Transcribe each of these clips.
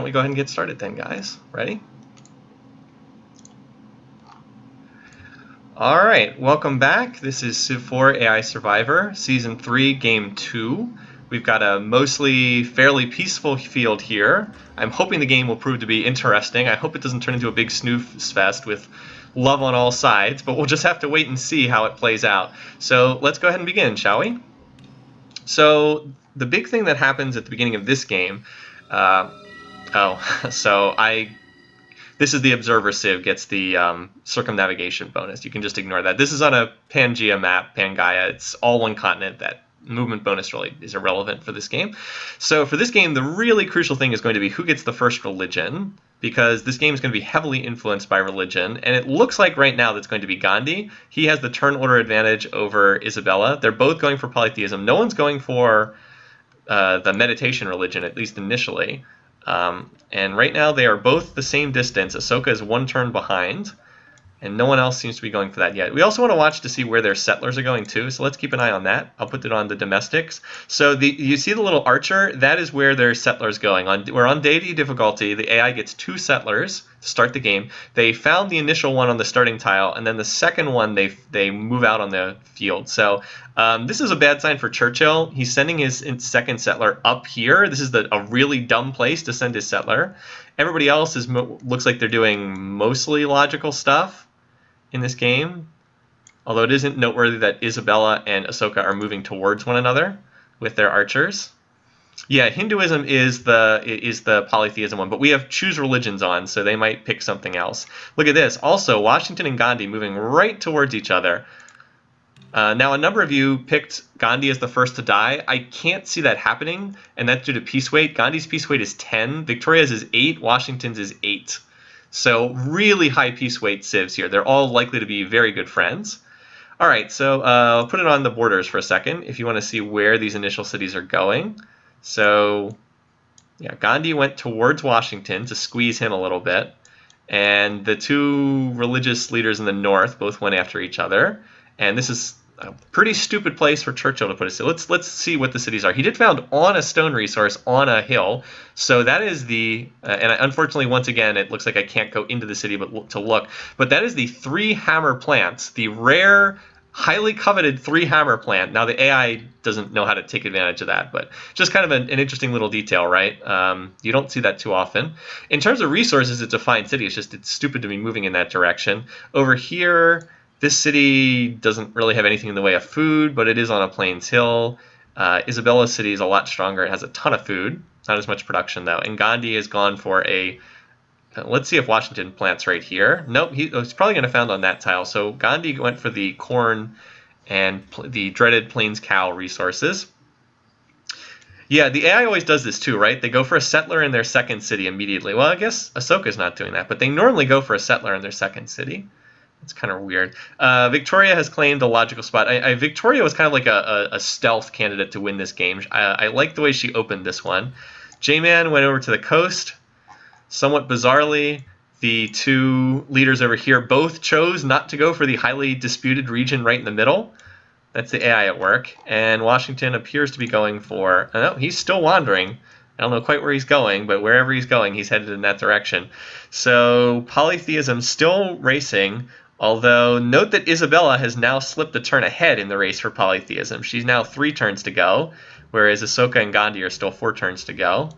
we go ahead and get started then, guys? Ready? All right, welcome back. This is Civ4 AI Survivor, Season 3, Game 2. We've got a mostly fairly peaceful field here. I'm hoping the game will prove to be interesting. I hope it doesn't turn into a big snooze fest with love on all sides, but we'll just have to wait and see how it plays out. So let's go ahead and begin, shall we? So the big thing that happens at the beginning of this game, this is the Observer Civ, gets the circumnavigation bonus. You can just ignore that. This is on a Pangea map, Pangaea. It's all one continent. That movement bonus really is irrelevant for this game. So for this game, the really crucial thing is going to be who gets the first religion, because this game is going to be heavily influenced by religion. And it looks like right now that's going to be Gandhi. He has the turn order advantage over Isabella. They're both going for polytheism. No one's going for the meditation religion, at least initially. And right now they are both the same distance. Ahsoka is one turn behind, and no one else seems to be going for that yet. We also want to watch to see where their settlers are going too, so let's keep an eye on that. I'll put it on the domestics. So you see the little archer? That is where their settlers going. We're on deity difficulty. The AI gets 2 settlers to start the game. They found the initial one on the starting tile, and then the second one they move out on the field. So this is a bad sign for Churchill. He's sending his second settler up here. This is a really dumb place to send his settler. Everybody else looks like they're doing mostly logical stuff in this game, although it isn't noteworthy that Isabella and Ahsoka are moving towards one another with their archers. Yeah, Hinduism is the polytheism one, but we have choose religions on, so they might pick something else. Look at this. Also, Washington and Gandhi moving right towards each other. Now, a number of you picked Gandhi as the first to die. I can't see that happening, and that's due to peace weight. Gandhi's peace weight is 10. Victoria's is 8. Washington's is 8. So really high peace weight civs here. They're all likely to be very good friends. All right, so I'll put it on the borders for a second if you want to see where these initial cities are going. So yeah, Gandhi went towards Washington to squeeze him a little bit. And the 2 religious leaders in the north both went after each other. And this is a pretty stupid place for Churchill to put a city. Let's see what the cities are. He did found on a stone resource on a hill. So that is the, and unfortunately, once again, it looks like I can't go into the city but to look. But that is the 3 hammer plants, the rare, highly coveted 3 hammer plant. Now the AI doesn't know how to take advantage of that, but just kind of an interesting little detail, right? You don't see that too often. In terms of resources, it's a fine city. It's stupid to be moving in that direction. Over here, this city doesn't really have anything in the way of food, but it is on a plains hill. Isabella's city is a lot stronger. It has a ton of food, not as much production though. And Gandhi has gone for a, let's see if Washington plants right here. Nope, he's probably going to found on that tile. So Gandhi went for the corn and the dreaded plains cow resources. Yeah, the AI always does this too, right? They go for a settler in their second city immediately. Well, I guess Ahsoka's not doing that, but they normally go for a settler in their second city. It's kind of weird. Victoria has claimed a logical spot. Victoria was kind of like a stealth candidate to win this game. I like the way she opened this one. J-Man went over to the coast. Somewhat bizarrely, the 2 leaders over here both chose not to go for the highly disputed region right in the middle. That's the AI at work. And Washington appears to be going for... Oh, he's still wandering. I don't know quite where he's going, but wherever he's going, he's headed in that direction. So polytheism still racing. Although, note that Isabella has now slipped a turn ahead in the race for polytheism. She's now 3 turns to go, whereas Ahsoka and Gandhi are still 4 turns to go.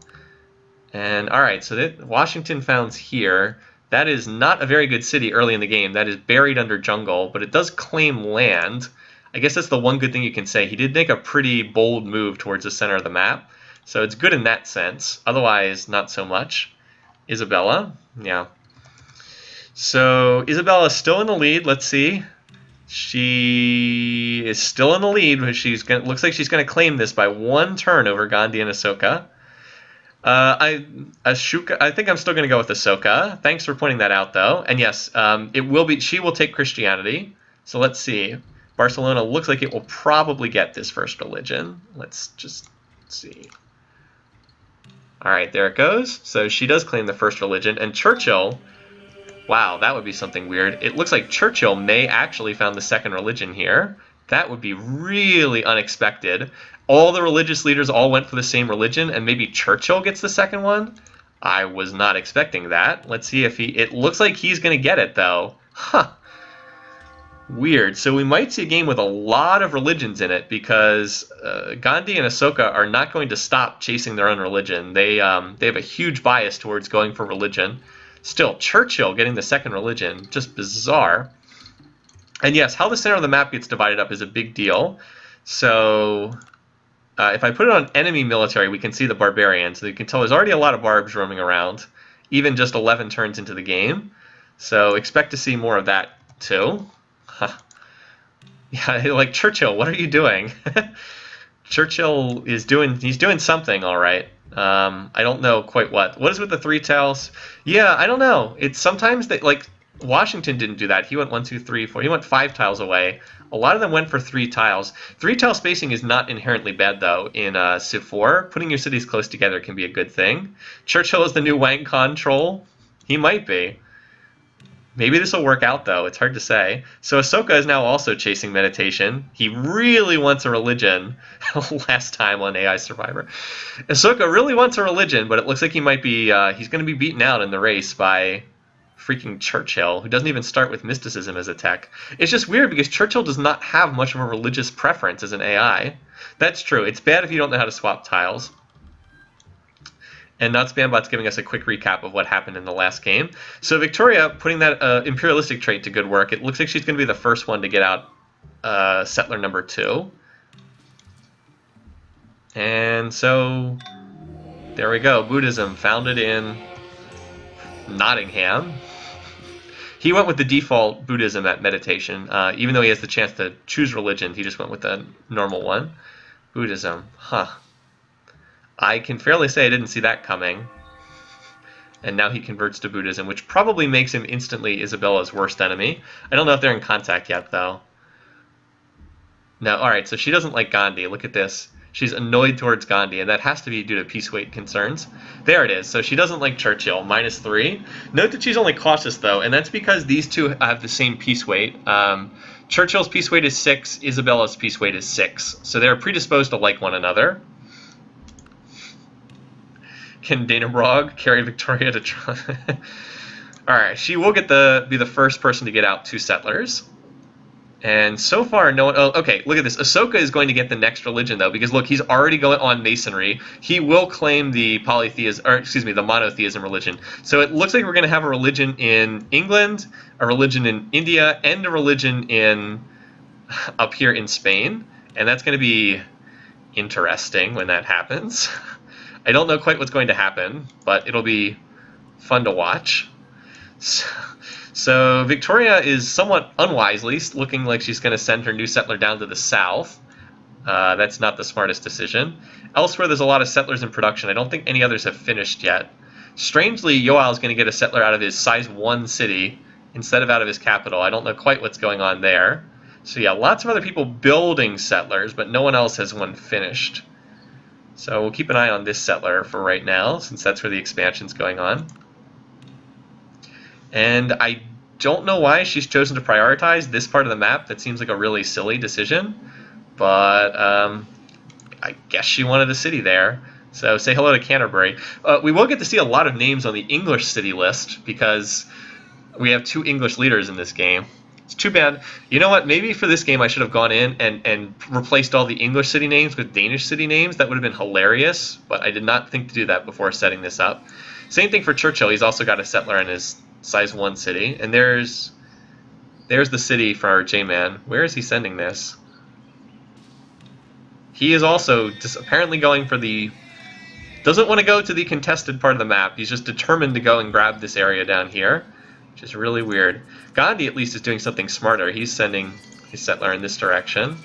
And, alright, so Washington founds here. That is not a very good city early in the game. That is buried under jungle, but it does claim land. I guess that's the one good thing you can say. He did make a pretty bold move towards the center of the map, so it's good in that sense. Otherwise, not so much. Isabella, yeah. So Isabella's still in the lead. Let's see. She is still in the lead, but looks like she's going to claim this by 1 turn over Gandhi and Ahsoka. I think I'm still going to go with Ahsoka. Thanks for pointing that out, though. And yes, she will take Christianity. So let's see. Barcelona looks like it will probably get this first religion. Let's just see. All right, there it goes. So she does claim the first religion. And Churchill... Wow, that would be something weird. It looks like Churchill may actually found the second religion here. That would be really unexpected. All the religious leaders all went for the same religion, and maybe Churchill gets the second one? I was not expecting that. Let's see if he... It looks like he's going to get it, though. Huh. Weird. So we might see a game with a lot of religions in it because Gandhi and Ahsoka are not going to stop chasing their own religion. They have a huge bias towards going for religion. Still, Churchill getting the second religion, just bizarre. And yes, how the center of the map gets divided up is a big deal. So if I put it on enemy military, we can see the barbarians. So you can tell there's already a lot of barbs roaming around, even just 11 turns into the game. So expect to see more of that too. Huh. Yeah, like Churchill, what are you doing? Churchill is doing something, all right. I don't know quite what. What is with the 3 tiles? Yeah, I don't know. It's sometimes that, like, Washington didn't do that. He went 1, 2, 3, 4. He went 5 tiles away. A lot of them went for 3 tiles. 3 tile spacing is not inherently bad, though, in Civ4. Putting your cities close together can be a good thing. Churchill is the new Wang Khan troll. He might be. Maybe this will work out, though. It's hard to say. So Ahsoka is now also chasing meditation. He really wants a religion. Last time on AI Survivor. Ahsoka really wants a religion, but it looks like he might be... he's going to be beaten out in the race by freaking Churchill, who doesn't even start with mysticism as a tech. It's just weird because Churchill does not have much of a religious preference as an AI. That's true. It's bad if you don't know how to swap tiles. And NotSpamBot's giving us a quick recap of what happened in the last game. So Victoria, putting that imperialistic trait to good work, it looks like she's going to be the first one to get out settler number 2. And so there we go. Buddhism, founded in Nottingham. He went with the default Buddhism at meditation. Even though he has the chance to choose religion, he just went with the normal one. Buddhism. Huh. I can fairly say I didn't see that coming. And now he converts to Buddhism, which probably makes him instantly Isabella's worst enemy. I don't know if they're in contact yet, though. No, alright, so she doesn't like Gandhi. Look at this. She's annoyed towards Gandhi, and that has to be due to peace weight concerns. There it is. So she doesn't like Churchill, -3. Note that she's only cautious, though, and that's because these two have the same peace weight. Churchill's peace weight is 6, Isabella's peace weight is 6. So they're predisposed to like one another. Can Dana Brogg carry Victoria to try? Alright, she will be the first person to get out 2 settlers. And so far, no one... Oh, okay, look at this. Ahsoka is going to get the next religion, though, because, look, he's already going on Masonry. He will claim the the monotheism religion. So it looks like we're going to have a religion in England, a religion in India, and a religion up here in Spain. And that's going to be interesting when that happens. I don't know quite what's going to happen, but it'll be fun to watch. So Victoria is somewhat unwisely looking like she's going to send her new settler down to the south. That's not the smartest decision. Elsewhere, there's a lot of settlers in production. I don't think any others have finished yet. Strangely, Yoel is going to get a settler out of his size 1 city instead of out of his capital. I don't know quite what's going on there. So yeah, lots of other people building settlers, but no one else has one finished. So we'll keep an eye on this settler for right now, since that's where the expansion's going on. And I don't know why she's chosen to prioritize this part of the map. That seems like a really silly decision. But I guess she wanted a city there. So say hello to Canterbury. We will get to see a lot of names on the English city list, because we have 2 English leaders in this game. It's too bad. You know what? Maybe for this game I should have gone in and replaced all the English city names with Danish city names. That would have been hilarious, but I did not think to do that before setting this up. Same thing for Churchill. He's also got a settler in his size 1 city. And there's the city for our J-Man. Where is he sending this? He is also just apparently going for the... Doesn't want to go to the contested part of the map. He's just determined to go and grab this area down here, which is really weird. Gandhi at least is doing something smarter. He's sending his settler in this direction.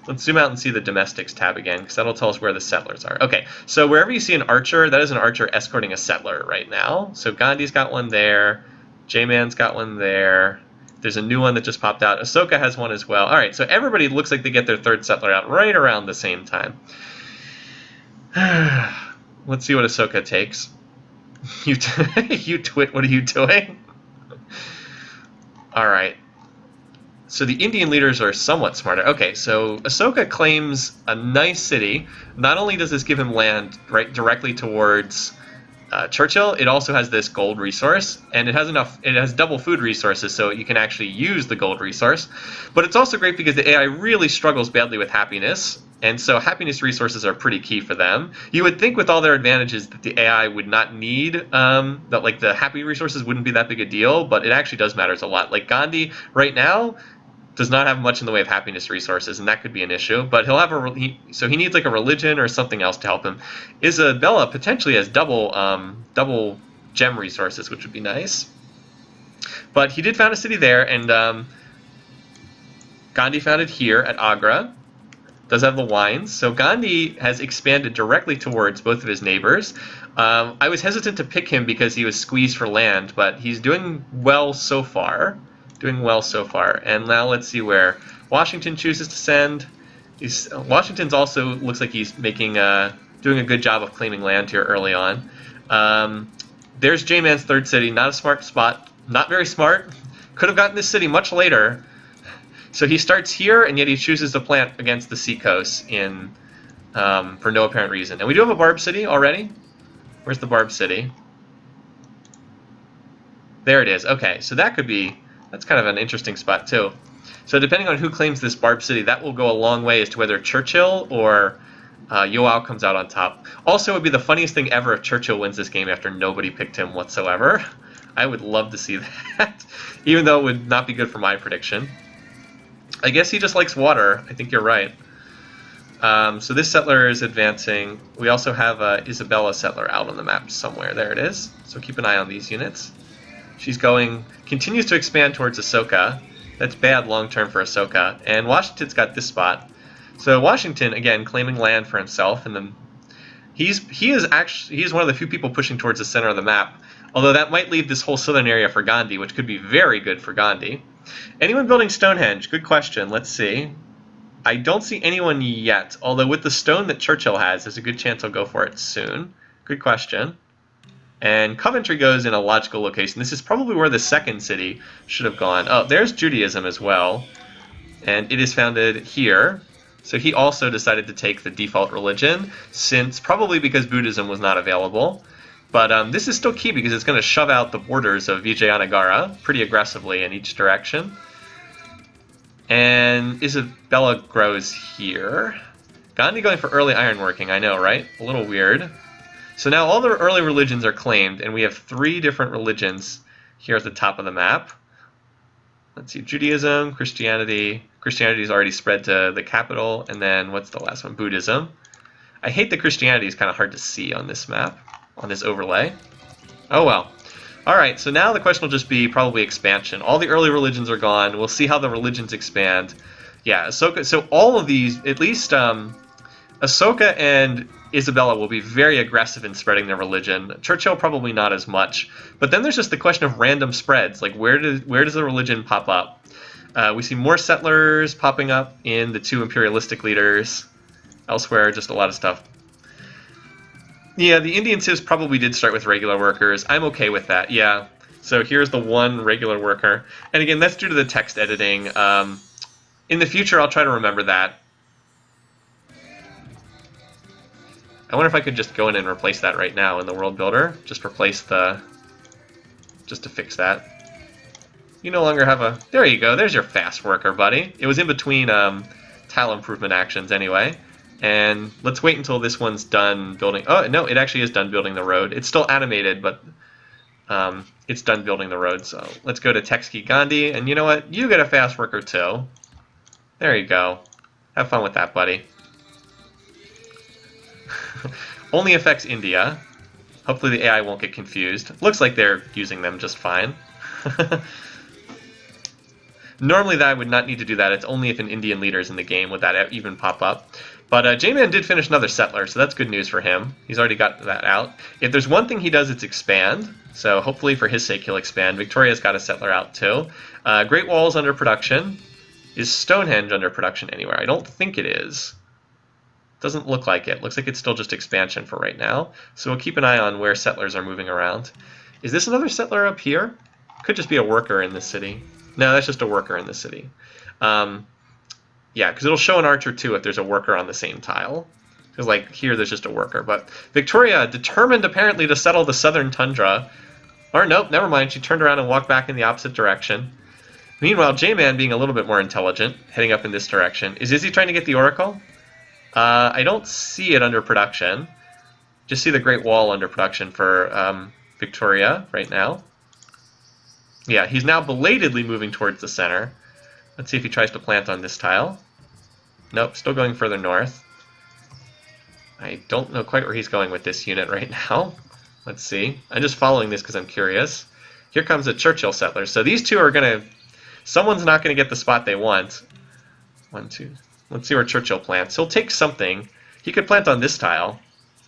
Let's zoom out and see the domestics tab again, because that'll tell us where the settlers are. Okay, so wherever you see an archer, that is an archer escorting a settler right now. So Gandhi's got one there. J-Man's got one there. There's a new one that just popped out. Ahsoka has one as well. All right, so everybody looks like they get their 3rd settler out right around the same time. Let's see what Ahsoka takes. You twit, what are you doing? All right. So the Indian leaders are somewhat smarter. Okay, so Ahsoka claims a nice city. Not only does this give him land right directly towards Churchill, it also has this gold resource, and it has double food resources, so you can actually use the gold resource. But it's also great because the AI really struggles badly with happiness, and so happiness resources are pretty key for them. You would think with all their advantages that the AI would not need, that like the happy resources wouldn't be that big a deal, but it actually does matter a lot. Like Gandhi, right now, does not have much in the way of happiness resources, and that could be an issue. But he'll have so he needs like a religion or something else to help him. Isabella potentially has double gem resources, which would be nice. But he did found a city there, and Gandhi founded here at Agra. Does have the wines, so Gandhi has expanded directly towards both of his neighbors. I was hesitant to pick him because he was squeezed for land, but he's doing well so far. And now let's see where Washington chooses to send. Washington's also looks like he's making doing a good job of claiming land here early on. There's J-Man's third city. Not a smart spot. Not very smart. Could have gotten this city much later. So he starts here, and yet he chooses to plant against the seacoast for no apparent reason. And we do have a Barb city already. Where's the Barb city? There it is. Okay, so that's kind of an interesting spot too. So depending on who claims this Barb city, that will go a long way as to whether Churchill or Yoao comes out on top. Also, it would be the funniest thing ever if Churchill wins this game after nobody picked him whatsoever. I would love to see that, even though it would not be good for my prediction. I guess he just likes water. I think you're right. So this settler is advancing. We also have Isabella settler out on the map somewhere. There it is. So keep an eye on these units. She's continues to expand towards Ahsoka. That's bad long-term for Ahsoka. And Washington's got this spot. So Washington, again, claiming land for himself. And then he is one of the few people pushing towards the center of the map. Although that might leave this whole southern area for Gandhi, which could be very good for Gandhi. Anyone building Stonehenge? Good question. Let's see. I don't see anyone yet. Although with the stone that Churchill has, there's a good chance he'll go for it soon. Good question. And Coventry goes in a logical location. This is probably where the second city should have gone. Oh, there's Judaism as well. And it is founded here. So he also decided to take the default religion, probably because Buddhism was not available. But this is still key because it's going to shove out the borders of Vijayanagara pretty aggressively in each direction. And Isabella grows here. Gandhi going for early ironworking, I know, right? A little weird. So now all the early religions are claimed, and we have 3 different religions here at the top of the map. Let's see, Judaism, Christianity. Christianity is already spread to the capital, and then what's the last one? Buddhism. I hate that Christianity is kind of hard to see on this map, on this overlay. Oh well. All right, so now the question will just be probably expansion. All the early religions are gone. We'll see how the religions expand. Yeah, Ahsoka. So all of these, at least Ahsoka and Isabella will be very aggressive in spreading their religion. Churchill probably not as much. But then there's just the question of random spreads. Like where does the religion pop up? We see more settlers popping up in the 2 imperialistic leaders. Elsewhere, just a lot of stuff. Yeah, the Indian civs probably did start with regular workers. I'm okay with that, yeah. So here's the 1 regular worker. And again, that's due to the text editing. In the future, I'll try to remember that. I wonder if I could just go in and replace that right now in the world builder. Just to fix that. You no longer have a... There you go, there's your fast worker, buddy. It was in between tile improvement actions anyway. And let's wait until this one's done building... Oh, no, it actually is done building the road. It's still animated, but it's done building the road. So let's go to text key Gandhi. And you know what? You get a fast worker too. There you go. Have fun with that, buddy. Only affects India. Hopefully the AI won't get confused. Looks like they're using them just fine. Normally that I would not need to do that. It's only if an Indian leader is in the game would that even pop up. But J-Man did finish another settler, so that's good news for him. He's already got that out. If there's one thing he does, it's expand. So hopefully for his sake he'll expand. Victoria's got a settler out too. Great Wall's under production. Is Stonehenge under production anywhere? I don't think it is. Doesn't look like it. Looks like it's still just expansion for right now. So we'll keep an eye on where settlers are moving around. Is this another settler up here? Could just be a worker in this city. No, that's just a worker in the city. Yeah, because it'll show an archer too if there's a worker on the same tile. Because like here, there's just a worker. But Victoria, determined apparently to settle the southern tundra. Or nope, never mind. She turned around and walked back in the opposite direction. Meanwhile, J-Man, being a little bit more intelligent, heading up in this direction. Is Izzy trying to get the Oracle? I don't see it under production. Just see the Great Wall under production for Victoria right now. Yeah, he's now belatedly moving towards the center. Let's see if he tries to plant on this tile. Nope, still going further north. I don't know quite where he's going with this unit right now. Let's see. I'm just following this because I'm curious. Here comes a Churchill settler. So these two are going to... Someone's not going to get the spot they want. 1, 2... Let's see where Churchill plants. He'll take something. He could plant on this tile.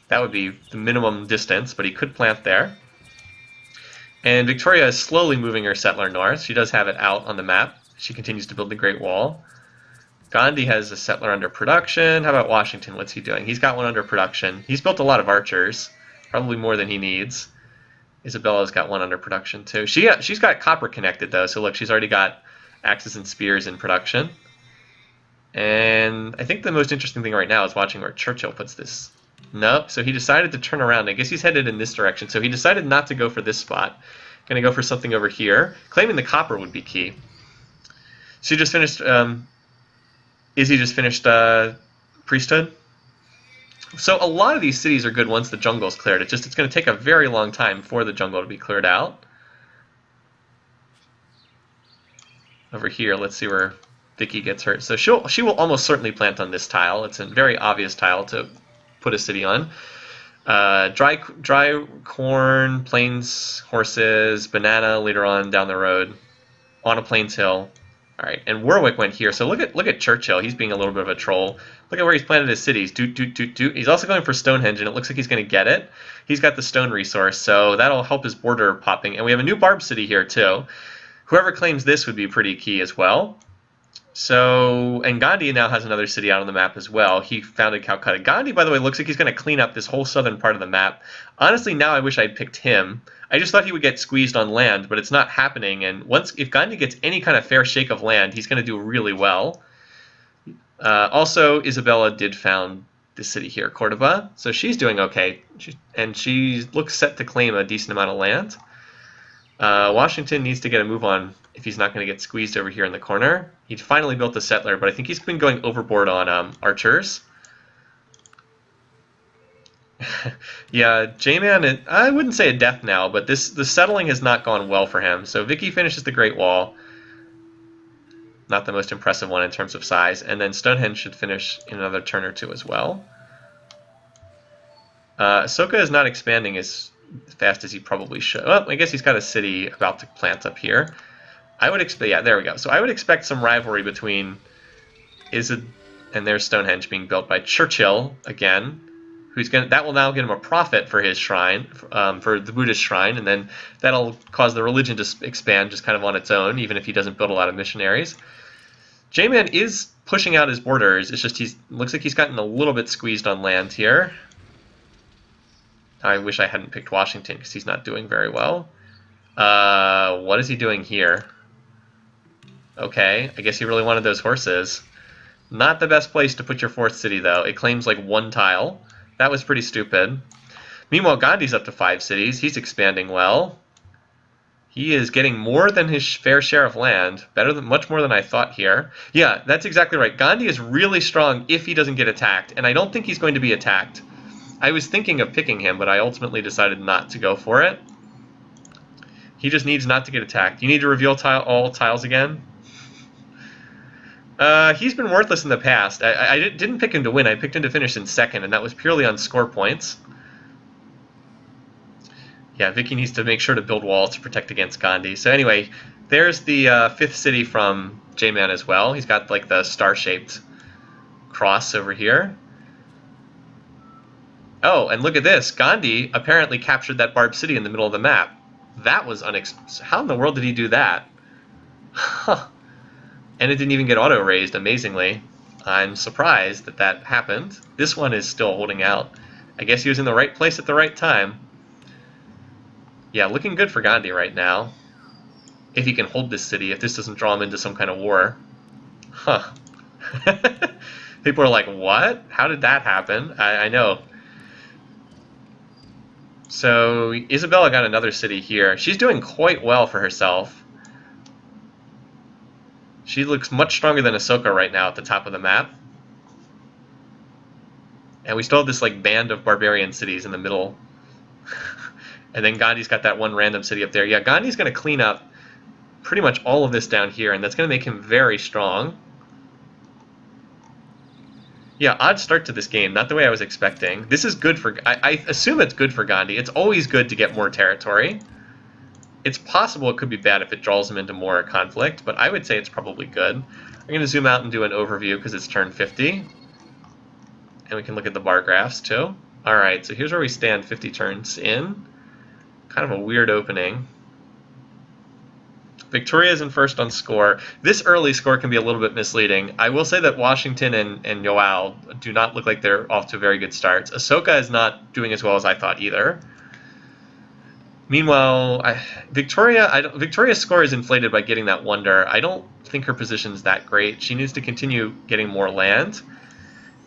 That would be the minimum distance, but he could plant there. And Victoria is slowly moving her settler north. She does have it out on the map. She continues to build the Great Wall. Gandhi has a settler under production. How about Washington? What's he doing? He's got one under production. He's built a lot of archers, probably more than he needs. Isabella's got one under production too. She's got copper connected though, so look, she's already got axes and spears in production. And I think the most interesting thing right now is watching where Churchill puts this. Nope, so he decided to turn around. I guess he's headed in this direction, so he decided not to go for this spot. Going to go for something over here. Claiming the copper would be key. So he just finished... Izzy just finished Priesthood. So a lot of these cities are good once the jungle's cleared. It's going to take a very long time for the jungle to be cleared out. Over here, let's see where Vicky gets hurt. So she will almost certainly plant on this tile. It's a very obvious tile to put a city on. Dry corn, plains horses, banana later on down the road, on a plains hill. All right, and Warwick went here. So look at Churchill. He's being a little bit of a troll. Look at where he's planted his cities. He's also going for Stonehenge, and it looks like he's going to get it. He's got the stone resource, so that'll help his border popping. And we have a new Barb city here too. Whoever claims this would be pretty key as well. So, and Gandhi now has another city out on the map as well. He founded Calcutta. Gandhi, by the way, looks like he's going to clean up this whole southern part of the map. Honestly, now I wish I'd picked him. I just thought he would get squeezed on land, but it's not happening. And if Gandhi gets any kind of fair shake of land, he's going to do really well. Also, Isabella did found this city here, Cordoba. So she's doing okay. She looks set to claim a decent amount of land. Washington needs to get a move on if he's not going to get squeezed over here in the corner. He finally built a settler, but I think he's been going overboard on archers. Yeah, J-Man, I wouldn't say a death now, but the settling has not gone well for him. So Vicky finishes the Great Wall. Not the most impressive one in terms of size. And then Stonehenge should finish in another turn or two as well. Ahsoka is not expanding as fast as he probably should. Well, I guess he's got a city about to plant up here. I would expect, yeah, there we go. So I would expect some rivalry between and there's Stonehenge being built by Churchill again. That will now get him a profit for his shrine, for the Buddhist shrine, and then that'll cause the religion to expand just kind of on its own, even if he doesn't build a lot of missionaries. J-Man is pushing out his borders. It's just looks like he's gotten a little bit squeezed on land here. I wish I hadn't picked Washington because he's not doing very well. What is he doing here? Okay, I guess he really wanted those horses. Not the best place to put your fourth city, though. It claims like one tile. That was pretty stupid. Meanwhile, Gandhi's up to 5 cities. He's expanding well. He is getting more than his fair share of land. Much more than I thought here. Yeah, that's exactly right. Gandhi is really strong if he doesn't get attacked, and I don't think he's going to be attacked. I was thinking of picking him, but I ultimately decided not to go for it. He just needs not to get attacked. You need to reveal all tiles again. He's been worthless in the past. I didn't pick him to win. I picked him to finish in second, and that was purely on score points. Yeah, Vicky needs to make sure to build walls to protect against Gandhi. So anyway, there's the 5th city from J-Man as well. He's got like the star-shaped cross over here. Oh, and look at this. Gandhi apparently captured that Barb city in the middle of the map. That was how in the world did he do that? Huh. And it didn't even get auto-raised, amazingly. I'm surprised that happened. This one is still holding out. I guess he was in the right place at the right time. Yeah, looking good for Gandhi right now. If he can hold this city, if this doesn't draw him into some kind of war. Huh. People are like, what? How did that happen? I know. So Isabella got another city here. She's doing quite well for herself. She looks much stronger than Ahsoka right now at the top of the map. And we still have this like band of barbarian cities in the middle. And then Gandhi's got that one random city up there. Yeah, Gandhi's going to clean up pretty much all of this down here, and that's going to make him very strong. Yeah, odd start to this game, not the way I was expecting. This is good for... I assume it's good for Gandhi. It's always good to get more territory. It's possible it could be bad if it draws him into more conflict, but I would say it's probably good. I'm going to zoom out and do an overview because it's turn 50. And we can look at the bar graphs too. Alright, so here's where we stand 50 turns in. Kind of a weird opening. Victoria's in first on score. This early score can be a little bit misleading. I will say that Washington and Yoal do not look like they're off to very good starts. Ahsoka is not doing as well as I thought either. Meanwhile, Victoria's score is inflated by getting that wonder. I don't think her position is that great. She needs to continue getting more land.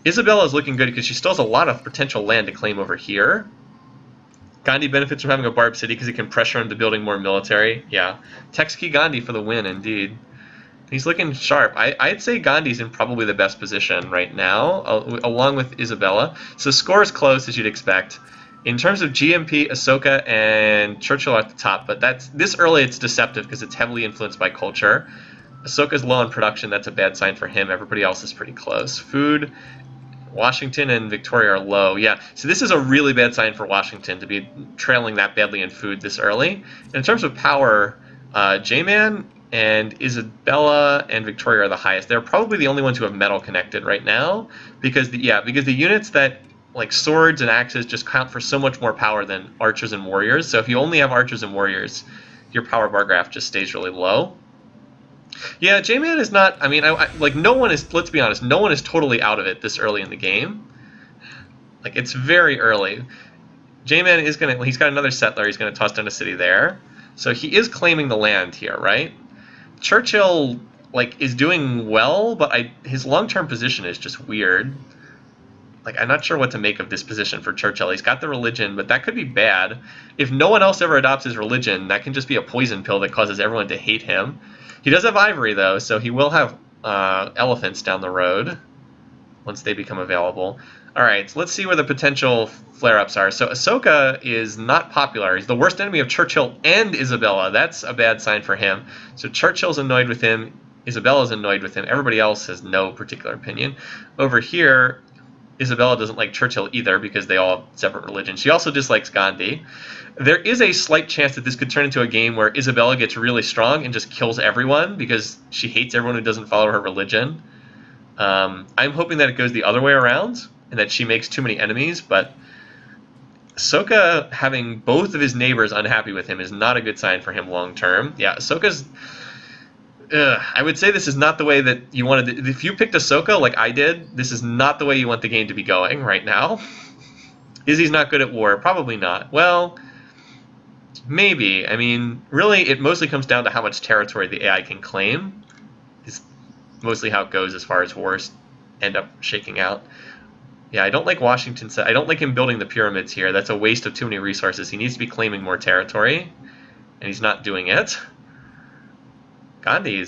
Isabella is looking good because she still has a lot of potential land to claim over here. Gandhi benefits from having a Barb City because he can pressure him to building more military. Yeah. Texki Gandhi for the win, indeed. He's looking sharp. I'd say Gandhi's in probably the best position right now, along with Isabella. So score is close, as you'd expect. In terms of GMP, Ahsoka and Churchill are at the top, but this early it's deceptive because it's heavily influenced by culture. Ahsoka's low on production. That's a bad sign for him. Everybody else is pretty close. Food... Washington and Victoria are low. Yeah, so this is a really bad sign for Washington to be trailing that badly in food this early. And in terms of power, J-Man and Isabella and Victoria are the highest. They're probably the only ones who have metal connected right now because the units that like swords and axes just count for so much more power than archers and warriors. So if you only have archers and warriors, your power bar graph just stays really low. Yeah, J-Man is not... I mean, like, no one is... Let's be honest, no one is totally out of it this early in the game. Like, it's very early. J-Man is going to... He's got another settler. He's going to toss down a city there. So he is claiming the land here, right? Churchill, like, is doing well, but his long-term position is just weird. Like, I'm not sure what to make of this position for Churchill. He's got the religion, but that could be bad. If no one else ever adopts his religion, that can just be a poison pill that causes everyone to hate him. He does have ivory, though, so he will have elephants down the road once they become available. All right, so let's see where the potential flare-ups are. So Ahsoka is not popular. He's the worst enemy of Churchill and Isabella. That's a bad sign for him. So Churchill's annoyed with him. Isabella's annoyed with him. Everybody else has no particular opinion. Over here, Isabella doesn't like Churchill either because they all have separate religions. She also dislikes Gandhi. There is a slight chance that this could turn into a game where Isabella gets really strong and just kills everyone because she hates everyone who doesn't follow her religion. I'm hoping that it goes the other way around and that she makes too many enemies, but Ahsoka having both of his neighbors unhappy with him is not a good sign for him long term. Yeah, Ahsoka's... I would say this is not the way that you wanted to... If you picked Ahsoka like I did, this is not the way you want the game to be going right now. Izzy's not good at war. Probably not. Well... Maybe. I mean, really, it mostly comes down to how much territory the AI can claim. Is mostly how it goes as far as wars end up shaking out. Yeah, I don't like Washington. I don't like him building the pyramids here. That's a waste of too many resources. He needs to be claiming more territory, and he's not doing it. Gandhi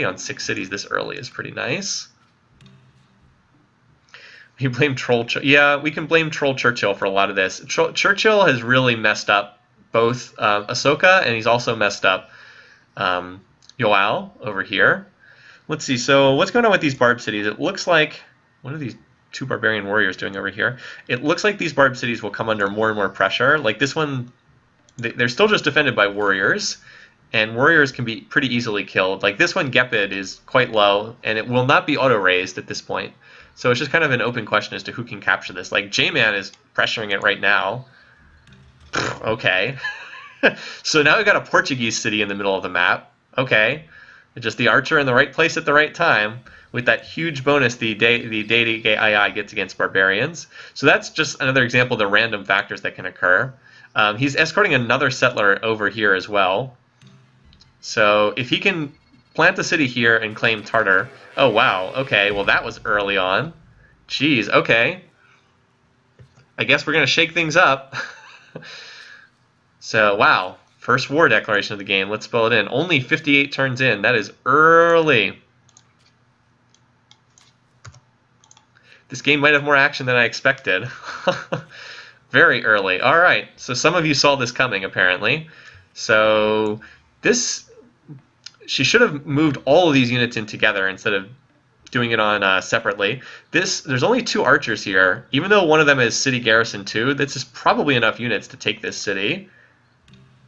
on 6 cities this early is pretty nice. We blame Troll... Yeah, we can blame Troll Churchill for a lot of this. Churchill has really messed up both Ahsoka, and he's also messed up Yoal over here. Let's see, so what's going on with these Barb cities? It looks like... What are these 2 barbarian warriors doing over here? It looks like these Barb cities will come under more and more pressure. Like this one, they're still just defended by warriors, and warriors can be pretty easily killed. Like this one, Gepid, is quite low, and it will not be auto-raised at this point. So it's just kind of an open question as to who can capture this. Like J-Man is pressuring it right now. Okay. So now we've got a Portuguese city in the middle of the map. Okay. Just the archer in the right place at the right time with that huge bonus the deity AI gets against barbarians. So that's just another example of the random factors that can occur. He's escorting another settler over here as well. So if he can plant the city here and claim Tartar... Oh, wow. Okay, well, that was early on. Jeez, okay. I guess we're going to shake things up. So, wow. First war declaration of the game. Let's spell it in. Only 58 turns in. That is early. This game might have more action than I expected. Very early. All right. So some of you saw this coming, apparently. So this, she should have moved all of these units in together instead of doing it on separately. There's only 2 archers here. Even though one of them is city garrison 2, this is probably enough units to take this city.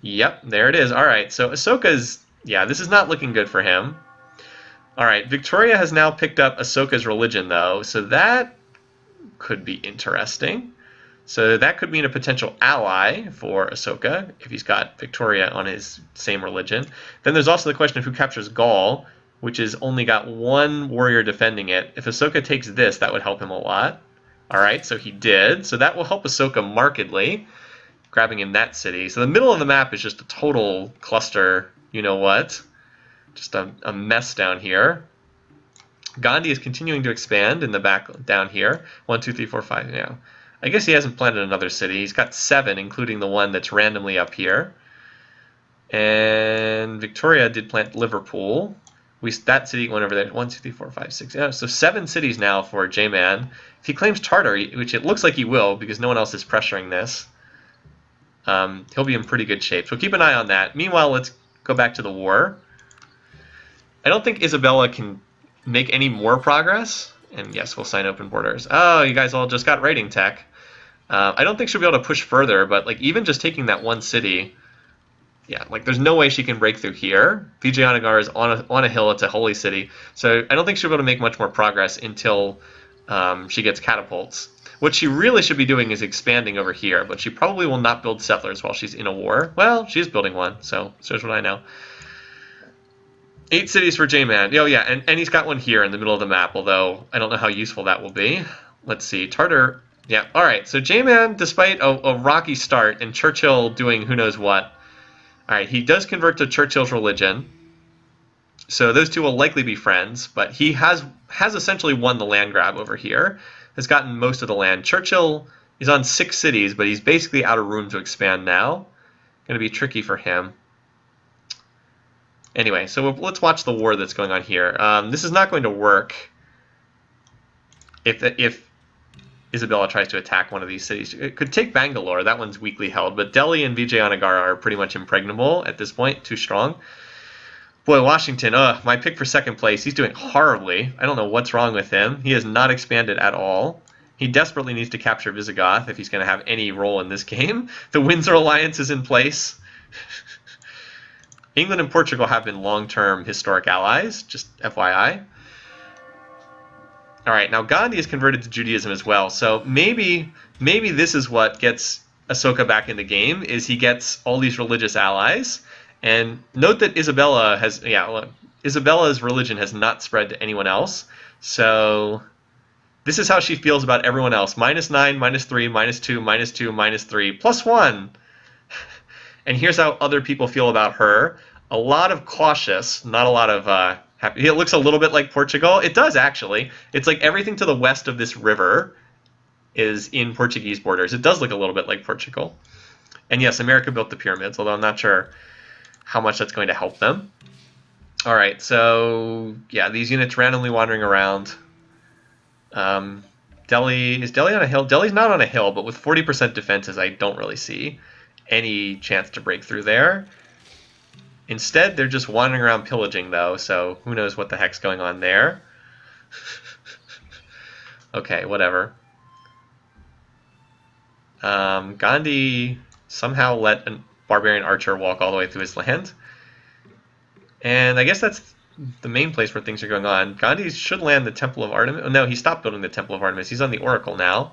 Yep, there it is. All right. So Ahsoka's, yeah, this is not looking good for him. All right, Victoria has now picked up Ahsoka's religion, though, so that could be interesting. So that could mean a potential ally for Ahsoka if he's got Victoria on his same religion. Then there's also the question of who captures Gaul, which has only got 1 warrior defending it. If Ahsoka takes this, that would help him a lot. All right, so he did. So that will help Ahsoka markedly, grabbing in that city. So the middle of the map is just a total cluster, you know what? Just a mess down here. Gandhi is continuing to expand in the back down here. 1, 2, 3, 4, 5. Yeah, I guess he hasn't planted another city. He's got 7, including the one that's randomly up here. And Victoria did plant Liverpool. That city went over there. 1, 2, 3, 4, 5, 6. Yeah, so 7 cities now for J-Man. If he claims Tartar, which it looks like he will because no one else is pressuring this, he'll be in pretty good shape. So keep an eye on that. Meanwhile, let's go back to the war. I don't think Isabella can make any more progress. And yes, we'll sign open borders. Oh, you guys all just got raiding tech. I don't think she'll be able to push further, but like even just taking that one city, yeah, like there's no way she can break through here. Vijayanagar is on a hill. It's a holy city. So I don't think she'll be able to make much more progress until she gets catapults. What she really should be doing is expanding over here, but she probably will not build settlers while she's in a war. Well, she's building one, so here's what I know. 8 cities for J-Man. Oh, yeah, and he's got one here in the middle of the map, although I don't know how useful that will be. Let's see. Tartar. Yeah, all right. So J-Man, despite a rocky start and Churchill doing who knows what, all right, he does convert to Churchill's religion. So those two will likely be friends, but he has essentially won the land grab over here, has gotten most of the land. Churchill is on 6 cities, but he's basically out of room to expand now. Going to be tricky for him. Anyway, so let's watch the war that's going on here. This is not going to work if Isabella tries to attack one of these cities. It could take Bangalore. That one's weakly held, but Delhi and Vijayanagar are pretty much impregnable at this point. Too strong. Boy, Washington, my pick for 2nd place. He's doing horribly. I don't know what's wrong with him. He has not expanded at all. He desperately needs to capture Visigoth if he's going to have any role in this game. The Windsor Alliance is in place. England and Portugal have been long-term historic allies, just FYI. All right, now Gandhi is converted to Judaism as well, so maybe this is what gets Ahsoka back in the game, is he gets all these religious allies. And note that Isabella's religion has not spread to anyone else, so this is how she feels about everyone else. -9, -3, -2, -2, -3, +1. And here's how other people feel about her. A lot of cautious, not a lot of happy. It looks a little bit like Portugal. It does, actually. It's like everything to the west of this river is in Portuguese borders. It does look a little bit like Portugal. And yes, America built the pyramids, although I'm not sure how much that's going to help them. All right, so yeah, these units randomly wandering around. Is Delhi on a hill? Delhi's not on a hill, but with 40% defenses, I don't really see any chance to break through there. Instead, they're just wandering around pillaging, though, so who knows what the heck's going on there. Okay, whatever. Gandhi somehow let a barbarian archer walk all the way through his land. And I guess that's the main place where things are going on. Gandhi should land the Temple of Artemis. Oh, no, he stopped building the Temple of Artemis. He's on the Oracle now.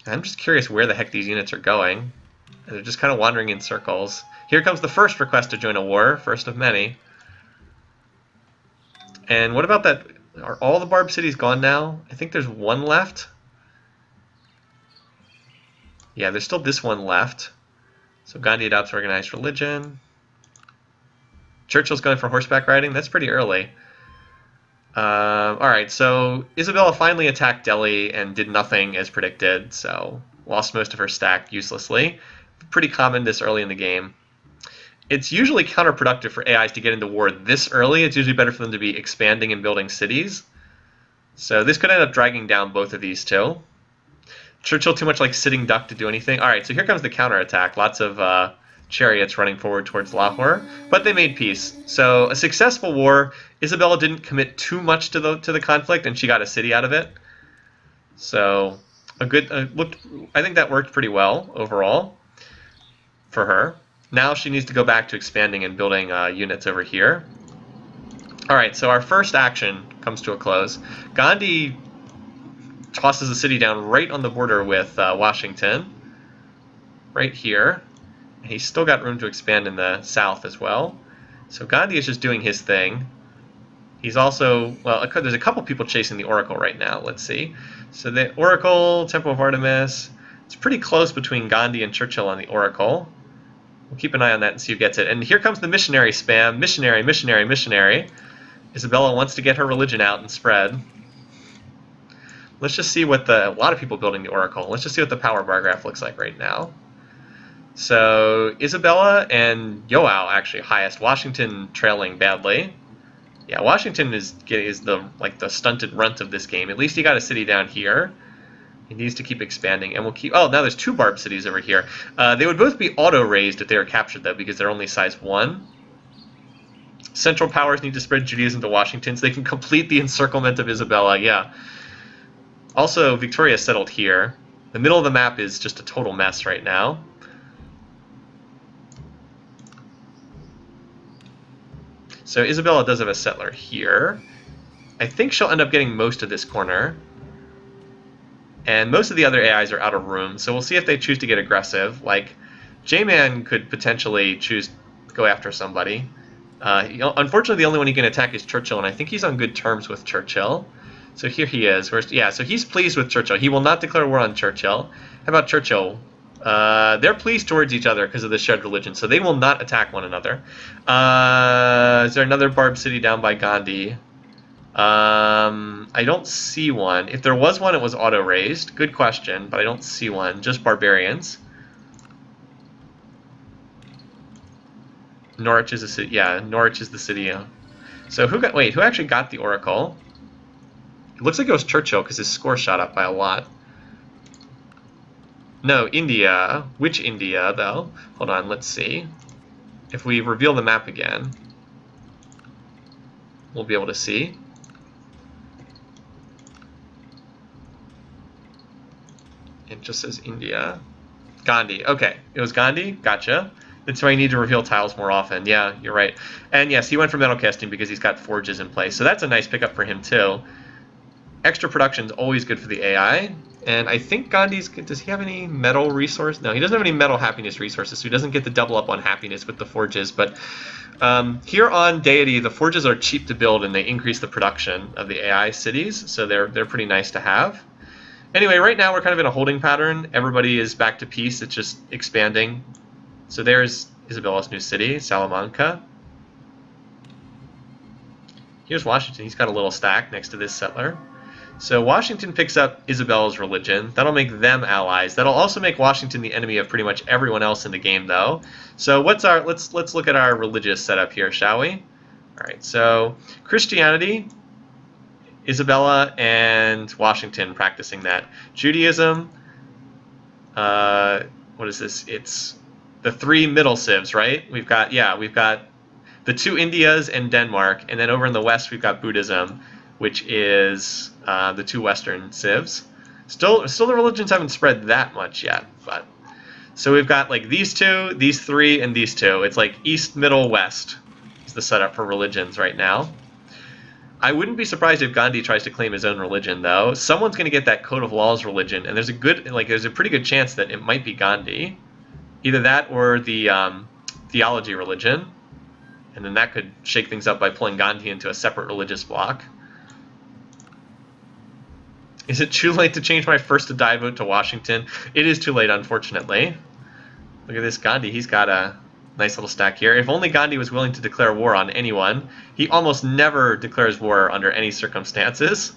I'm just curious where the heck these units are going. They're just kind of wandering in circles. Here comes the first request to join a war, first of many. And what about that? Are all the Barb cities gone now? I think there's one left. Yeah, there's still this one left. So Gandhi adopts organized religion. Churchill's going for horseback riding. That's pretty early. Alright, so Isabella finally attacked Delhi and did nothing as predicted, so lost most of her stack uselessly. Pretty common this early in the game. It's usually counterproductive for AIs to get into war this early. It's usually better for them to be expanding and building cities. So this could end up dragging down both of these two. Churchill too much like sitting duck to do anything. Alright, so here comes the counterattack. Lots of chariots running forward towards Lahore, but they made peace. So a successful war. Isabella didn't commit too much to the conflict, and she got a city out of it. So a good I think that worked pretty well overall for her. Now she needs to go back to expanding and building units over here. Alright, so our first action comes to a close. Gandhi tosses a city down right on the border with Washington, right here. And he's still got room to expand in the south as well. So Gandhi is just doing his thing. He's also, well, there's a couple people chasing the Oracle right now. Let's see. So the Oracle, Temple of Artemis, it's pretty close between Gandhi and Churchill on the Oracle. We'll keep an eye on that and see who gets it. And here comes the missionary spam. Missionary, missionary, missionary. Isabella wants to get her religion out and spread. Let's just see what a lot of people building the Oracle. Let's just see what the power bar graph looks like right now. So Isabella and Yoao actually highest. Washington trailing badly. Yeah, Washington is the stunted runt of this game. At least he got a city down here. He needs to keep expanding, and we'll keep... Oh, now there's two Barb cities over here. They would both be auto-raised if they were captured, though, because they're only size 1. Central powers need to spread Judaism to Washington so they can complete the encirclement of Isabella, yeah. Also, Victoria settled here. The middle of the map is just a total mess right now. So Isabella does have a settler here. I think she'll end up getting most of this corner. And most of the other AIs are out of room, so we'll see if they choose to get aggressive. Like, J-Man could potentially choose to go after somebody. Unfortunately, the only one he can attack is Churchill, and I think he's on good terms with Churchill. So here he is. Yeah, so he's pleased with Churchill. He will not declare war on Churchill. How about Churchill? They're pleased towards each other because of the shared religion, so they will not attack one another. Is there another Barb city down by Gandhi? I don't see one. If there was one, it was auto-raised. Good question, but I don't see one. Just barbarians. Norwich is a city. Yeah, Norwich is the city. So who actually got the Oracle? It looks like it was Churchill because his score shot up by a lot. No, India. Which India, though? Hold on, let's see. If we reveal the map again, we'll be able to see. It just says India. Gandhi. Okay, it was Gandhi. Gotcha. That's why you need to reveal tiles more often. Yeah, you're right. And yes, he went for metal casting because he's got forges in place. So that's a nice pickup for him, too. Extra production is always good for the AI. And I think Gandhi's... Does he have any metal resource? No, he doesn't have any metal happiness resources, so he doesn't get the double up on happiness with the forges. But here on Deity, the forges are cheap to build, and they increase the production of the AI cities. So they're pretty nice to have. Anyway, right now we're kind of in a holding pattern. Everybody is back to peace. It's just expanding. So there's Isabella's new city, Salamanca. Here's Washington. He's got a little stack next to this settler. So Washington picks up Isabella's religion. That'll make them allies. That'll also make Washington the enemy of pretty much everyone else in the game, though. So let's look at our religious setup here, shall we? All right. So Christianity, Isabella and Washington practicing that. Judaism, what is this? It's the 3 middle civs, right? We've got the 2 Indias and Denmark, and then over in the west we've got Buddhism, which is the 2 western civs. Still the religions haven't spread that much yet, but so we've got like these 2, these 3, and these 2. It's like east, middle, west is the setup for religions right now. I wouldn't be surprised if Gandhi tries to claim his own religion, though. Someone's going to get that code of laws religion, and there's a pretty good chance that it might be Gandhi. Either that or the theology religion, and then that could shake things up by pulling Gandhi into a separate religious block. Is it too late to change my first to die vote to Washington? It is too late, unfortunately. Look at this Gandhi. He's got a Nice little stack here. If only Gandhi was willing to declare war on anyone. He almost never declares war under any circumstances.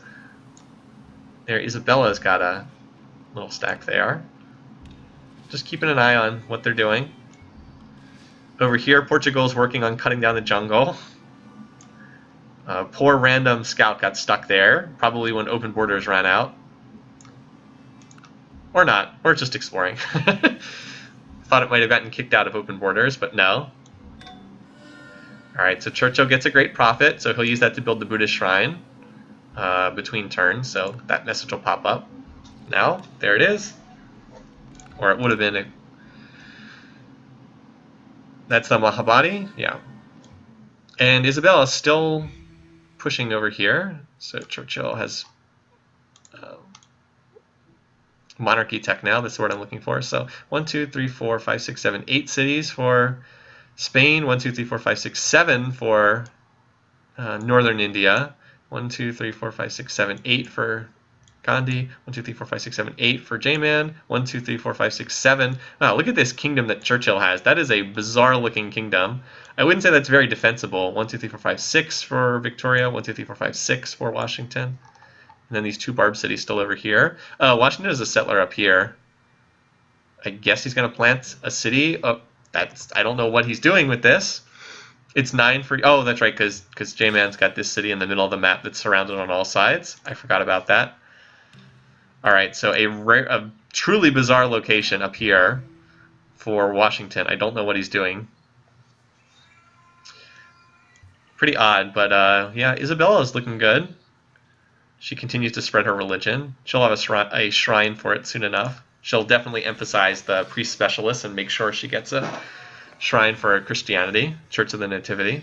There, Isabella's got a little stack there. Just keeping an eye on what they're doing. Over here, Portugal's working on cutting down the jungle. Poor random scout got stuck there, probably when open borders ran out. Or not, or just exploring. Thought it might have gotten kicked out of open borders, but no. Alright, so Churchill gets a great profit, so he'll use that to build the Buddhist shrine between turns, so that message will pop up. Now, there it is. Or it would have been That's the Mahabharati, yeah. And Isabella's still pushing over here, so Churchill has monarchy tech now. That's the word I'm looking for. So 1, 2, 3, 4, 5, 6, 7, 8 cities for Spain. 1, 2, 3, 4, 5, 6, 7 for northern India. 1, 2, 3, 4, 5, 6, 7, 8 for Gandhi. 1, 2, 3, 4, 5, 6, 7, 8 for J-Man. 1, 2, 3, 4, 5, 6, 7. Wow, look at this kingdom that Churchill has. That is a bizarre looking kingdom. I wouldn't say that's very defensible. 1, 2, 3, 4, 5, 6 for Victoria. 1, 2, 3, 4, 5, 6 for Washington. And then these two barb cities still over here. Washington is a settler up here. I guess he's going to plant a city. Oh, I don't know what he's doing with this. It's 9 for... Oh, that's right, because J-Man's got this city in the middle of the map that's surrounded on all sides. I forgot about that. All right, so a truly bizarre location up here for Washington. I don't know what he's doing. Pretty odd, but yeah, Isabella is looking good. She continues to spread her religion. She'll have a shrine for it soon enough. She'll definitely emphasize the priest specialist and make sure she gets a shrine for Christianity, Church of the Nativity.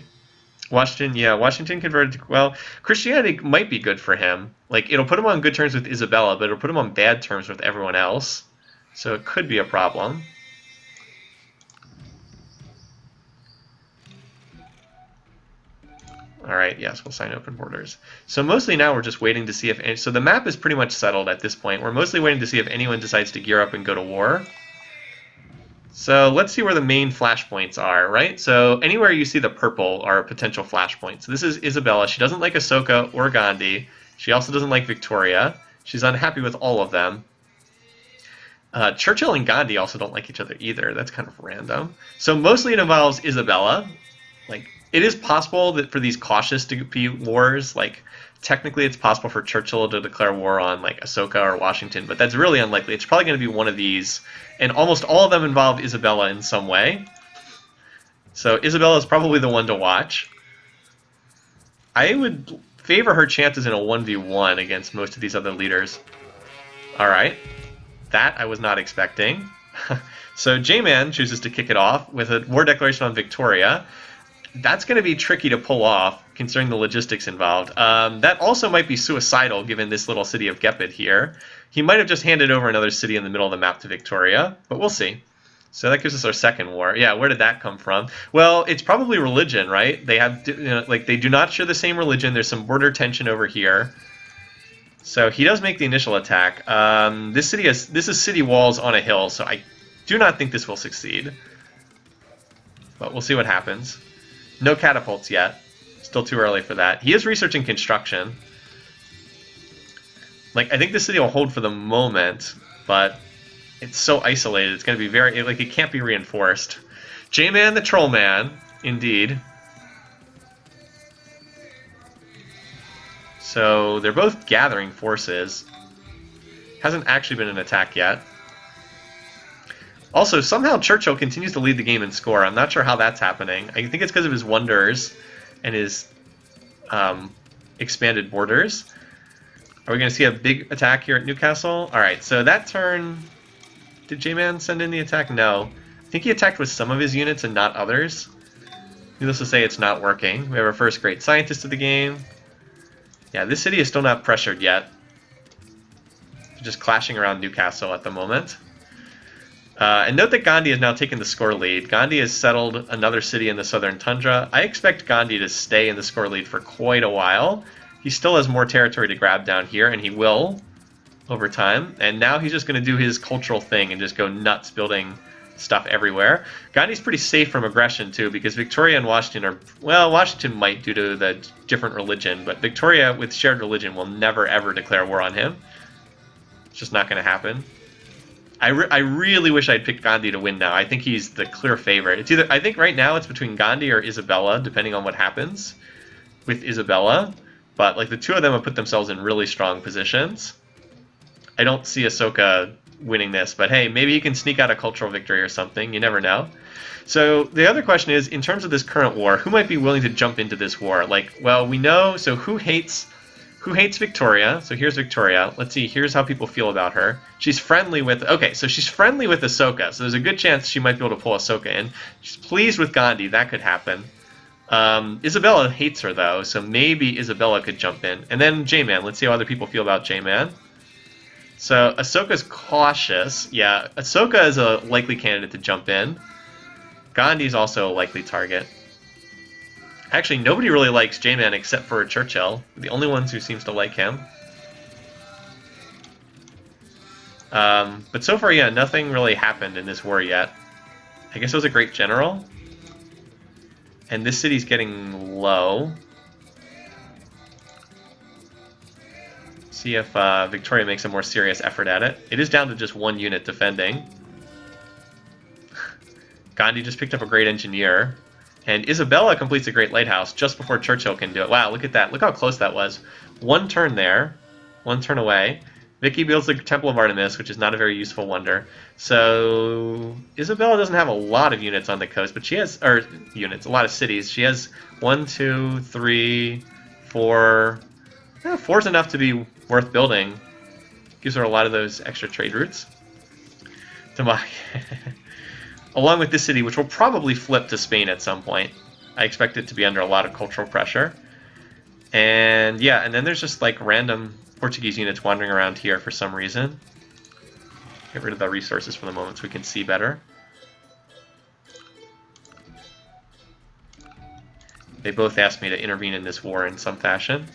Washington, yeah, Washington converted to, well, Christianity might be good for him. Like, it'll put him on good terms with Isabella, but it'll put him on bad terms with everyone else. So it could be a problem. All right, yes, we'll sign open borders. So mostly now we're just waiting to see if... So the map is pretty much settled at this point. We're mostly waiting to see if anyone decides to gear up and go to war. So let's see where the main flashpoints are, right? So anywhere you see the purple are potential flashpoints. So this is Isabella. She doesn't like Ahsoka or Gandhi. She also doesn't like Victoria. She's unhappy with all of them. Churchill and Gandhi also don't like each other either. That's kind of random. So mostly it involves Isabella. Like, it is possible that for these cautious wars, like, technically it's possible for Churchill to declare war on, like, Ahsoka or Washington, but that's really unlikely. It's probably going to be one of these, and almost all of them involve Isabella in some way. So Isabella is probably the one to watch. I would favor her chances in a 1v1 against most of these other leaders. All right. That I was not expecting. So J-Man chooses to kick it off with a war declaration on Victoria. That's going to be tricky to pull off, considering the logistics involved. That also might be suicidal, given this little city of Gepid here. He might have just handed over another city in the middle of the map to Victoria, but we'll see. So that gives us our second war. Yeah, where did that come from? Well, it's probably religion, right? They have, like, they do not share the same religion. There's some border tension over here. So he does make the initial attack. This is city walls on a hill, so I do not think this will succeed. But we'll see what happens. No catapults yet. Still too early for that. He is researching construction. Like, I think the city will hold for the moment, but it's so isolated. It's going to be very... Like, it can't be reinforced. J-Man the Troll Man, indeed. So, they're both gathering forces. Hasn't actually been an attack yet. Also, somehow Churchill continues to lead the game in score. I'm not sure how that's happening. I think it's because of his wonders and his expanded borders. Are we going to see a big attack here at Newcastle? All right, so that turn... Did J-Man send in the attack? No. I think he attacked with some of his units and not others. Needless to say, it's not working. We have our first great scientist of the game. Yeah, this city is still not pressured yet. They're just clashing around Newcastle at the moment. And note that Gandhi has now taken the score lead. Gandhi has settled another city in the southern tundra. I expect Gandhi to stay in the score lead for quite a while. He still has more territory to grab down here, and he will over time. And now he's just going to do his cultural thing and just go nuts building stuff everywhere. Gandhi's pretty safe from aggression too, because Victoria and Washington are, well, Washington might due to the different religion, but Victoria with shared religion will never ever declare war on him. It's just not going to happen. I really wish I'd picked Gandhi to win now. I think he's the clear favorite. It's either, I think right now it's between Gandhi or Isabella, depending on what happens with Isabella. But like the two of them have put themselves in really strong positions. I don't see Ahsoka winning this, but hey, maybe he can sneak out a cultural victory or something. You never know. So the other question is, in terms of this current war, who might be willing to jump into this war? Like, well, we know, so who hates Victoria? So here's Victoria. Let's see, here's how people feel about her. She's friendly with, okay, so she's friendly with Ahsoka, so there's a good chance she might be able to pull Ahsoka in. She's pleased with Gandhi, that could happen. Isabella hates her though, so maybe Isabella could jump in. And then J-Man, let's see how other people feel about J-Man. So Ahsoka's cautious. Yeah, Ahsoka is a likely candidate to jump in. Gandhi's also a likely target. Actually, nobody really likes J-Man except for Churchill. The only ones who seems to like him. But so far, yeah, nothing really happened in this war yet. I guess it was a great general. And this city's getting low. See if Victoria makes a more serious effort at it. It is down to just one unit defending. Gandhi just picked up a great engineer. And Isabella completes a great lighthouse just before Churchill can do it. Wow, look at that. Look how close that was. One turn there. One turn away. Vicky builds the Temple of Artemis, which is not a very useful wonder. So Isabella doesn't have a lot of units on the coast, but she has, or units, a lot of cities. She has 1, 2, 3, 4. Yeah, 4's enough to be worth building. Gives her a lot of those extra trade routes. Along with this city, which will probably flip to Spain at some point. I expect it to be under a lot of cultural pressure. And yeah, and then there's just like random Portuguese units wandering around here for some reason. Get rid of the resources for the moment so we can see better. They both asked me to intervene in this war in some fashion.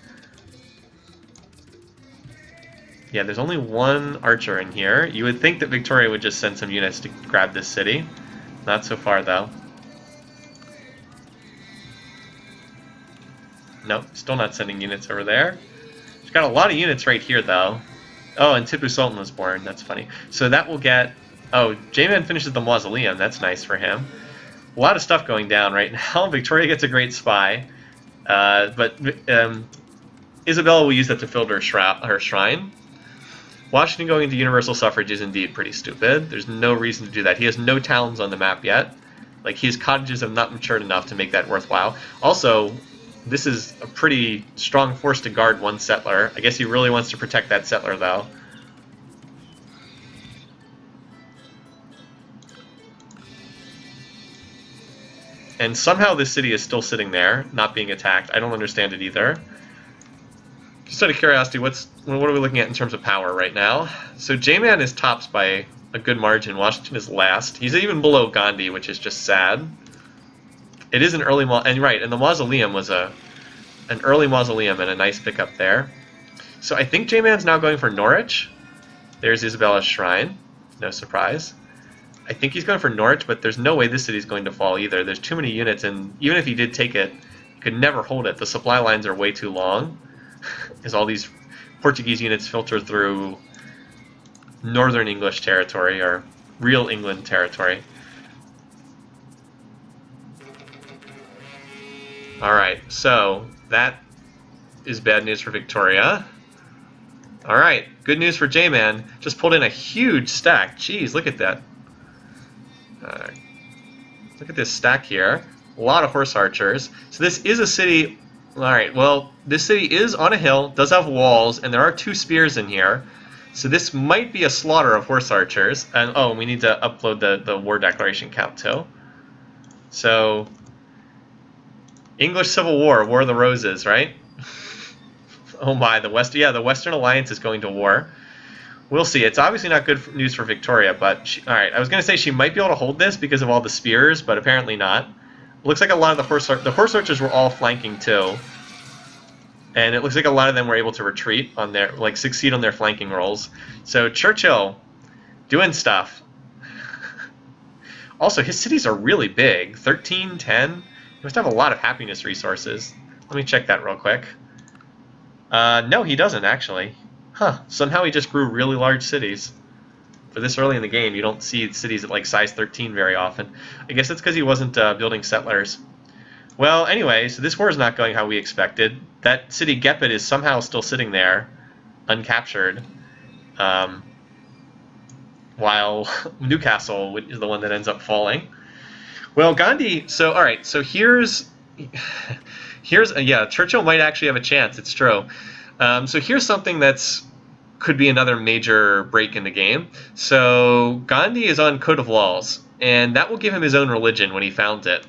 Yeah, there's only one archer in here. You would think that Victoria would just send some units to grab this city. Not so far, though. Nope, still not sending units over there. She's got a lot of units right here, though. Oh, and Tipu Sultan was born. That's funny. So that will get... Oh, J-Man finishes the mausoleum. That's nice for him. A lot of stuff going down right now. Victoria gets a great spy. But Isabella will use that to fill her shrine. Washington going into universal suffrage is indeed pretty stupid. There's no reason to do that. He has no towns on the map yet. Like, his cottages have not matured enough to make that worthwhile. Also, this is a pretty strong force to guard one settler. I guess he really wants to protect that settler, though. And somehow this city is still sitting there, not being attacked. I don't understand it either. Just out of curiosity, what are we looking at in terms of power right now? So J-Man is tops by a good margin. Washington is last. He's even below Gandhi, which is just sad. It is an early and the mausoleum was an early mausoleum and a nice pickup there. So I think J-Man's now going for Norwich. There's Isabella's shrine. No surprise. I think he's going for Norwich, but there's no way this city's going to fall either. There's too many units, and even if he did take it, he could never hold it. The supply lines are way too long, as all these Portuguese units filter through northern English territory, or real England territory. Alright, so that is bad news for Victoria. Alright, good news for J-Man. Just pulled in a huge stack. Jeez, look at that. Look at this stack here. A lot of horse archers. So this is a city... Alright, well, this city is on a hill, does have walls, and there are 2 spears in here. So this might be a slaughter of horse archers. And oh, we need to upload the war declaration count too. So... English Civil War, War of the Roses, right? Oh my, the Western Alliance is going to war. We'll see. It's obviously not good news for Victoria, but alright, I was going to say she might be able to hold this because of all the spears, but apparently not. Looks like a lot of the horse archers were all flanking too. And it looks like a lot of them were able to retreat on their, like, succeed on their flanking rolls. So Churchill doing stuff. Also, his cities are really big. 13, 10. He must have a lot of happiness resources. Let me check that real quick. No, he doesn't, actually. Huh. Somehow he just grew really large cities. For this early in the game, you don't see cities at like size 13 very often. I guess it's because he wasn't building settlers. Well, anyway, so this war is not going how we expected. That city Gepid is somehow still sitting there, uncaptured, while Newcastle is the one that ends up falling. Well, Gandhi. So all right. So here's yeah. Churchill might actually have a chance. It's true. So here's something that's could be another major break in the game. So Gandhi is on Code of Laws, and that will give him his own religion when he founds it,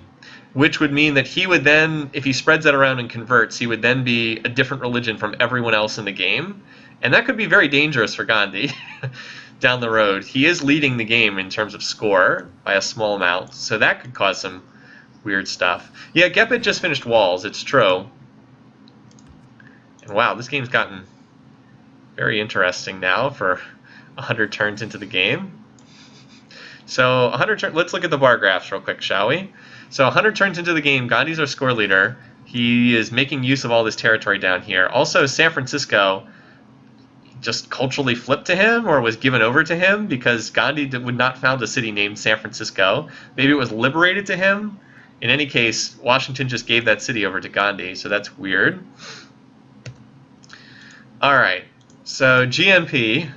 which would mean that he would then, if he spreads that around and converts, he would then be a different religion from everyone else in the game, and that could be very dangerous for Gandhi down the road. He is leading the game in terms of score by a small amount, so that could cause some weird stuff. Yeah, Gepid just finished Walls, it's true. And wow, this game's gotten very interesting now for 100 turns into the game. So 100 turns. Let's look at the bar graphs real quick, shall we? So 100 turns into the game, Gandhi's our score leader. He is making use of all this territory down here. Also, San Francisco just culturally flipped to him or was given over to him because Gandhi would not found a city named San Francisco. Maybe it was liberated to him. In any case, Washington just gave that city over to Gandhi, so that's weird. All right. So GMP,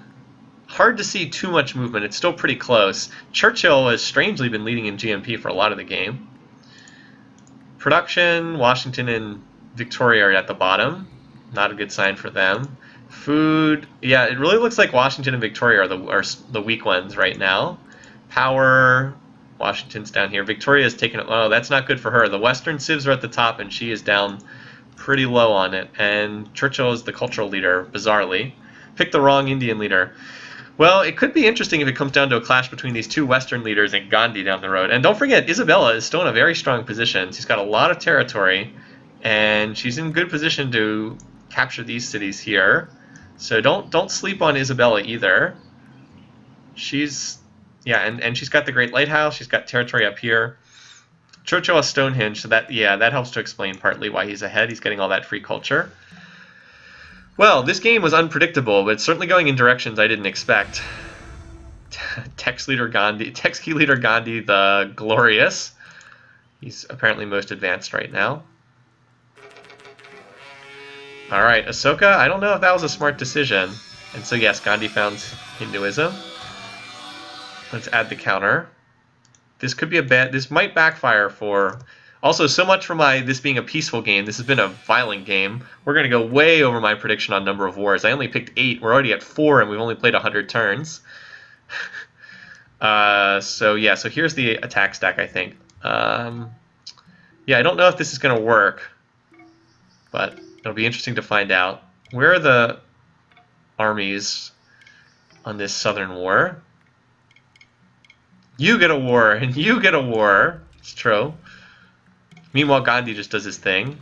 hard to see too much movement. It's still pretty close. Churchill has strangely been leading in GMP for a lot of the game. Production, Washington and Victoria are at the bottom. Not a good sign for them. Food, yeah, it really looks like Washington and Victoria are the weak ones right now. Power, Washington's down here. Victoria's taken it. Oh, that's not good for her. The Western Civs are at the top, and she is down pretty low on it, and Churchill is the cultural leader, bizarrely. Picked the wrong Indian leader. Well, it could be interesting if it comes down to a clash between these two Western leaders and Gandhi down the road. And don't forget, Isabella is still in a very strong position. She's got a lot of territory, and she's in good position to capture these cities here. So don't sleep on Isabella either. She's, yeah, and she's got the Great Lighthouse. She's got territory up here. Churchill has Stonehenge, so that, yeah, that helps to explain partly why he's ahead. He's getting all that free culture. Well, this game was unpredictable, but it's certainly going in directions I didn't expect. Tex key leader Gandhi the Glorious. He's apparently most advanced right now. All right, Ahsoka, I don't know if that was a smart decision. And so yes, Gandhi found Hinduism. Let's add the counter. This could be a bad, this might backfire for, also so much for this being a peaceful game. This has been a violent game. We're going to go way over my prediction on number of wars. I only picked 8. We're already at 4 and we've only played 100 turns. So yeah, so here's the attack stack, I think. Yeah, I don't know if this is going to work, but it'll be interesting to find out. Where are the armies on this southern war? You get a war, and you get a war. It's true. Meanwhile, Gandhi just does his thing.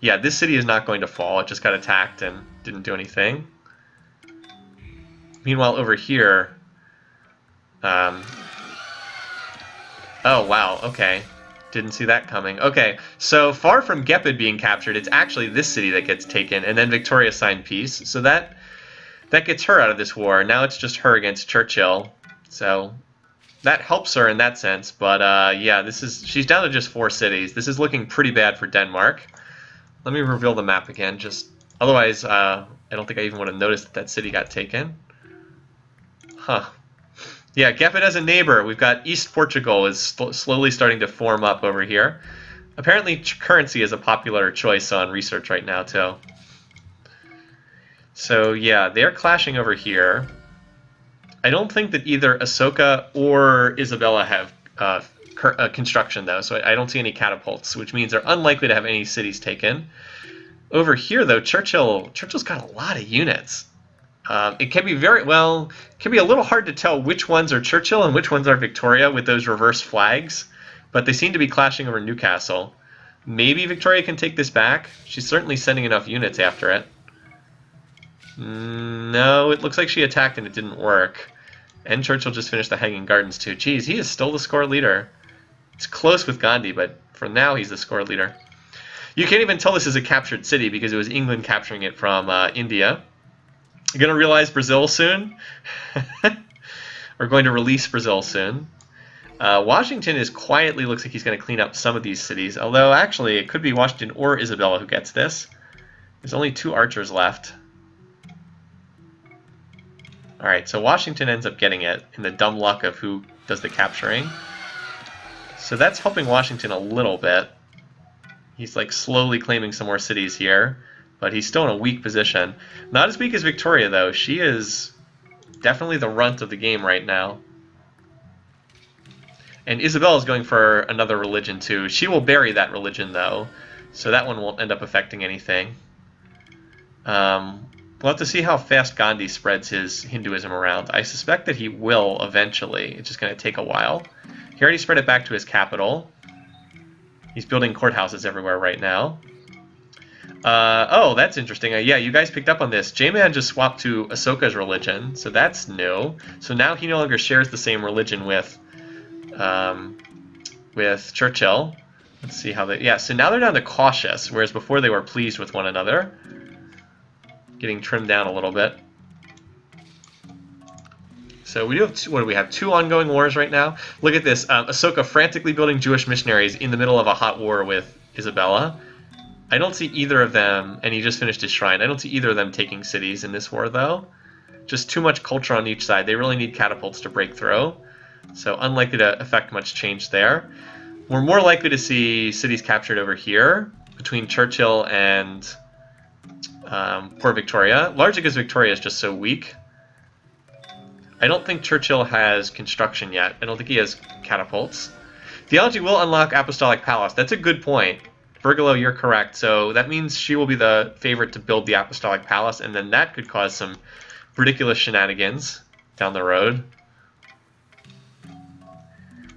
Yeah, this city is not going to fall. It just got attacked and didn't do anything. Meanwhile, over here... oh, wow, okay. Didn't see that coming. Okay, so far from Gepid being captured, it's actually this city that gets taken, and then Victoria signed peace. So that gets her out of this war. Now it's just her against Churchill. So that helps her in that sense, but yeah, she's down to just 4 cities. This is looking pretty bad for Denmark. Let me reveal the map again, otherwise I don't think I even would have noticed that city got taken. Huh. Yeah, Gepid as a neighbor. We've got East Portugal is slowly starting to form up over here. Apparently currency is a popular choice on research right now too. So yeah, they're clashing over here. I don't think that either Ahsoka or Isabella have construction, though, so I don't see any catapults, which means they're unlikely to have any cities taken. Over here, though, Churchill's got a lot of units. It can be it can be a little hard to tell which ones are Churchill and which ones are Victoria with those reverse flags, but they seem to be clashing over Newcastle. Maybe Victoria can take this back. She's certainly sending enough units after it. No, it looks like she attacked and it didn't work. And Churchill just finished the Hanging Gardens too. Geez, he is still the score leader. It's close with Gandhi, but for now he's the score leader. You can't even tell this is a captured city because it was England capturing it from India. You're going to realize Brazil soon. We're going to release Brazil soon. Washington is quietly looks like he's going to clean up some of these cities, although actually it could be Washington or Isabella who gets this. There's only 2 archers left. Alright, so Washington ends up getting it in the dumb luck of who does the capturing. So that's helping Washington a little bit. He's like slowly claiming some more cities here, but he's still in a weak position. Not as weak as Victoria though. She is definitely the runt of the game right now. And Isabella's going for another religion too. She will bury that religion though, so that one won't end up affecting anything. We'll have to see how fast Gandhi spreads his Hinduism around. I suspect that he will eventually. It's just going to take a while. He already spread it back to his capital. He's building courthouses everywhere right now. Oh, that's interesting. Yeah, you guys picked up on this. J-Man just swapped to Asoka's religion, so that's new. So now he no longer shares the same religion with Churchill. Let's see how they... Yeah, so now they're down to cautious, whereas before they were pleased with one another. Getting trimmed down a little bit. So we do have what do we have? 2 ongoing wars right now. Look at this. Asoka frantically building Jewish missionaries in the middle of a hot war with Isabella. I don't see either of them, and he just finished his shrine. I don't see either of them taking cities in this war, though. Just too much culture on each side. They really need catapults to break through. So unlikely to affect much change there. We're more likely to see cities captured over here between Churchill and poor Victoria, largely because Victoria is just so weak. I don't think Churchill has construction yet. I don't think he has catapults. Theology will unlock Apostolic Palace. That's a good point. Virgilo, you're correct. So that means she will be the favorite to build the Apostolic Palace, and then that could cause some ridiculous shenanigans down the road.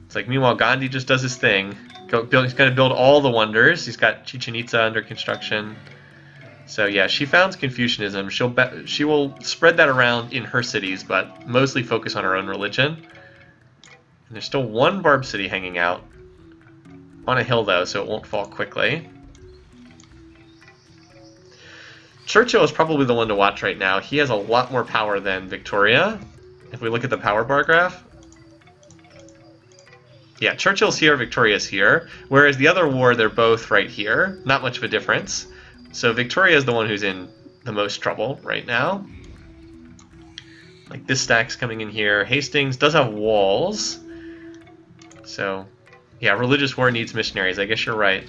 It's like, meanwhile, Gandhi just does his thing. He's going to build all the wonders. He's got Chichen Itza under construction. So yeah, she founds Confucianism. She will spread that around in her cities, but mostly focus on her own religion. And there's still 1 Barb city hanging out. On a hill though, so it won't fall quickly. Churchill is probably the one to watch right now. He has a lot more power than Victoria. If we look at the power bar graph. Yeah, Churchill's here, Victoria's here. Whereas the other war, they're both right here. Not much of a difference. So Victoria is the one who's in the most trouble right now. Like this stack's coming in here. Hastings does have walls. So, yeah, religious war needs missionaries. I guess you're right.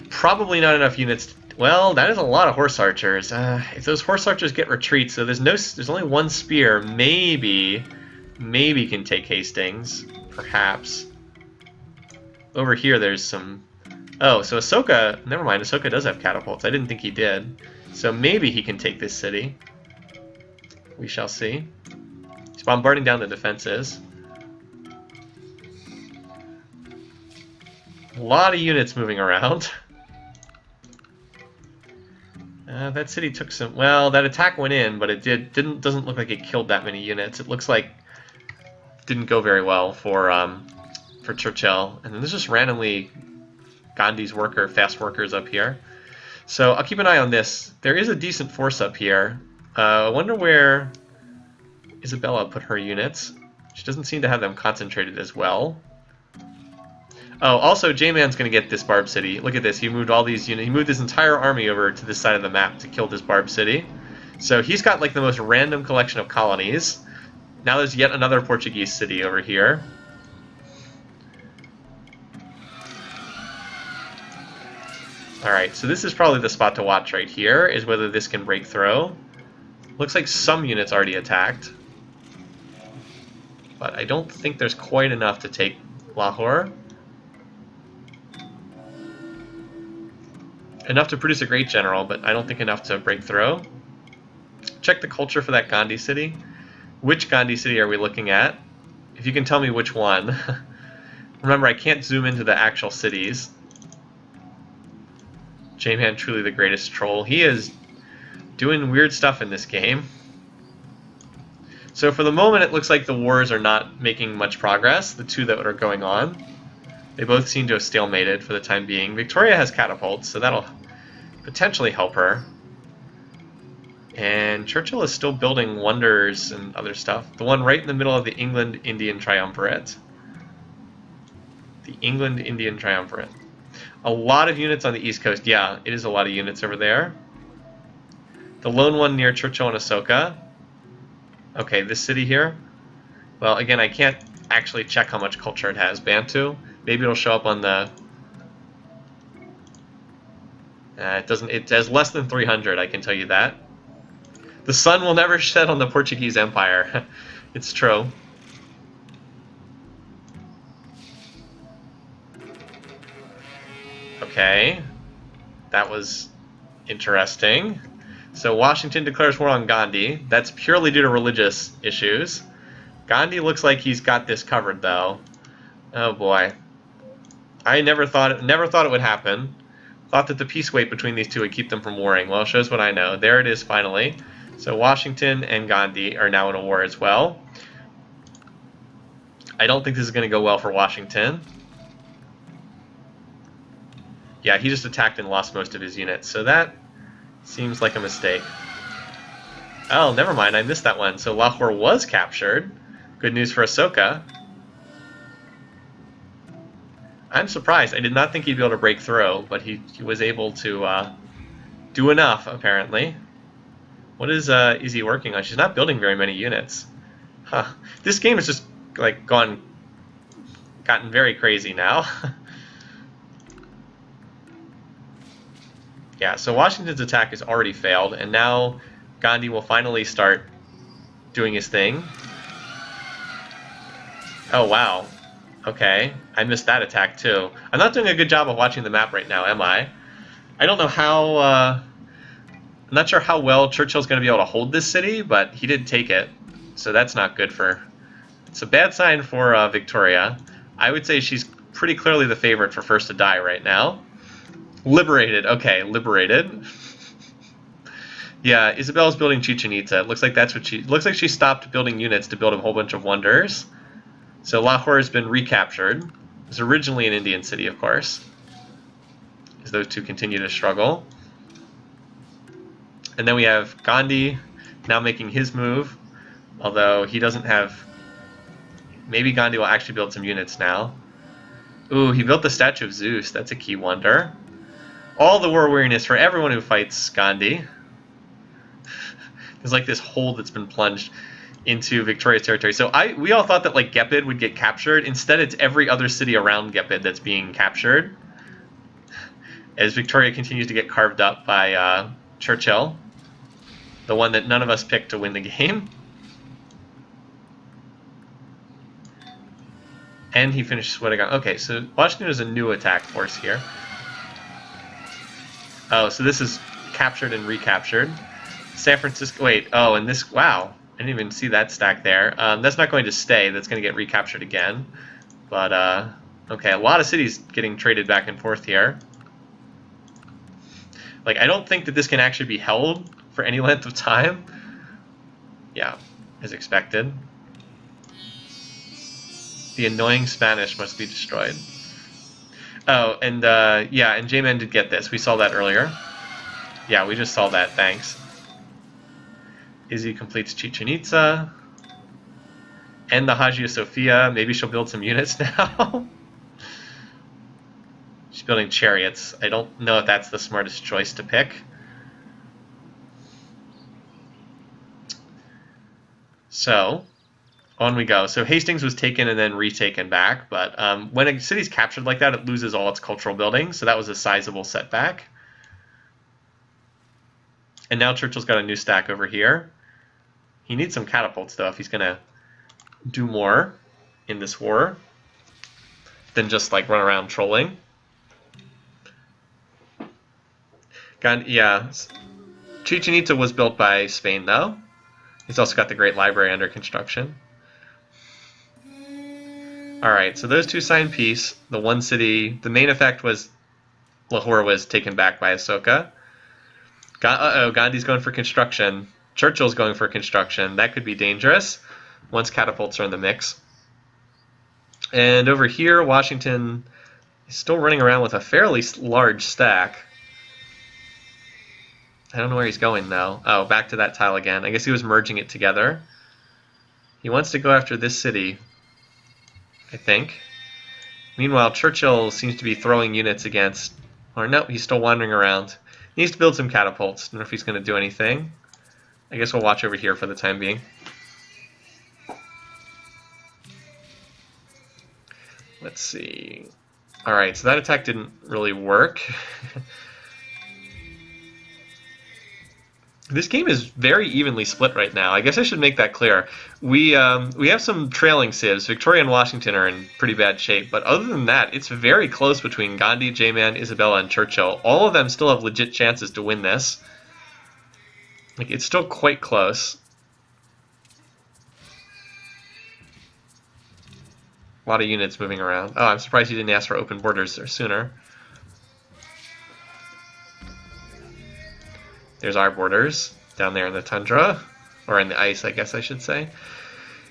Probably not enough units. Well, that is a lot of horse archers. If those horse archers get retreats, so there's only 1 spear. Maybe can take Hastings, perhaps. Over here, there's some. Oh, so Asoka, never mind, Asoka does have catapults. I didn't think he did. So maybe he can take this city. We shall see. He's bombarding down the defenses. A lot of units moving around. That city took some... Well, that attack went in, but it doesn't look like it killed that many units. It looks like it didn't go very well for Churchill. And then there's just randomly... Gandhi's fast workers up here. So I'll keep an eye on this. There is a decent force up here. I wonder where Isabella put her units. She doesn't seem to have them concentrated as well. Oh, also J-Man's going to get this Barb City. Look at this. He moved all these units. He moved his entire army over to this side of the map to kill this Barb City. So he's got like the most random collection of colonies. Now there's yet another Portuguese city over here. Alright, so this is probably the spot to watch right here, is whether this can break through. Looks like some units already attacked. But I don't think there's quite enough to take Lahore. Enough to produce a great general, but I don't think enough to break through. Check the culture for that Gandhi city. Which Gandhi city are we looking at? If you can tell me which one. Remember, I can't zoom into the actual cities. J-Man, truly the greatest troll. He is doing weird stuff in this game. So for the moment, it looks like the wars are not making much progress, the two that are going on. They both seem to have stalemated for the time being. Victoria has catapults, so that'll potentially help her. And Churchill is still building wonders and other stuff. The one right in the middle of the England-Indian Triumvirate. The England-Indian Triumvirate. A lot of units on the East Coast. Yeah, it is a lot of units over there. The lone one near Churchill and Ahsoka. Okay, this city here. Well, again, I can't actually check how much culture it has. Bantu. Maybe it'll show up on the... it doesn't. It has less than 300, I can tell you that. The sun will never set on the Portuguese Empire. It's true. Okay. That was interesting. So Washington declares war on Gandhi. That's purely due to religious issues. Gandhi looks like he's got this covered, though. Oh boy. I never thought it would happen. Thought that the peace weight between these two would keep them from warring. Well, shows what I know. There it is, finally. So Washington and Gandhi are now in a war as well. I don't think this is going to go well for Washington. Yeah, he just attacked and lost most of his units, so that seems like a mistake. Oh, never mind, I missed that one. So Lahore was captured. Good news for Ahsoka. I'm surprised. I did not think he'd be able to break through, but he was able to do enough, apparently. What is he working on? She's not building very many units. Huh. This game has just like gotten very crazy now. Yeah, so Washington's attack has already failed, and now Gandhi will finally start doing his thing. Oh, wow. Okay, I missed that attack too. I'm not doing a good job of watching the map right now, am I? I don't know how... I'm not sure how well Churchill's going to be able to hold this city, but he did take it, so that's not good for... It's a bad sign for Victoria. I would say she's pretty clearly the favorite for first to die right now. Liberated. Okay, liberated. Yeah, Isabel's building Chichen Itza. It looks like that's what she... Looks like she stopped building units to build a whole bunch of wonders. So Lahore has been recaptured. It was originally an Indian city, of course. As those two continue to struggle. And then we have Gandhi now making his move. Although he doesn't have... Maybe Gandhi will actually build some units now. Ooh, he built the statue of Zeus. That's a key wonder. All the war weariness for everyone who fights Gandhi. There's like this hole that's been plunged into Victoria's territory. So we all thought that like Gepid would get captured. Instead, it's every other city around Gepid that's being captured. As Victoria continues to get carved up by Churchill. The one that none of us picked to win the game. And he finished sweating out. Okay, so Washington is a new attack force here. Oh, so this is captured and recaptured. San Francisco, wait, oh, and this, wow. I didn't even see that stack there. That's not going to stay. That's going to get recaptured again. But, okay, a lot of cities getting traded back and forth here. Like, I don't think that this can actually be held for any length of time. Yeah, as expected. The annoying Spanish must be destroyed. Oh, and yeah, and J-Man did get this. We saw that earlier. Yeah, we just saw that. Thanks. Izzy completes Chichen Itza. And the Hagia Sophia. Maybe she'll build some units now. She's building chariots. I don't know if that's the smartest choice to pick. So... on we go. So Hastings was taken and then retaken back, but when a city's captured like that, it loses all its cultural buildings, so that was a sizable setback. And now Churchill's got a new stack over here. He needs some catapults, though, if he's going to do more in this war than just, like, run around trolling. Yeah, Chichen Itza was built by Spain, though. He's also got the Great Library under construction. Alright, so those two signed peace. The one city, the main effect was Lahore was taken back by Ahsoka. Uh-oh, Gandhi's going for construction. Churchill's going for construction. That could be dangerous once catapults are in the mix. And over here, Washington is still running around with a fairly large stack. I don't know where he's going, though. Oh, back to that tile again. I guess he was merging it together. He wants to go after this city, I think. Meanwhile, Churchill seems to be throwing units against... Or no, he's still wandering around. He needs to build some catapults. I don't know if he's going to do anything. I guess we'll watch over here for the time being. Let's see. Alright, so that attack didn't really work. This game is very evenly split right now. I guess I should make that clear. We have some trailing civs. Victoria and Washington are in pretty bad shape, but other than that, it's very close between Gandhi, J-Man, Isabella, and Churchill. All of them still have legit chances to win this. Like, it's still quite close. A lot of units moving around. Oh, I'm surprised he didn't ask for open borders there sooner. There's our borders down there in the tundra, or in the ice, I guess I should say.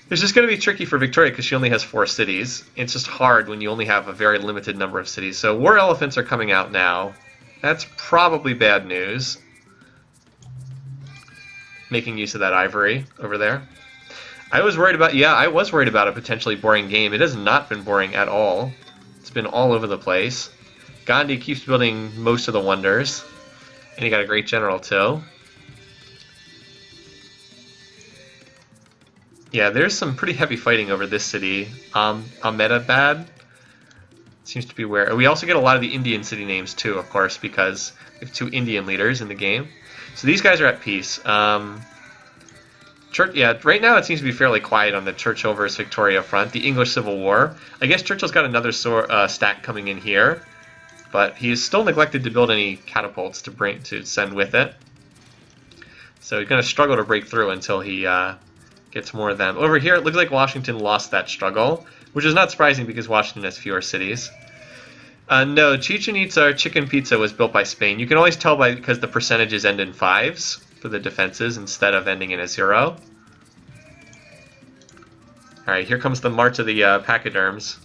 It's just going to be tricky for Victoria because she only has 4 cities. It's just hard when you only have a very limited number of cities. So war elephants are coming out now. That's probably bad news. Making use of that ivory over there. I was worried about a potentially boring game. It has not been boring at all. It's been all over the place. Gandhi keeps building most of the wonders. And he got a great general too. Yeah, there's some pretty heavy fighting over this city. Ahmedabad seems to be where... We also get a lot of the Indian city names too, of course, because we have 2 Indian leaders in the game. So these guys are at peace. Yeah, right now it seems to be fairly quiet on the Churchill versus Victoria front. The English Civil War. I guess Churchill's got another stack coming in here. But he's still neglected to build any catapults to send with it. So he's going to struggle to break through until he gets more of them. Over here, it looks like Washington lost that struggle, which is not surprising because Washington has fewer cities. No, Chichen Itza Chicken Pizza was built by Spain. You can always tell because the percentages end in 5s for the defenses instead of ending in a 0. Alright, here comes the March of the Pachyderms.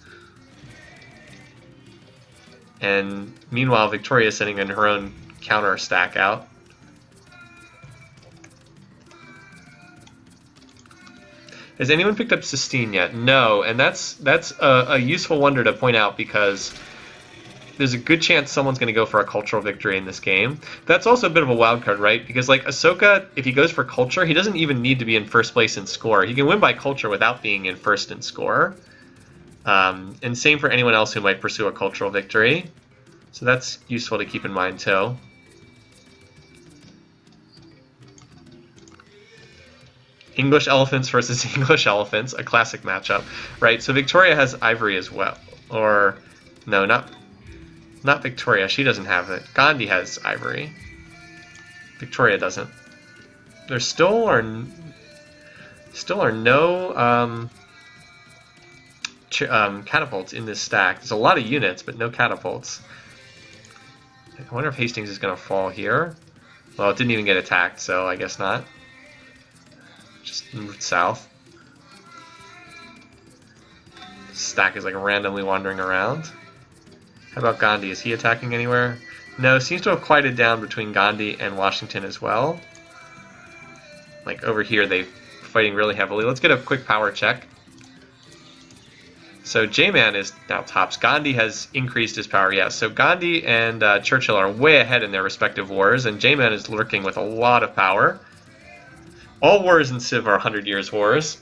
And meanwhile, Victoria is sending in her own counter stack out. Has anyone picked up Sistine yet? No, and that's a useful wonder to point out because there's a good chance someone's going to go for a cultural victory in this game. That's also a bit of a wild card, right? Because like Ahsoka, if he goes for culture, he doesn't even need to be in first place in score. He can win by culture without being in first in score. And same for anyone else who might pursue a cultural victory. So that's useful to keep in mind too. English elephants versus English elephants, a classic matchup, right? So Victoria has ivory as well. Or, no, not Victoria. She doesn't have it. Gandhi has ivory. Victoria doesn't. There still are no catapults in this stack. There's a lot of units, but no catapults. I wonder if Hastings is going to fall here. Well, it didn't even get attacked, so I guess not. Just moved south. Stack is like randomly wandering around. How about Gandhi? Is he attacking anywhere? No, seems to have quieted down between Gandhi and Washington as well. Like over here, they're fighting really heavily. Let's get a quick power check. So J-Man is now tops. Gandhi has increased his power, yes. So Gandhi and Churchill are way ahead in their respective wars, and J-Man is lurking with a lot of power. All wars in Civ are 100 years wars.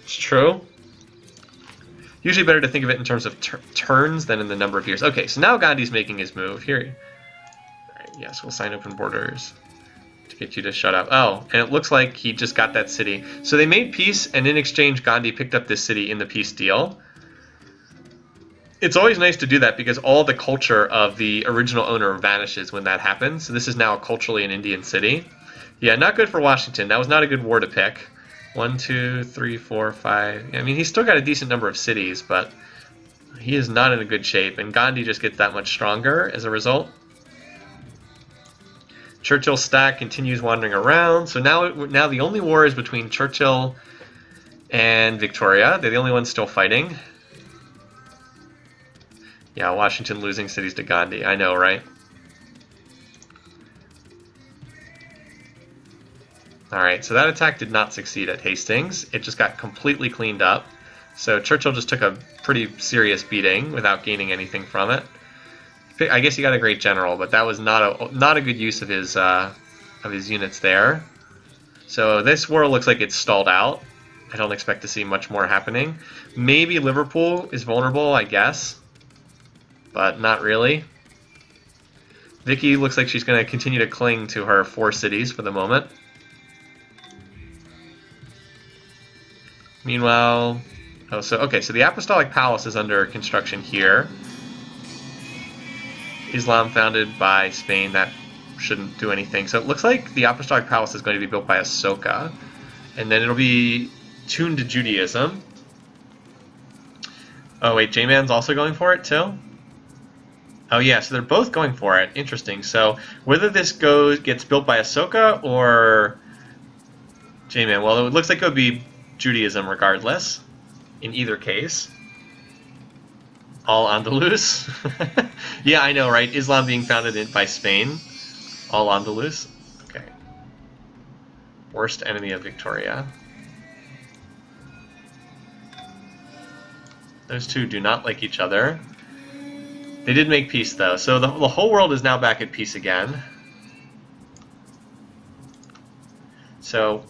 It's true. Usually better to think of it in terms of turns than in the number of years. Okay, so now Gandhi's making his move. Here. Alright, yes, we'll sign open borders to get you to shut up. Oh, and it looks like he just got that city. So they made peace, and in exchange, Gandhi picked up this city in the peace deal. It's always nice to do that because all the culture of the original owner vanishes when that happens. So this is now culturally an Indian city. Yeah, not good for Washington. That was not a good war to pick. 1, 2, 3, 4, 5. I mean, he's still got a decent number of cities, but he is not in a good shape. And Gandhi just gets that much stronger as a result. Churchill's stack continues wandering around. So now the only war is between Churchill and Victoria. They're the only ones still fighting. Yeah, Washington losing cities to Gandhi. I know, right? Alright, so that attack did not succeed at Hastings. It just got completely cleaned up. So Churchill just took a pretty serious beating without gaining anything from it. I guess he got a great general, but that was not a good use of his units there. So this war looks like it's stalled out. I don't expect to see much more happening. Maybe Liverpool is vulnerable, I guess, but not really. Vicky looks like she's going to continue to cling to her 4 cities for the moment. Meanwhile, so the Apostolic Palace is under construction here. Islam founded by Spain, that shouldn't do anything. So it looks like the Apostolic Palace is going to be built by Ahsoka, and then it'll be tuned to Judaism. Oh wait, J-Man's also going for it too? Oh yeah, so they're both going for it. Interesting. So whether this gets built by Ahsoka or J-Man, well, it looks like it would be Judaism regardless, in either case. Al-Andalus. Yeah, I know, right? Islam being founded by Spain. Al-Andalus. Okay. Worst enemy of Victoria. Those two do not like each other. They did make peace, though. So the whole world is now back at peace again. So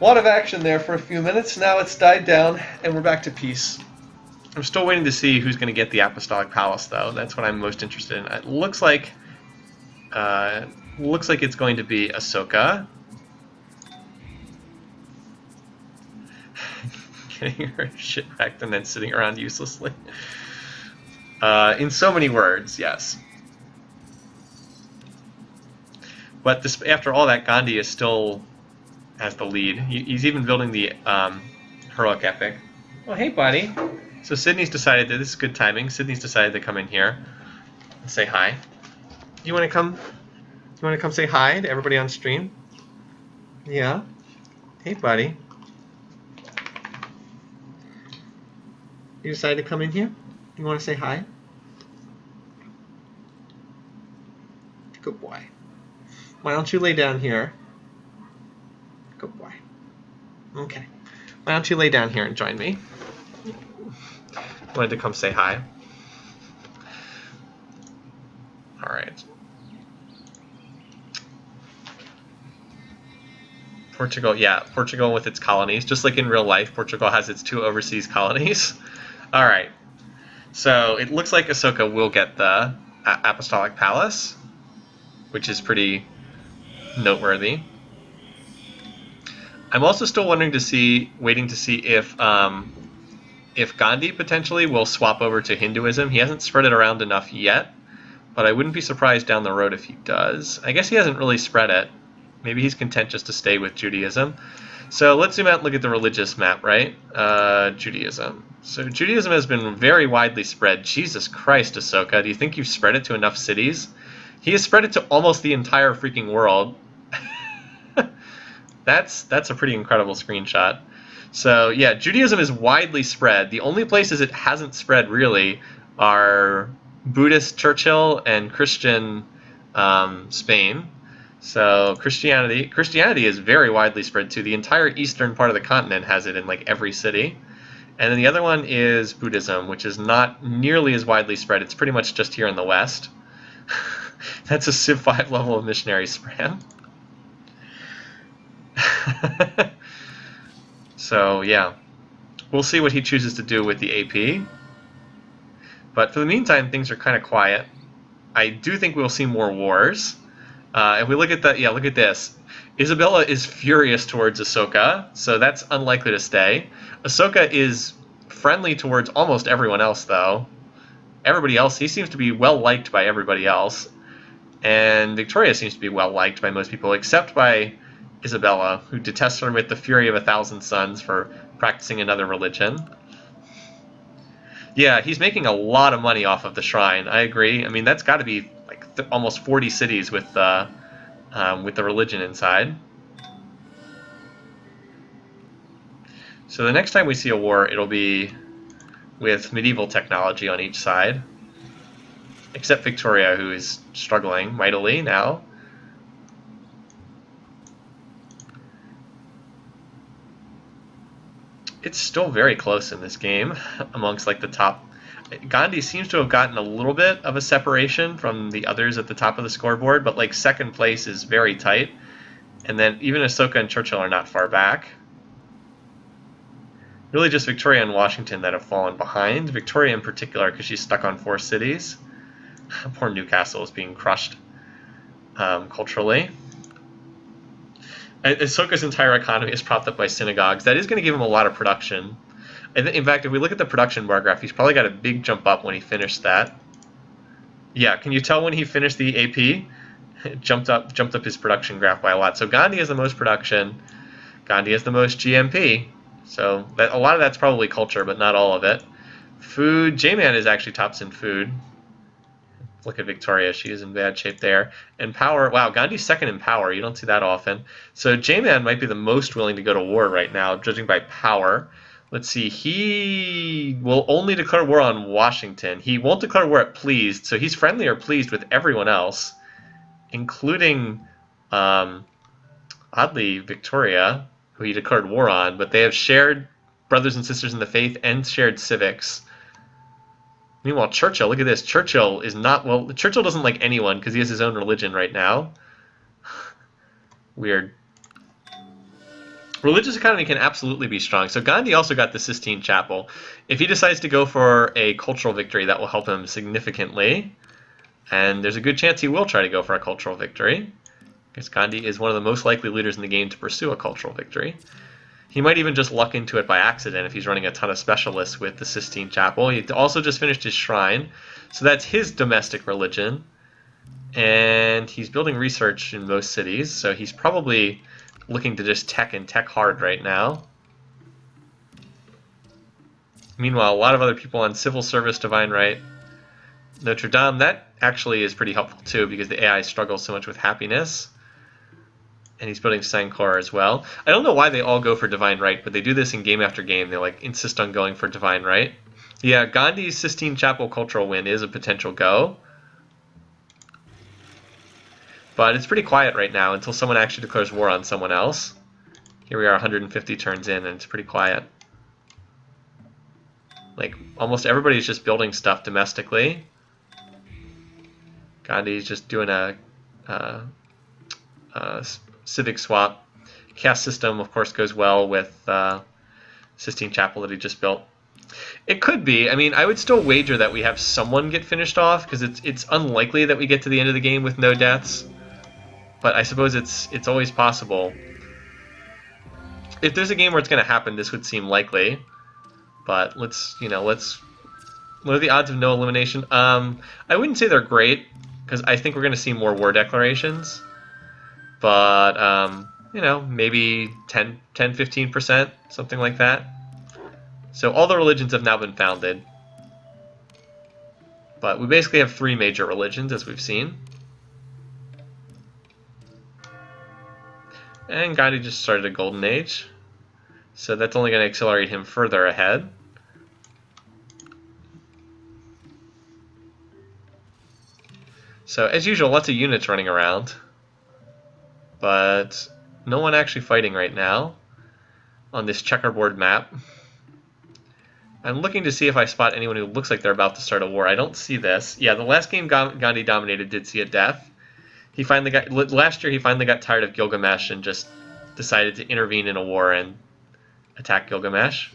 a lot of action there for a few minutes. Now it's died down, and we're back to peace. I'm still waiting to see who's going to get the Apostolic Palace, though. That's what I'm most interested in. It looks like it's going to be Ahsoka. Getting her shit wrecked and then sitting around uselessly. In so many words, yes. But after all that, Gandhi is still has the lead. He's even building the heroic epic. Oh, hey, buddy. So Sydney's decided that this is good timing. Sydney's decided to come in here and say hi. You want to come? You want to come say hi to everybody on stream? Yeah. Hey, buddy. You decided to come in here? You want to say hi? Good boy. Why don't you lay down here? Good boy. Okay. Why don't you lay down here and join me? Wanted to come say hi. Alright. Portugal, yeah, Portugal with its colonies. Just like in real life, Portugal has its 2 overseas colonies. Alright. So it looks like Ahsoka will get the Apostolic Palace, which is pretty noteworthy. I'm also still waiting to see if Gandhi potentially will swap over to Hinduism. He hasn't spread it around enough yet, but I wouldn't be surprised down the road if he does. I guess he hasn't really spread it. Maybe he's content just to stay with Judaism. So let's zoom out and look at the religious map, right? Judaism. So Judaism has been very widely spread. Jesus Christ, Ahsoka, do you think you've spread it to enough cities? He has spread it to almost the entire freaking world. That's a pretty incredible screenshot. So yeah, Judaism is widely spread. The only places it hasn't spread really are Buddhist Churchill and Christian Spain. So Christianity is very widely spread too. The entire eastern part of the continent has it in like every city. And then the other one is Buddhism, which is not nearly as widely spread. It's pretty much just here in the West. That's a Civ 5 level of missionary spam. So yeah, we'll see what he chooses to do with the AP. But for the meantime, things are kind of quiet. I do think we'll see more wars. If we look at that, yeah, look at this. Isabella is furious towards Ahsoka, so that's unlikely to stay. Ahsoka is friendly towards almost everyone else, though. Everybody else, he seems to be well liked by everybody else. And Victoria seems to be well liked by most people, except by Isabella, who detests her with the fury of 1,000 suns for practicing another religion. Yeah, he's making a lot of money off of the shrine. I agree. I mean, that's got to be like almost 40 cities with the religion inside. So the next time we see a war, it'll be with medieval technology on each side. Except Victoria, who is struggling mightily now. It's still very close in this game amongst like the top. Gandhi seems to have gotten a little bit of a separation from the others at the top of the scoreboard, but like second place is very tight. And then even Ahsoka and Churchill are not far back. Really just Victoria and Washington that have fallen behind. Victoria in particular because she's stuck on 4 cities. Poor Newcastle is being crushed culturally. Ahsoka's entire economy is propped up by synagogues. That is going to give him a lot of production. In fact, if we look at the production bar graph, he's probably got a big jump up when he finished that. Yeah, can you tell when he finished the AP? It jumped up his production graph by a lot. So Gandhi has the most production. Gandhi has the most GMP. So a lot of that's probably culture, but not all of it. Food, J-Man is actually tops in food. Look at Victoria, she is in bad shape there. And power, wow, Gandhi's second in power. You don't see that often. So J-Man might be the most willing to go to war right now, judging by power. Let's see, he will only declare war on Washington. He won't declare war at pleased, so he's friendly or pleased with everyone else, including, oddly, Victoria, who he declared war on, but they have shared brothers and sisters in the faith and shared civics. Meanwhile, Churchill, look at this. Churchill is not, well, Churchill doesn't like anyone because he has his own religion right now. Weird. Religious economy can absolutely be strong. So Gandhi also got the Sistine Chapel. If he decides to go for a cultural victory, that will help him significantly. And there's a good chance he will try to go for a cultural victory, because Gandhi is one of the most likely leaders in the game to pursue a cultural victory. He might even just luck into it by accident if he's running a ton of specialists with the Sistine Chapel. He also just finished his shrine, so that's his domestic religion. And he's building research in most cities, so he's probably looking to just tech hard right now. Meanwhile, a lot of other people on civil service, divine right, Notre Dame, that actually is pretty helpful too because the AI struggles so much with happiness. And he's building Sankor as well. I don't know why they all go for divine right, but they do this in game after game. They like insist on going for divine right. Yeah, Gandhi's Sistine Chapel cultural win is a potential go. But it's pretty quiet right now until someone actually declares war on someone else. Here we are 150 turns in and it's pretty quiet. Like almost everybody's just building stuff domestically. Gandhi's just doing a civic swap. Caste system, of course, goes well with Sistine Chapel that he just built. It could be. I mean, I would still wager that we have someone get finished off because it's unlikely that we get to the end of the game with no deaths. But I suppose it's always possible. If there's a game where it's going to happen, this would seem likely. But what are the odds of no elimination? I wouldn't say they're great because I think we're going to see more war declarations. But maybe 10-15%, something like that. So all the religions have now been founded. But we basically have 3 major religions, as we've seen. And Gandhi just started a golden age. So that's only going to accelerate him further ahead. So as usual, lots of units running around. But no one actually fighting right now on this checkerboard map. I'm looking to see if I spot anyone who looks like they're about to start a war. I don't see this. Yeah, the last game Gandhi dominated did see a death. Last year he finally got tired of Gilgamesh and just decided to intervene in a war and attack Gilgamesh.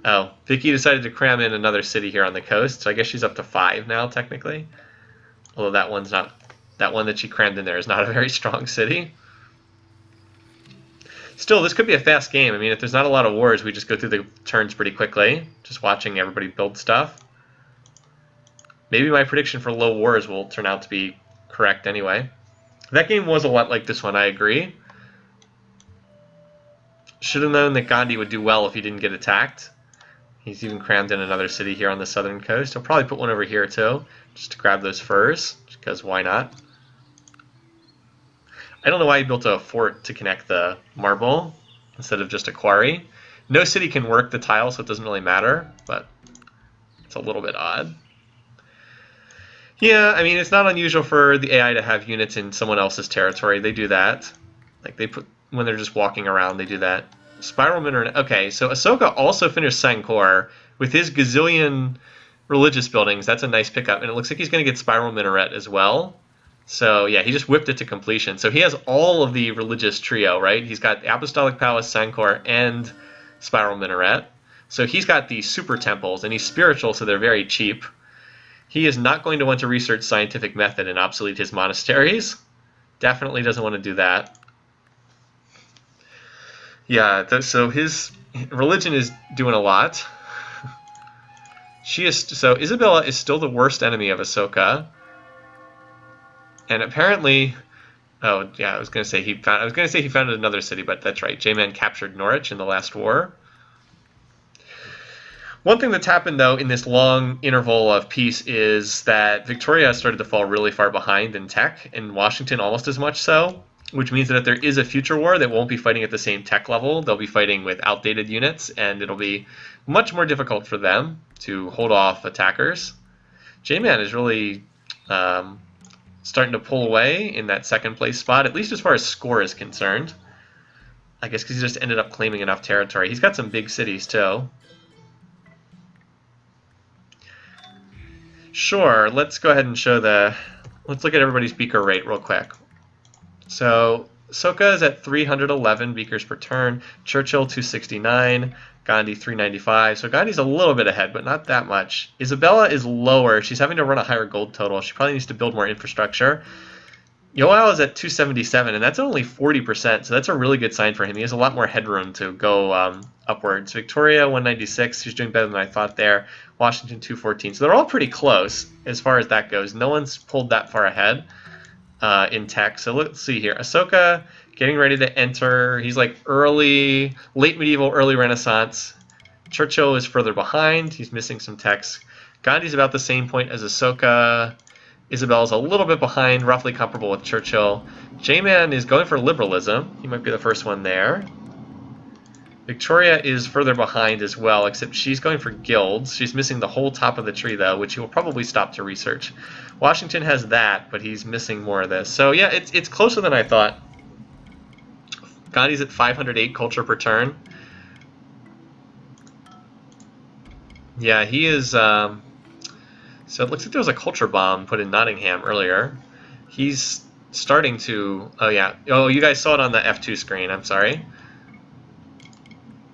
Oh, Vicky decided to cram in another city here on the coast, so I guess she's up to 5 now technically. Although that one that she crammed in there is not a very strong city. Still, this could be a fast game. I mean, if there's not a lot of wars, we just go through the turns pretty quickly, just watching everybody build stuff. Maybe my prediction for low wars will turn out to be correct anyway. That game was a lot like this one, I agree. Should have known that Gandhi would do well if he didn't get attacked. He's even crammed in another city here on the southern coast. He'll probably put one over here too, just to grab those furs, because why not? I don't know why he built a fort to connect the marble instead of just a quarry. No city can work the tile, so it doesn't really matter, but it's a little bit odd. Yeah, I mean, it's not unusual for the AI to have units in someone else's territory. They do that. Like, they put, when they're just walking around, they do that. Spiral Minaret. Okay, so Ahsoka also finished Sankor with his gazillion religious buildings. That's a nice pickup. And it looks like he's going to get Spiral Minaret as well. So, yeah, he just whipped it to completion. So he has all of the religious trio, right? He's got Apostolic Palace, Sankor, and Spiral Minaret. So he's got the super temples, and he's spiritual, so they're very cheap. He is not going to want to research scientific method and obsolete his monasteries. Definitely doesn't want to do that. Yeah, so his religion is doing a lot. So Isabella is still the worst enemy of Ahsoka. And apparently, oh yeah, I was gonna say he founded another city, but that's right. J-Man captured Norwich in the last war. One thing that's happened, though, in this long interval of peace is that Victoria started to fall really far behind in tech, and Washington almost as much so, which means that if there is a future war, they won't be fighting at the same tech level. They'll be fighting with outdated units, and it'll be much more difficult for them to hold off attackers. J-Man is really starting to pull away in that second place spot, at least as far as score is concerned. I guess because he just ended up claiming enough territory. He's got some big cities, too. Sure, let's go ahead and show let's look at everybody's beaker rate real quick. So Ahsoka is at 311 beakers per turn, Churchill 269, Gandhi 395. So Gandhi's a little bit ahead, but not that much. Isabella is lower. She's having to run a higher gold total. She probably needs to build more infrastructure. Yoel is at 277, and that's only 40%, so that's a really good sign for him. He has a lot more headroom to go upwards. Victoria, 196. She's doing better than I thought there. Washington, 214. So they're all pretty close as far as that goes. No one's pulled that far ahead in tech. So let's see here. Ahsoka getting ready to enter. He's like late medieval, early Renaissance. Churchill is further behind. He's missing some techs. Gandhi's about the same point as Ahsoka. Isabella's a little bit behind, roughly comparable with Churchill. J-Man is going for liberalism. He might be the first one there. Victoria is further behind as well, except she's going for guilds. She's missing the whole top of the tree, though, which he will probably stop to research. Washington has that, but he's missing more of this. So, yeah, it's closer than I thought. Gandhi's at 508 culture per turn. Yeah, he is... So it looks like there was a culture bomb put in Nottingham earlier. He's starting to... Oh, yeah. Oh, you guys saw it on the F2 screen. I'm sorry.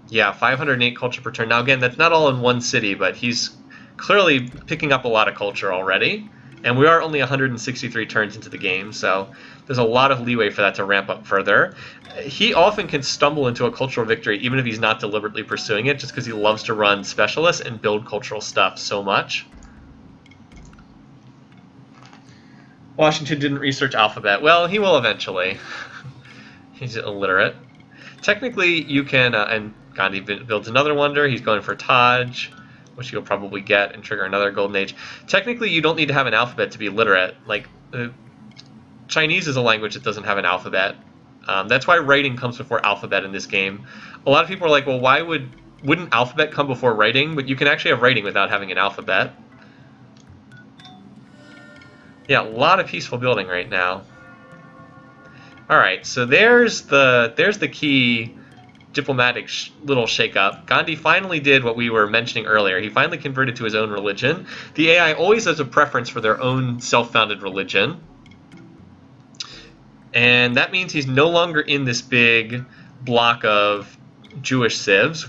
Yeah, 508 culture per turn. Now, again, that's not all in one city, but he's clearly picking up a lot of culture already. And we are only 163 turns into the game, so there's a lot of leeway for that to ramp up further. He often can stumble into a cultural victory, even if he's not deliberately pursuing it, just because he loves to run specialists and build cultural stuff so much. Washington didn't research alphabet. Well, he will eventually. He's illiterate. Technically, you can, and Gandhi builds another wonder. He's going for Taj, which he'll probably get and trigger another golden age. Technically, you don't need to have an alphabet to be literate. Like, Chinese is a language that doesn't have an alphabet. That's why writing comes before alphabet in this game. A lot of people are like, well, why wouldn't alphabet come before writing? But you can actually have writing without having an alphabet. Yeah, a lot of peaceful building right now. All right, so there's the key diplomatic little shakeup. Gandhi finally did what we were mentioning earlier. He finally converted to his own religion. The AI always has a preference for their own self-founded religion. And that means he's no longer in this big block of Jewish civs.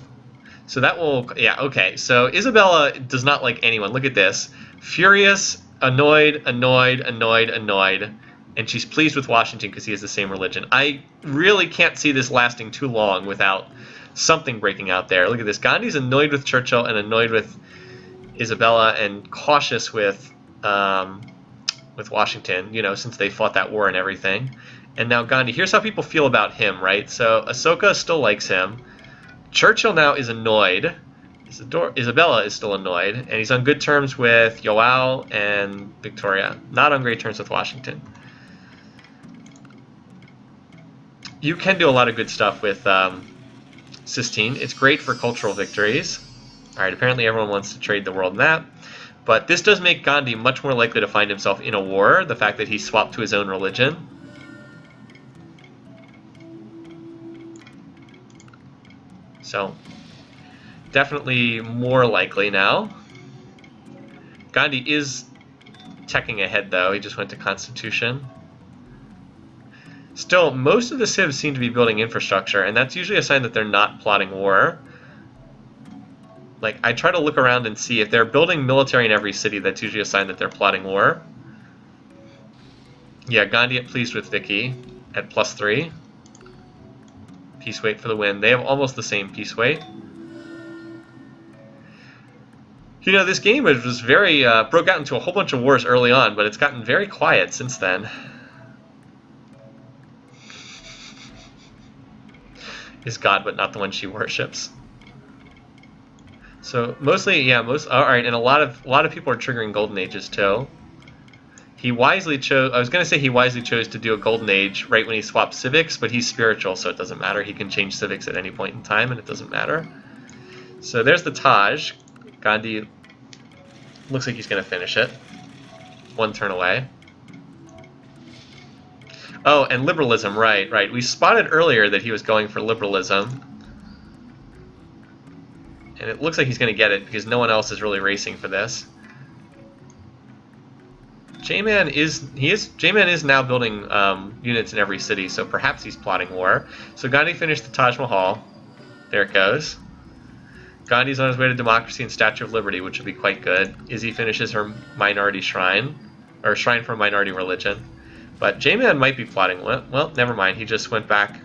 So that will, yeah, okay. So Isabella does not like anyone. Look at this. Furious, annoyed, annoyed, annoyed, annoyed. And she's pleased with Washington because he has the same religion. I really can't see this lasting too long without something breaking out there. Look at this. Gandhi's annoyed with Churchill and annoyed with Isabella and cautious with Washington, you know, since they fought that war and everything. And now Gandhi, here's how people feel about him, right? So Ahsoka still likes him. Churchill now is annoyed. Isabella is still annoyed, and he's on good terms with Yoao and Victoria. Not on great terms with Washington. You can do a lot of good stuff with Sistine. It's great for cultural victories. Alright, apparently everyone wants to trade the world map. But this does make Gandhi much more likely to find himself in a war, the fact that he swapped to his own religion. So, definitely more likely now. Gandhi is teching ahead, though. He just went to Constitution. Still, most of the civs seem to be building infrastructure, and that's usually a sign that they're not plotting war. Like, I try to look around and see if they're building military in every city, that's usually a sign that they're plotting war. Yeah, Gandhi at pleased with Vicky at +3. Peace weight for the win. They have almost the same peace weight. You know, this game was very, broke out into a whole bunch of wars early on, but it's gotten very quiet since then. Is God, but not the one she worships. So mostly, yeah, all right, and a lot of people are triggering golden ages too. He wisely chose. I was gonna say he wisely chose to do a golden age right when he swapped civics, but he's spiritual, so it doesn't matter. He can change civics at any point in time, and it doesn't matter. So there's the Taj. Gandhi looks like he's gonna finish it. One turn away. Oh, and liberalism, right. We spotted earlier that he was going for liberalism. And it looks like he's going to get it because no one else is really racing for this. J-Man is now building units in every city, so perhaps he's plotting war. So Gandhi finished the Taj Mahal. There it goes. Gandhi's on his way to democracy and Statue of Liberty, which would be quite good. Izzy finishes her minority shrine, or shrine for a minority religion. But J-Man might be plotting. Well, never mind. He just went back.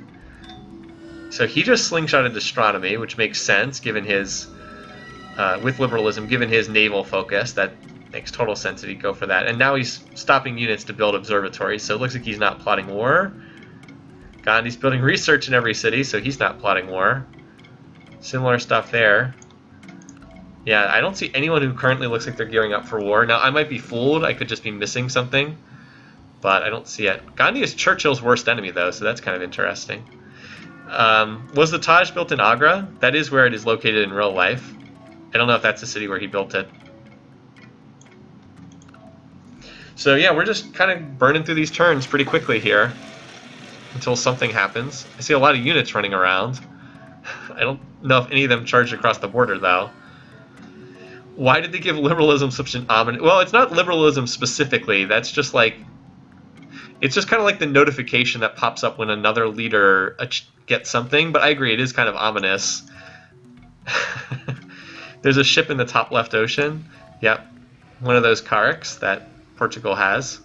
So he just slingshotted astronomy, which makes sense given his, with liberalism, given his naval focus. That makes total sense that he'd go for that. And now he's stopping units to build observatories, so it looks like he's not plotting war. Gandhi's building research in every city, so he's not plotting war. Similar stuff there. Yeah, I don't see anyone who currently looks like they're gearing up for war. Now, I might be fooled. I could just be missing something. But I don't see it. Gandhi is Churchill's worst enemy, though, so that's kind of interesting. Was the Taj built in Agra? That is where it is located in real life. I don't know if that's the city where he built it. So yeah, we're just kind of burning through these turns pretty quickly here until something happens. I see a lot of units running around. I don't know if any of them charged across the border, though. Why did they give liberalism such an ominous... Well, it's not liberalism specifically. That's just like... It's just kind of like the notification that pops up when another leader gets something, but I agree, it is kind of ominous. There's a ship in the top left ocean. Yep, one of those carracks that Portugal has.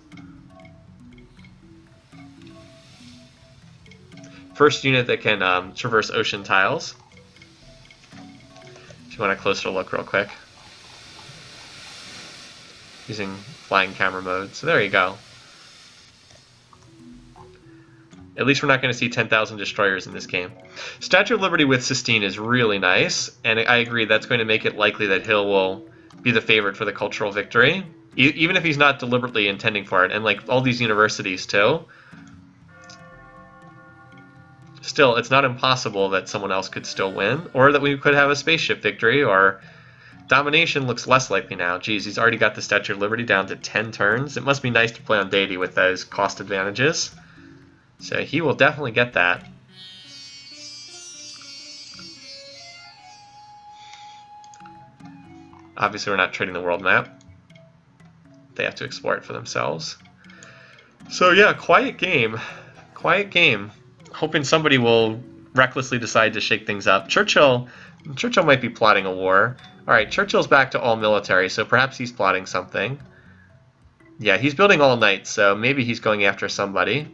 First unit that can traverse ocean tiles. If you want a closer look real quick. Using flying camera mode, so there you go. At least we're not going to see 10,000 destroyers in this game. Statue of Liberty with Sistine is really nice, and I agree that's going to make it likely that Hill will be the favorite for the cultural victory, even if he's not deliberately intending for it, and like all these universities too. Still, it's not impossible that someone else could still win, or that we could have a spaceship victory, or domination looks less likely now. Geez, he's already got the Statue of Liberty down to 10 turns. It must be nice to play on deity with those cost advantages. So he will definitely get that. Obviously, we're not trading the world map. They have to explore it for themselves. So yeah, quiet game. Quiet game. Hoping somebody will recklessly decide to shake things up. Churchill might be plotting a war. Alright, Churchill's back to all military, so perhaps he's plotting something. Yeah, he's building all knights, so maybe he's going after somebody.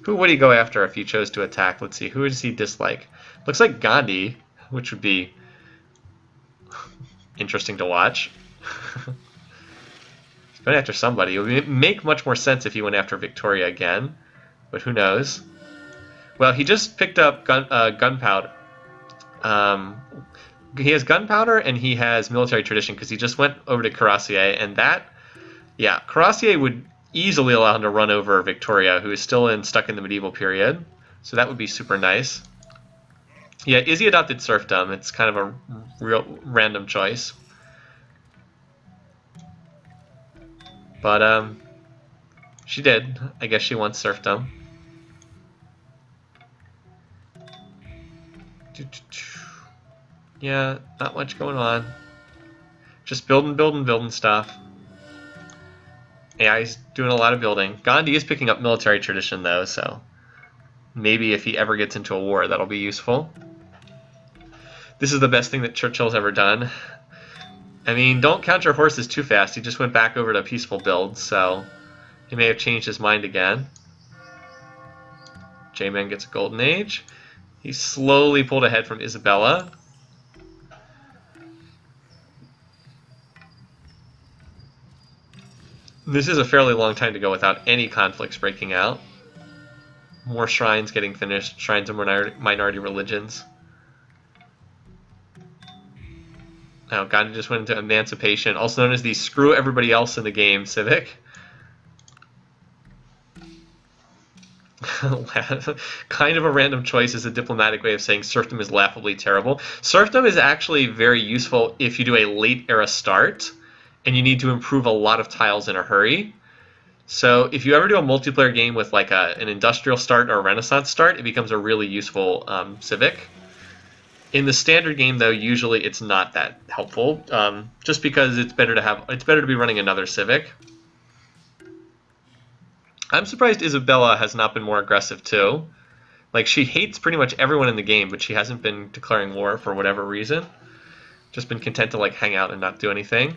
Who would he go after if he chose to attack? Let's see, who does he dislike? Looks like Gandhi, which would be interesting to watch. He's going after somebody. It would make much more sense if he went after Victoria again, but who knows? Well, he just picked up gunpowder. he has gunpowder and he has military tradition because he just went over to Cuirassier, and that, yeah, Cuirassier would easily allow him to run over Victoria, who is still stuck in the medieval period. So that would be super nice. Yeah, Izzy adopted serfdom. It's kind of a real random choice. But she did. I guess she wants serfdom. Yeah, not much going on. Just building stuff. AI's doing a lot of building. Gandhi is picking up military tradition, though, so maybe if he ever gets into a war, that'll be useful. This is the best thing that Churchill's ever done. I mean, don't count your horses too fast. He just went back over to peaceful builds, so he may have changed his mind again. J-Man gets a golden age. He slowly pulled ahead from Isabella. This is a fairly long time to go without any conflicts breaking out. More shrines getting finished, shrines of minority religions. Now, Gandhi just went into Emancipation, also known as the screw everybody else in the game civic. Kind of a random choice is a diplomatic way of saying serfdom is laughably terrible. Serfdom is actually very useful if you do a late era start and you need to improve a lot of tiles in a hurry. So if you ever do a multiplayer game with like an industrial start or a Renaissance start, it becomes a really useful civic. In the standard game, though, usually it's not that helpful, just because it's better to be running another civic. I'm surprised Isabella has not been more aggressive too. Like, she hates pretty much everyone in the game, but she hasn't been declaring war for whatever reason. Just been content to like hang out and not do anything.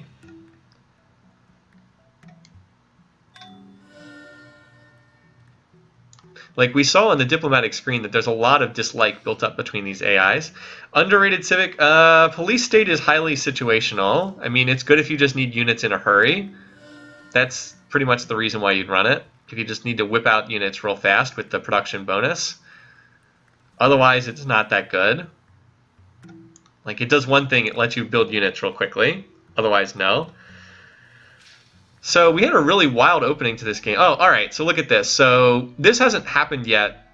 Like we saw on the diplomatic screen that there's a lot of dislike built up between these AIs. Underrated civic, police state is highly situational. I mean, it's good if you just need units in a hurry. That's pretty much the reason why you'd run it. If you just need to whip out units real fast with the production bonus. Otherwise, it's not that good. Like, it does one thing, it lets you build units real quickly. Otherwise, no. So we had a really wild opening to this game. Oh, all right, so look at this. So this hasn't happened yet,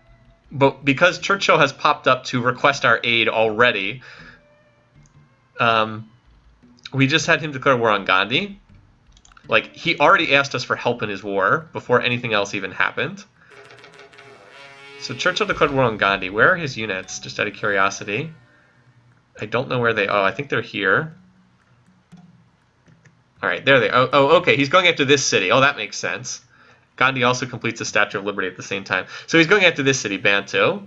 but because Churchill has popped up to request our aid already, we just had him declare war on Gandhi. Like, he already asked us for help in his war before anything else even happened. So Churchill declared war on Gandhi. Where are his units, just out of curiosity? I don't know where they... Oh, I think they're here. All right, there they are. Oh, okay, he's going after this city. Oh, that makes sense. Gandhi also completes the Statue of Liberty at the same time. So he's going after this city, Bantu.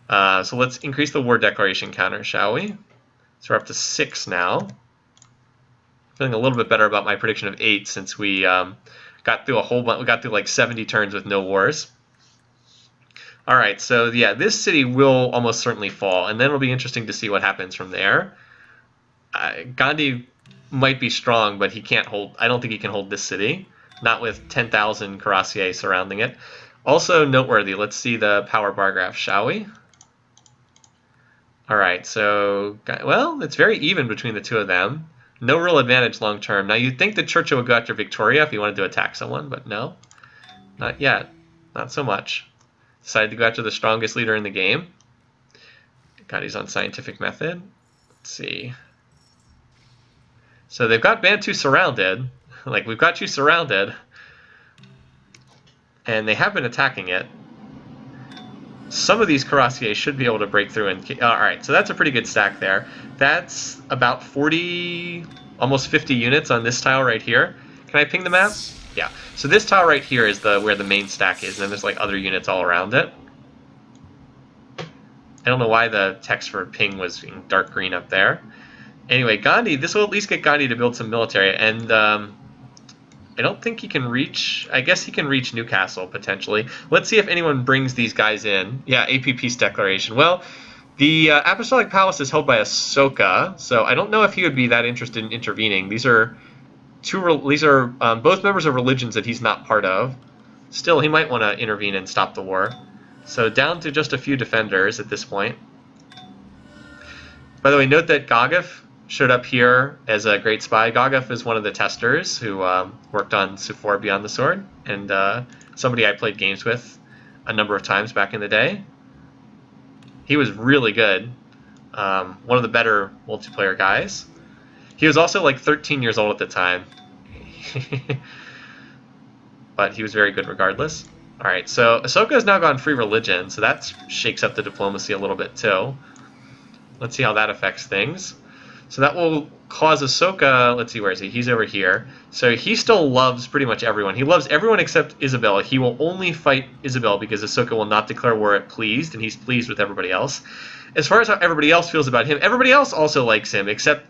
So let's increase the war declaration counter, shall we? So we're up to 6 now. Feeling a little bit better about my prediction of 8 since we got through a whole bunch. We got through like 70 turns with no wars. All right, so yeah, this city will almost certainly fall, and then it'll be interesting to see what happens from there. Gandhi might be strong, but he can't hold. I don't think he can hold this city, not with 10,000 cuirassiers surrounding it. Also noteworthy. Let's see the power bar graph, shall we? All right, so well, it's very even between the two of them. No real advantage long term. Now you'd think that Churchill would go after Victoria if he wanted to attack someone, but no, not yet. Not so much. Decided to go after the strongest leader in the game. Gandhi's on scientific method. Let's see. So they've got Bantu surrounded. Like, we've got you surrounded. And they have been attacking it. Some of these cuirassiers should be able to break through. And all right, so that's a pretty good stack there. That's about 40, almost 50 units on this tile right here. Can I ping the map? Yeah. So this tile right here is where the main stack is, and then there's like other units all around it. I don't know why the text for ping was in dark green up there. Anyway, Gandhi, this will at least get Gandhi to build some military, and I don't think he can reach... I guess he can reach Newcastle, potentially. Let's see if anyone brings these guys in. Yeah, AP Peace Declaration. Well, the Apostolic Palace is held by Ahsoka, so I don't know if he would be that interested in intervening. These are both members of religions that he's not part of. Still, he might want to intervene and stop the war. So down to just a few defenders at this point. By the way, note that Gagif showed up here as a great spy. Gagif is one of the testers who worked on Civ4 Beyond the Sword, and somebody I played games with a number of times back in the day. He was really good. One of the better multiplayer guys. He was also like 13 years old at the time. But he was very good regardless. Alright, so Ahsoka has now gone free religion, so that shakes up the diplomacy a little bit too. Let's see how that affects things. So that will cause Ahsoka, let's see, where is he? He's over here. So he still loves pretty much everyone. He loves everyone except Isabella. He will only fight Isabella because Ahsoka will not declare war at pleased, and he's pleased with everybody else. As far as how everybody else feels about him, everybody else also likes him except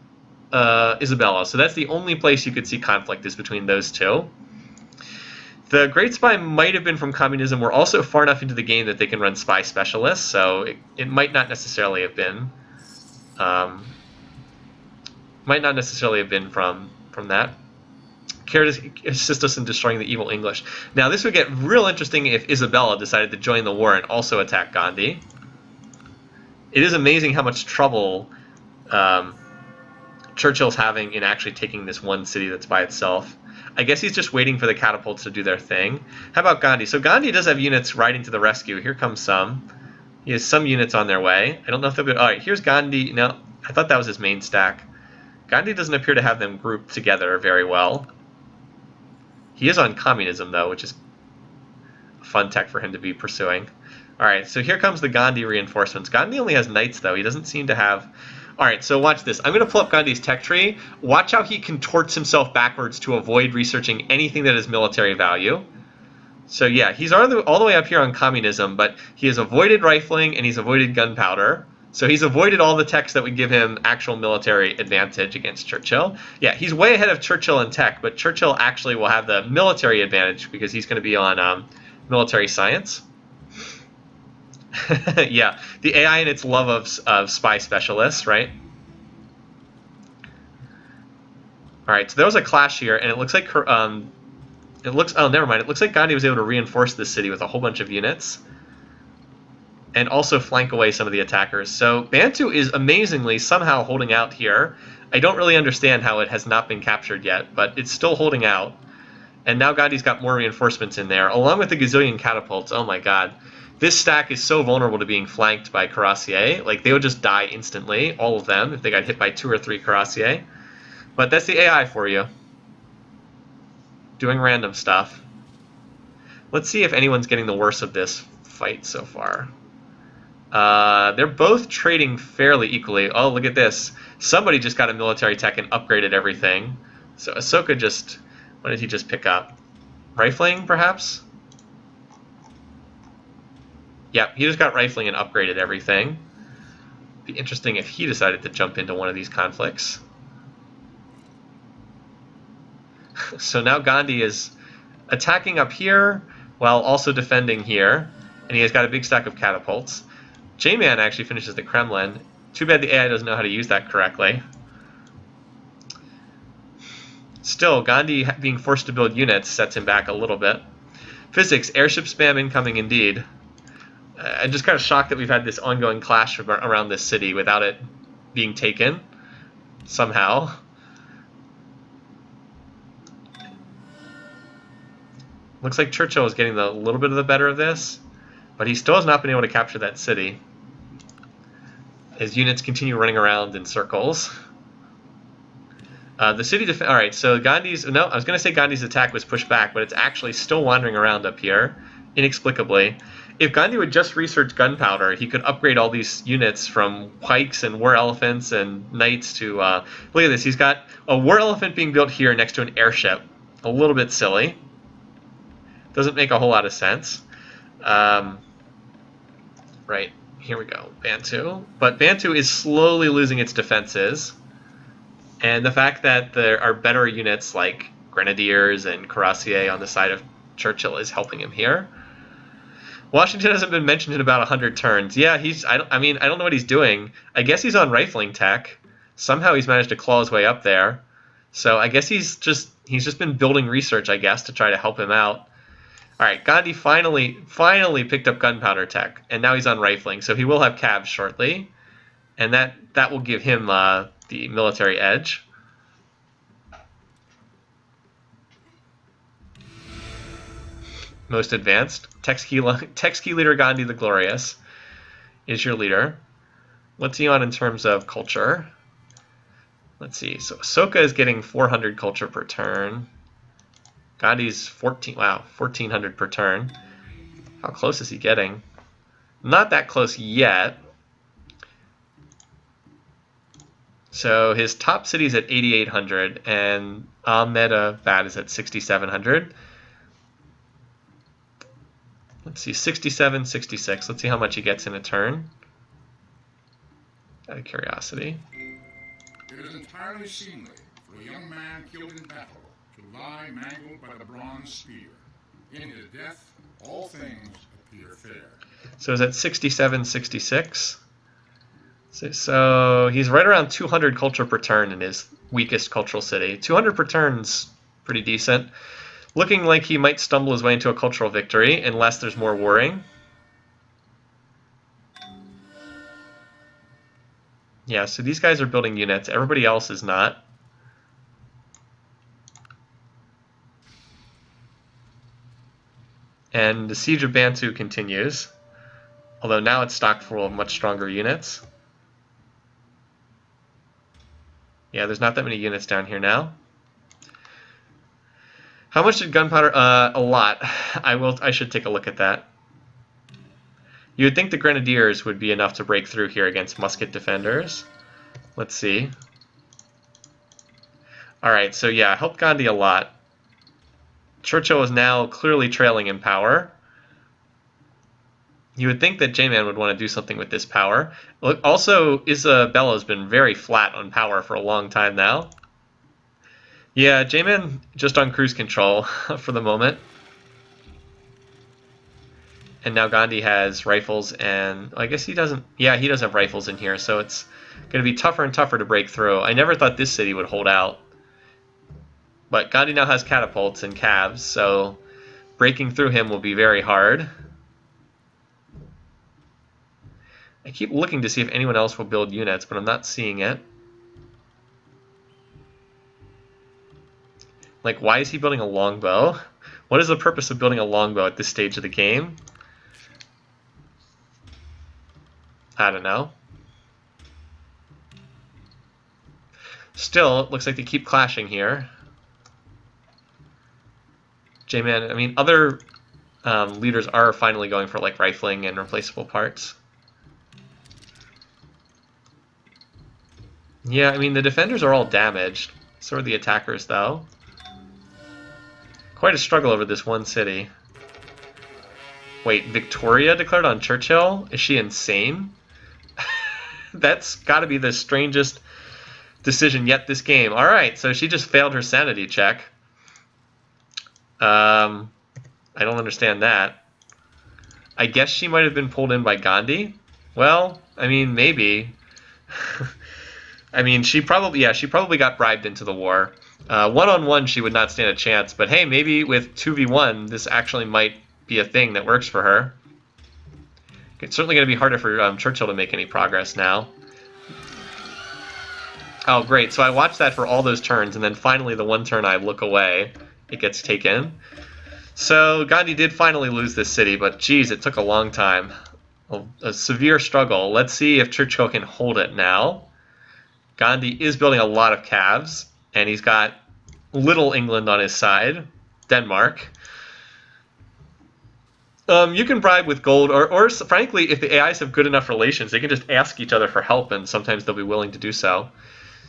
Isabella. So that's the only place you could see conflict is between those two. The Great Spy might have been from communism. We're also far enough into the game that they can run spy specialists, so it might not necessarily have been from that. Care to assist us in destroying the evil English. Now this would get real interesting if Isabella decided to join the war and also attack Gandhi. It is amazing how much trouble Churchill's having in actually taking this one city that's by itself. I guess he's just waiting for the catapults to do their thing. How about Gandhi? So Gandhi does have units riding to the rescue. Here comes some. He has some units on their way. I don't know if they'll be... Alright, here's Gandhi. No, I thought that was his main stack. Gandhi doesn't appear to have them grouped together very well. He is on communism, though, which is a fun tech for him to be pursuing. Alright, so here comes the Gandhi reinforcements. Gandhi only has knights, though. He doesn't seem to have... Alright, so watch this. I'm going to pull up Gandhi's tech tree. Watch how he contorts himself backwards to avoid researching anything that is military value. So yeah, he's all the way up here on communism, but he has avoided rifling and he's avoided gunpowder. So he's avoided all the techs that would give him actual military advantage against Churchill. Yeah, he's way ahead of Churchill in tech, but Churchill actually will have the military advantage because he's going to be on military science. Yeah, the AI and its love of spy specialists, right? All right, so there was a clash here, and it looks like oh, never mind. It looks like Gandhi was able to reinforce this city with a whole bunch of units, and also flank away some of the attackers. So Bantu is amazingly somehow holding out here. I don't really understand how it has not been captured yet, but it's still holding out. And now Gandhi's got more reinforcements in there, along with the gazillion catapults. Oh my god. This stack is so vulnerable to being flanked by Cuirassier. Like, they would just die instantly, all of them, if they got hit by 2 or 3 Cuirassier. But that's the AI for you. Doing random stuff. Let's see if anyone's getting the worst of this fight so far. They're both trading fairly equally. Oh, look at this. Somebody just got a military tech and upgraded everything. So Ahsoka just... What did he just pick up? Rifling, perhaps? Yep, he just got rifling and upgraded everything. Be interesting if he decided to jump into one of these conflicts. So now Gandhi is attacking up here while also defending here, and he has got a big stack of catapults. J-Man actually finishes the Kremlin. Too bad the AI doesn't know how to use that correctly. Still, Gandhi being forced to build units sets him back a little bit. Physics, airship spam incoming indeed. I'm just kind of shocked that we've had this ongoing clash around this city without it being taken somehow. Looks like Churchill is getting a little bit of the better of this, but he still has not been able to capture that city. His units continue running around in circles. The city all right, so Gandhi's... No, I was going to say Gandhi's attack was pushed back, but it's actually still wandering around up here, inexplicably. If Gandhi would just research gunpowder, he could upgrade all these units from pikes and war elephants and knights to... look at this, he's got a war elephant being built here next to an airship. A little bit silly. Doesn't make a whole lot of sense. Right, here we go, Bantu. But Bantu is slowly losing its defenses. And the fact that there are better units like Grenadiers and Cuirassier on the side of Churchill is helping him here. Washington hasn't been mentioned in about 100 turns. Yeah, I don't know what he's doing. I guess he's on rifling tech. Somehow he's managed to claw his way up there. So I guess he's just been building research, I guess, to try to help him out. All right, Gandhi finally picked up gunpowder tech, and now he's on rifling, so he will have cabs shortly. and that will give him the military edge. Most advanced. Text key leader Gandhi the Glorious is your leader. What's he on in terms of culture? Let's see. So Ahsoka is getting 400 culture per turn. Gandhi's 1400 per turn. How close is he getting? Not that close yet. So his top city's at 8,800, and Ahmedabad is at 6,700. Let's see, 67, 66. Let's see how much he gets in a turn. Out of curiosity. It is entirely seemly for a young man killed in battle to lie mangled by the bronze spear. In his death, all things appear fair. So is that 67, 66? So he's right around 200 culture per turn in his weakest cultural city. 200 per turn's pretty decent. Looking like he might stumble his way into a cultural victory unless there's more warring. Yeah, so these guys are building units. Everybody else is not. And the Siege of Bantu continues. Although now it's stocked full of much stronger units. Yeah, there's not that many units down here now. How much did gunpowder? A lot. I should take a look at that. You would think the Grenadiers would be enough to break through here against musket defenders. Let's see. Alright, so yeah, helped Gandhi a lot. Churchill is now clearly trailing in power. You would think that J-Man would want to do something with this power. Look, also, Isabella's been very flat on power for a long time now. Yeah, J-Man just on cruise control for the moment. And now Gandhi has rifles, and I guess he doesn't. Yeah, he does have rifles in here, so it's going to be tougher and tougher to break through. I never thought this city would hold out. But Gandhi now has catapults and cavs, so breaking through him will be very hard. I keep looking to see if anyone else will build units, but I'm not seeing it. Like, why is he building a longbow? What is the purpose of building a longbow at this stage of the game? I don't know. Still, it looks like they keep clashing here. J-Man, I mean, other leaders are finally going for, like, rifling and replaceable parts. Yeah, I mean, the defenders are all damaged. So are the attackers, though. Quite a struggle over this one city. Wait, Victoria declared on Churchill? Is she insane? That's got to be the strangest decision yet this game. Alright, so she just failed her sanity check. I don't understand that. I guess she might have been pulled in by Gandhi? Well, I mean, maybe. I mean, she probably got bribed into the war. One-on-one, she would not stand a chance, but hey, maybe with 2v1, this actually might be a thing that works for her. It's certainly going to be harder for Churchill to make any progress now. Oh, great. So I watched that for all those turns, and then finally the one turn I look away, it gets taken. So Gandhi did finally lose this city, but geez, it took a long time. A severe struggle. Let's see if Churchill can hold it now. Gandhi is building a lot of calves, and he's got little England on his side, Denmark. You can bribe with gold, or frankly, if the AIs have good enough relations, they can just ask each other for help, and sometimes they'll be willing to do so.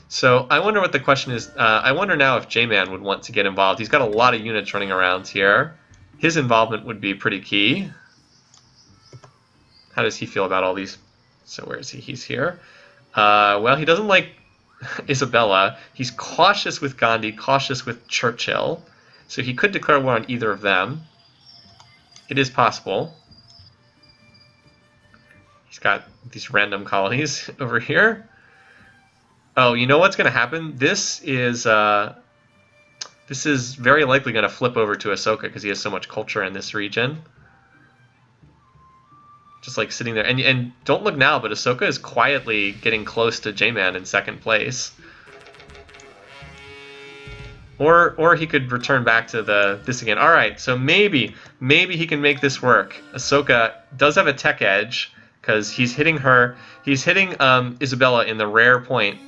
So I wonder what the question is. I wonder now if J-Man would want to get involved. He's got a lot of units running around here. His involvement would be pretty key. How does he feel about all these? So where is he? He's here. Well, he doesn't like Isabella. He's cautious with Gandhi, cautious with Churchill. So he could declare war on either of them. It is possible. He's got these random colonies over here. Oh, you know what's going to happen? This is very likely going to flip over to Ahsoka because he has so much culture in this region. just like sitting there. And don't look now, but Ahsoka is quietly getting close to J-Man in second place. Or he could return back to this again. All right, so maybe he can make this work. Ahsoka does have a tech edge because he's hitting her. He's hitting Isabella in the rare point.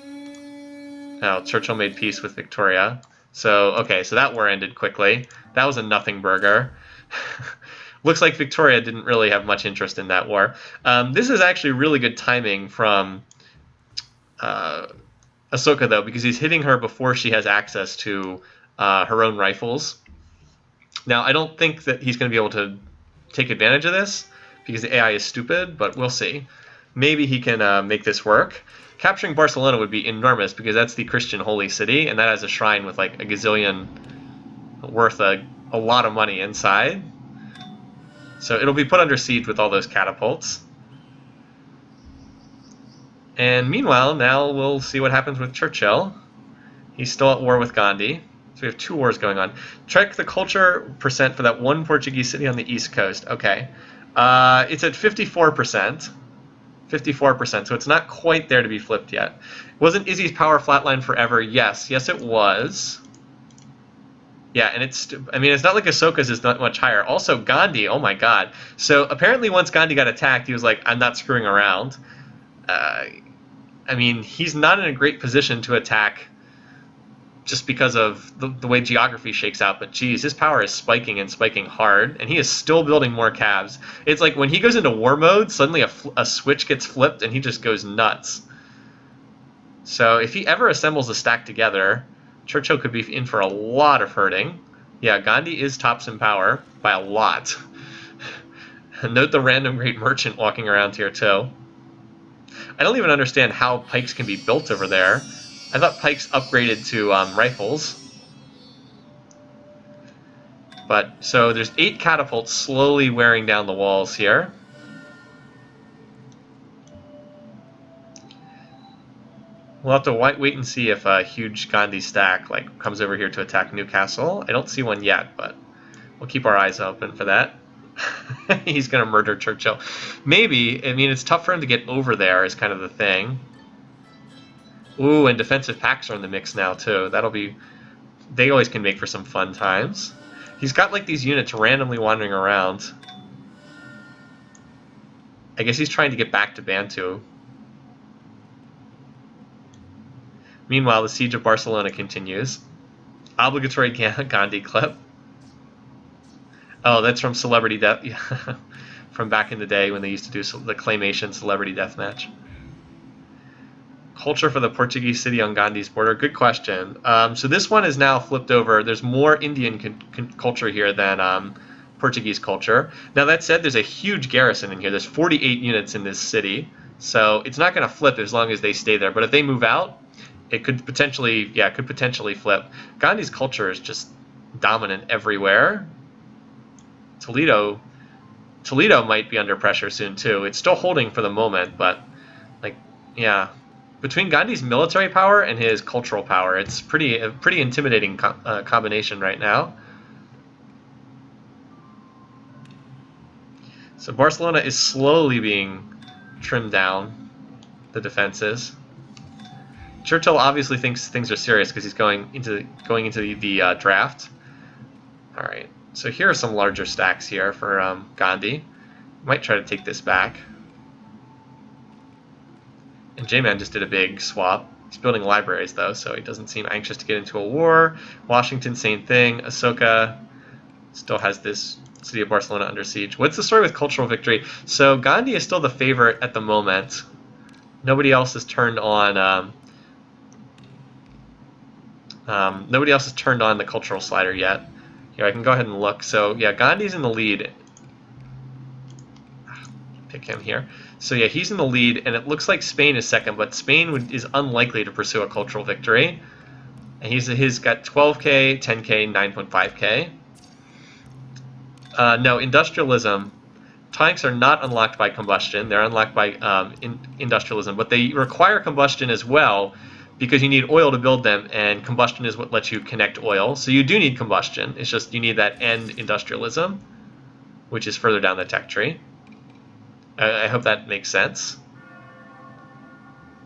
Oh, Churchill made peace with Victoria. So okay, so that war ended quickly. That was a nothing burger. Looks like Victoria didn't really have much interest in that war. This is actually really good timing from Ahsoka, though, because he's hitting her before she has access to her own rifles. Now, I don't think that he's going to be able to take advantage of this because the AI is stupid, but we'll see. Maybe he can make this work. Capturing Barcelona would be enormous because that's the Christian holy city, and that has a shrine with like a gazillion worth a lot of money inside. So it'll be put under siege with all those catapults. And meanwhile, now we'll see what happens with Churchill. He's still at war with Gandhi. So we have 2 wars going on. Check the culture percent for that one Portuguese city on the east coast. Okay. It's at 54%. 54%, so it's not quite there to be flipped yet. Wasn't Izzy's power flatline forever? Yes. Yes, it was. Yeah, and it's not like Ahsoka's is not much higher. Also, Gandhi, oh my god. So apparently once Gandhi got attacked, he was like, I'm not screwing around. He's not in a great position to attack just because of the way geography shakes out. But geez, his power is spiking and spiking hard, and he is still building more cabs. It's like when he goes into war mode, suddenly a switch gets flipped, and he just goes nuts. So if he ever assembles a stack together, Churchill could be in for a lot of hurting. Yeah, Gandhi is tops in power by a lot. Note the random great merchant walking around here too. I don't even understand how pikes can be built over there. I thought pikes upgraded to rifles. But, so there's 8 catapults slowly wearing down the walls here. We'll have to wait and see if a huge Gandhi stack comes over here to attack Newcastle. I don't see one yet, but we'll keep our eyes open for that. He's going to murder Churchill. Maybe. It's tough for him to get over there is kind of the thing. Ooh, and defensive packs are in the mix now, too. They always can make for some fun times. He's got, these units randomly wandering around. I guess he's trying to get back to Bantu. Meanwhile, the siege of Barcelona continues. Obligatory Gandhi clip. Oh, that's from Celebrity Death. From back in the day when they used to do the claymation Celebrity Deathmatch. Culture for the Portuguese city on Gandhi's border. Good question. So this one is now flipped over. There's more Indian culture here than Portuguese culture. Now that said, there's a huge garrison in here. There's 48 units in this city. So it's not going to flip as long as they stay there. But if they move out, it could potentially flip. Gandhi's culture is just dominant everywhere. Toledo might be under pressure soon too. It's still holding for the moment, but yeah. Between Gandhi's military power and his cultural power, it's a pretty intimidating combination right now. So Barcelona is slowly being trimmed down, the defenses. Churchill obviously thinks things are serious because he's going into the draft. All right, so here are some larger stacks here for Gandhi. Might try to take this back. And J-Man just did a big swap. He's building libraries, though, so he doesn't seem anxious to get into a war. Washington, same thing. Ahsoka still has this city of Barcelona under siege. What's the story with cultural victory? So Gandhi is still the favorite at the moment. Nobody else has turned on. Nobody else has turned on the cultural slider yet. Here, I can go ahead and look. So yeah, Gandhi's in the lead. Pick him here. So yeah, he's in the lead, and it looks like Spain is second, but Spain is unlikely to pursue a cultural victory. And he's got 12k, 10k, 9.5k. No, industrialism. Tanks are not unlocked by combustion. They're unlocked by industrialism, but they require combustion as well because you need oil to build them, and combustion is what lets you connect oil. So you do need combustion. It's just you need that end industrialism, which is further down the tech tree. I hope that makes sense.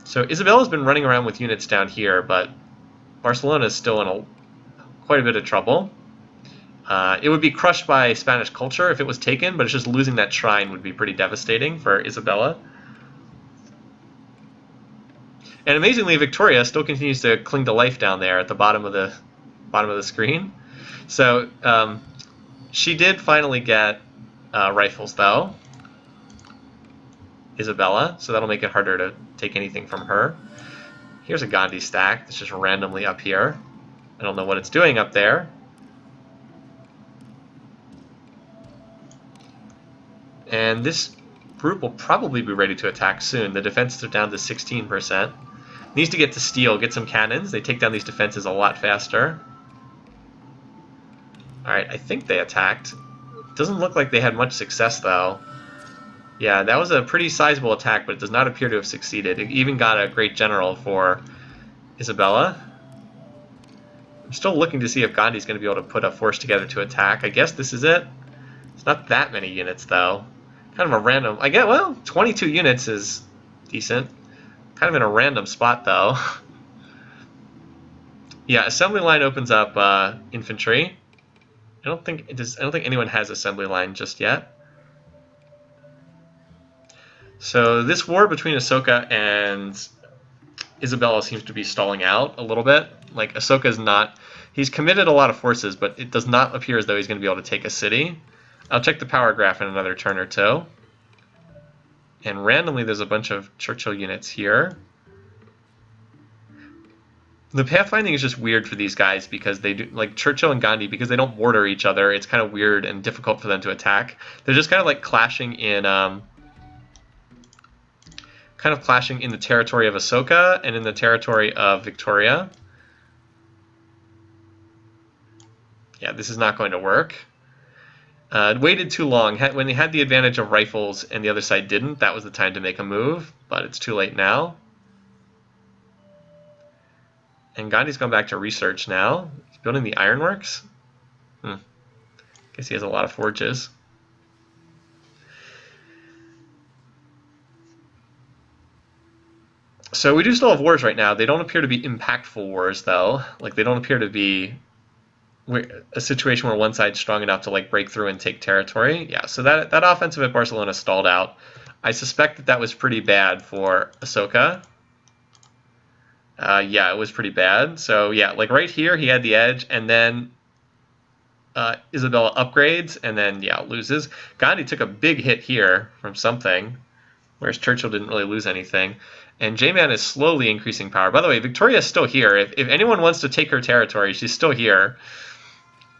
So Isabella's been running around with units down here, but Barcelona is still in quite a bit of trouble. It would be crushed by Spanish culture if it was taken, but it's just losing that shrine would be pretty devastating for Isabella. And amazingly, Victoria still continues to cling to life down there at the bottom of the screen. So she did finally get rifles, though, Isabella. So that'll make it harder to take anything from her. Here's a Gandhi stack that's just randomly up here. I don't know what it's doing up there. And this group will probably be ready to attack soon. The defenses are down to 16%. Needs to get to steel, get some cannons. They take down these defenses a lot faster. Alright, I think they attacked. Doesn't look like they had much success, though. Yeah, that was a pretty sizable attack, but it does not appear to have succeeded. It even got a great general for Isabella. I'm still looking to see if Gandhi's going to be able to put a force together to attack. I guess this is it. It's not that many units, though. Kind of a random... I get, well, 22 units is decent. Kind of in a random spot, though. Yeah, assembly line opens up infantry. I don't think anyone has assembly line just yet. So this war between Ahsoka and Isabella seems to be stalling out a little bit. Like, Ahsoka's not... He's committed a lot of forces, but it does not appear as though he's going to be able to take a city. I'll check the power graph in another turn or two. And randomly, there's a bunch of Churchill units here. The pathfinding is just weird for these guys because they do, like Churchill and Gandhi, because they don't border each other. It's kind of weird and difficult for them to attack. They're just kind of like clashing in the territory of Ahsoka and in the territory of Victoria. Yeah, this is not going to work. Waited too long. When they had the advantage of rifles and the other side didn't, that was the time to make a move, but it's too late now. And Gandhi's gone back to research now. He's building the ironworks. Guess he has a lot of forges. So we do still have wars right now. They don't appear to be impactful wars, though. Like, they don't appear to be a situation where one side's strong enough to like break through and take territory. Yeah, so that offensive at Barcelona stalled out. I suspect that was pretty bad for Ahsoka. Yeah, it was pretty bad. So yeah, like right here he had the edge, and then Isabella upgrades, and then yeah, loses. Gandhi took a big hit here from something, whereas Churchill didn't really lose anything. And J-Man is slowly increasing power. By the way, Victoria's still here. If anyone wants to take her territory, she's still here.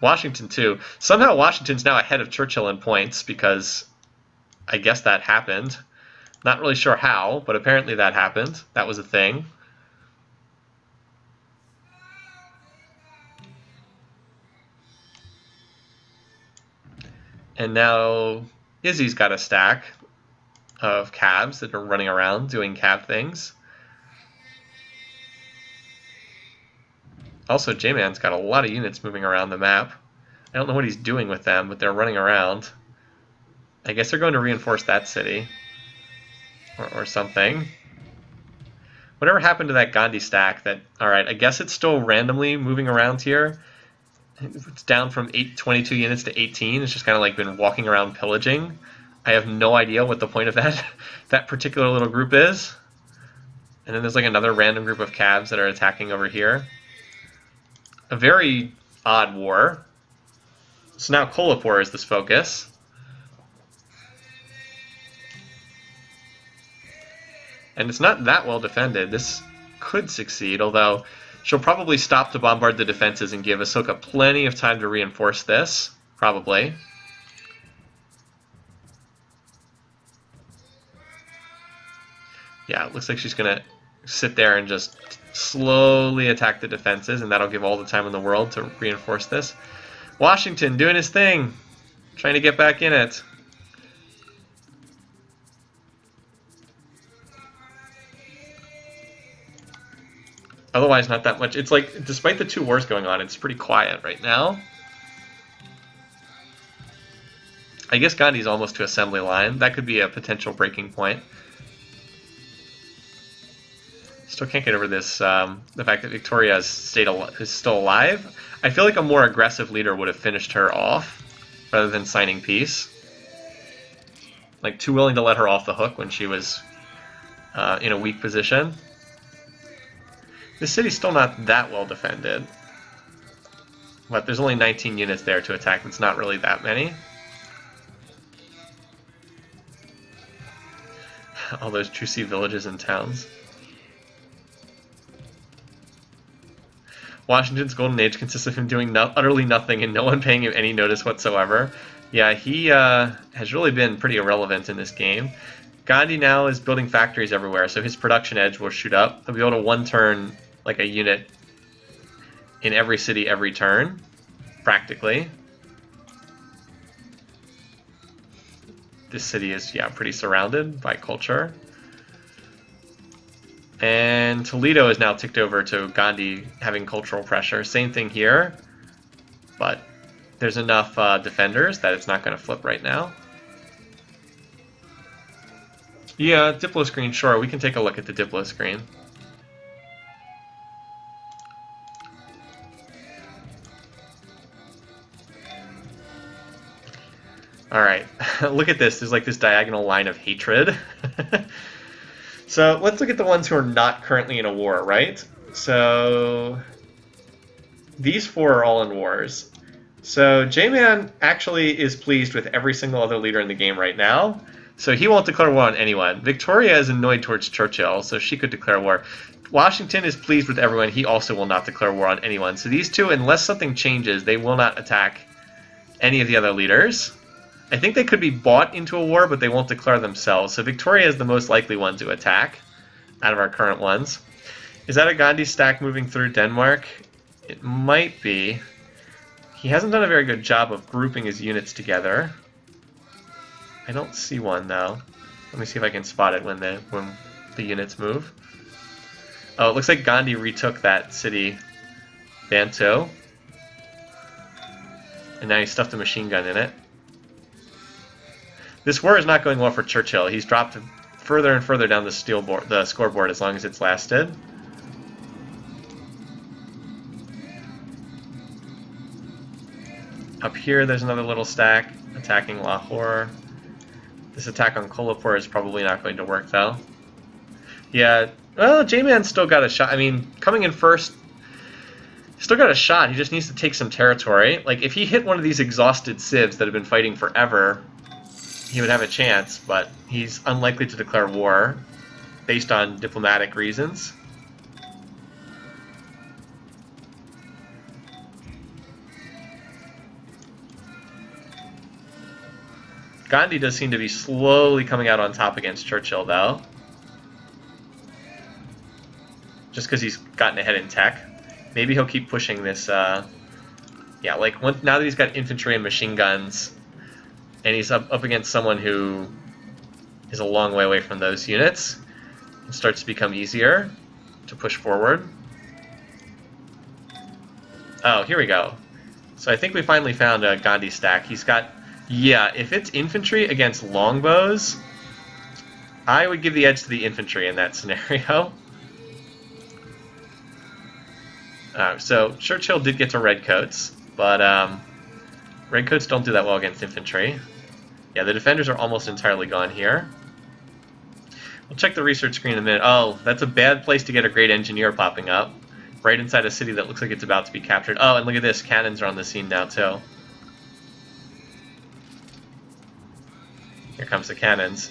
Washington, too. Somehow Washington's now ahead of Churchill in points because I guess that happened. Not really sure how, but apparently that happened. That was a thing. And now Izzy's got a stack of cabs that are running around doing cab things. Also, J-Man's got a lot of units moving around the map. I don't know what he's doing with them, but they're running around. I guess they're going to reinforce that city. Or something. Whatever happened to that Gandhi stack that... Alright, I guess it's still randomly moving around here. It's down from 22 units to 18. It's just kind of like been walking around pillaging. I have no idea what the point of that particular little group is. And then there's like another random group of cabs that are attacking over here. A very odd war. So now Kolhapur is this focus. And it's not that well defended. This could succeed, although she'll probably stop to bombard the defenses and give Ahsoka plenty of time to reinforce this. Probably. Yeah, it looks like she's going to sit there and just slowly attack the defenses, and that'll give all the time in the world to reinforce this. Washington doing his thing, trying to get back in it. Otherwise, not that much. It's like, despite the two wars going on, it's pretty quiet right now. I guess Gandhi's almost to assembly line. That could be a potential breaking point. Still can't get over this, the fact that Victoria is still alive. I feel like a more aggressive leader would have finished her off rather than signing peace. Like, too willing to let her off the hook when she was in a weak position. This city's still not that well defended. But there's only 19 units there to attack. It's not really that many. All those juicy villages and towns. Washington's golden age consists of him doing utterly nothing and no one paying him any notice whatsoever. Yeah, he has really been pretty irrelevant in this game. Gandhi now is building factories everywhere, so his production edge will shoot up. He'll be able to one-turn like a unit in every city every turn, practically. This city is, yeah, pretty surrounded by culture. And Toledo is now ticked over to Gandhi having cultural pressure. Same thing here, but there's enough defenders that it's not going to flip right now. Yeah, Diplo screen, sure. We can take a look at the Diplo screen. Alright, look at this. There's like this diagonal line of hatred. So let's look at the ones who are not currently in a war, right? So these four are all in wars. So J-Man actually is pleased with every single other leader in the game right now. So he won't declare war on anyone. Victoria is annoyed towards Churchill, so she could declare war. Washington is pleased with everyone. He also will not declare war on anyone. So these two, unless something changes, they will not attack any of the other leaders. I think they could be bought into a war, but they won't declare themselves. So Victoria is the most likely one to attack out of our current ones. Is that a Gandhi stack moving through Denmark? It might be. He hasn't done a very good job of grouping his units together. I don't see one, though. Let me see if I can spot it when the units move. Oh, it looks like Gandhi retook that city, Banto. And now he stuffed a machine gun in it. This war is not going well for Churchill. He's dropped further and further down the scoreboard as long as it's lasted. Up here, there's another little stack attacking Lahore. This attack on Kolhapur is probably not going to work, though. Yeah, well, J-Man's still got a shot. I mean, coming in first, still got a shot. He just needs to take some territory. Like, if he hit one of these exhausted civs that have been fighting forever, he would have a chance, but he's unlikely to declare war based on diplomatic reasons. Gandhi does seem to be slowly coming out on top against Churchill, though. Just because he's gotten ahead in tech. Maybe he'll keep pushing this, yeah, like, now that he's got infantry and machine guns, and he's up against someone who is a long way away from those units, it starts to become easier to push forward. Oh, here we go. So I think we finally found a Gandhi stack. He's got, yeah, if it's infantry against longbows, I would give the edge to the infantry in that scenario. So Churchill did get to redcoats, but redcoats don't do that well against infantry. Yeah, the defenders are almost entirely gone here. We'll check the research screen in a minute. Oh, that's a bad place to get a great engineer popping up. Right inside a city that looks like it's about to be captured. Oh, and look at this. Cannons are on the scene now, too. Here comes the cannons.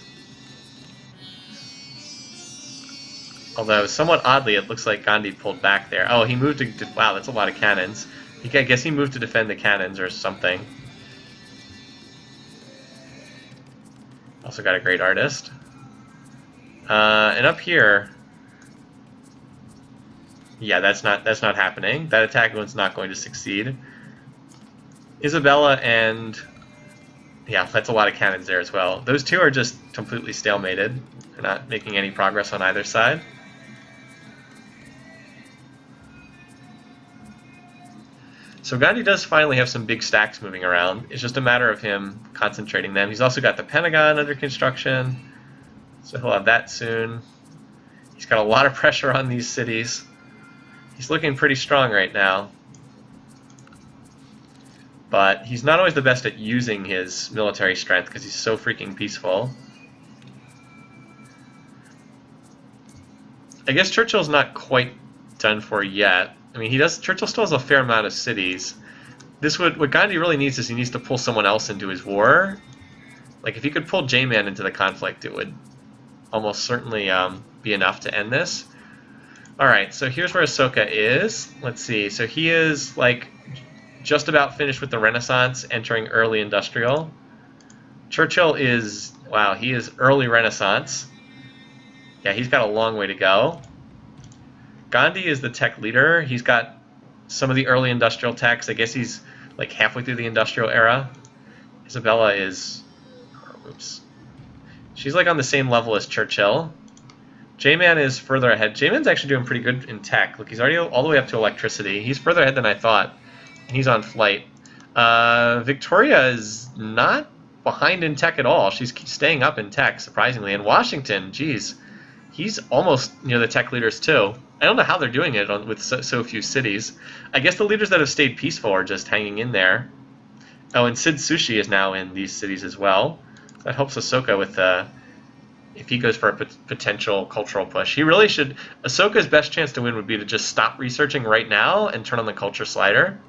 Although, somewhat oddly, it looks like Gandhi pulled back there. Oh, he moved to... Wow, that's a lot of cannons. I guess he moved to defend the cannons or something. Also got a great artist. And up here... Yeah, that's not happening. That attack one's not going to succeed. Isabella and... Yeah, that's a lot of cannons there as well. Those two are just completely stalemated. They're not making any progress on either side. So Gandhi does finally have some big stacks moving around. It's just a matter of him concentrating them. He's also got the Pentagon under construction, so he'll have that soon. He's got a lot of pressure on these cities. He's looking pretty strong right now. But he's not always the best at using his military strength because he's so freaking peaceful. I guess Churchill's not quite done for yet. I mean, Churchill still has a fair amount of cities. What Gandhi really needs is he needs to pull someone else into his war. Like, if he could pull J-Man into the conflict, it would almost certainly be enough to end this. Alright, so here's where Ahsoka is. Let's see, so he is, like, just about finished with the Renaissance, entering early industrial. Churchill is, wow, he is early Renaissance. Yeah, he's got a long way to go. Gandhi is the tech leader. He's got some of the early industrial techs. I guess he's like halfway through the industrial era. Isabella is, oops. She's like on the same level as Churchill. J-Man is further ahead. J-Man's actually doing pretty good in tech. Look, he's already all the way up to electricity. He's further ahead than I thought. And he's on flight. Victoria is not behind in tech at all. She's staying up in tech, surprisingly. And Washington, geez, he's almost near the tech leaders too. I don't know how they're doing it with so few cities. I guess the leaders that have stayed peaceful are just hanging in there. Oh, and Sid Sushi is now in these cities as well. That helps Ahsoka with if he goes for a potential cultural push. He really should. Ahsoka's best chance to win would be to just stop researching right now and turn on the culture slider.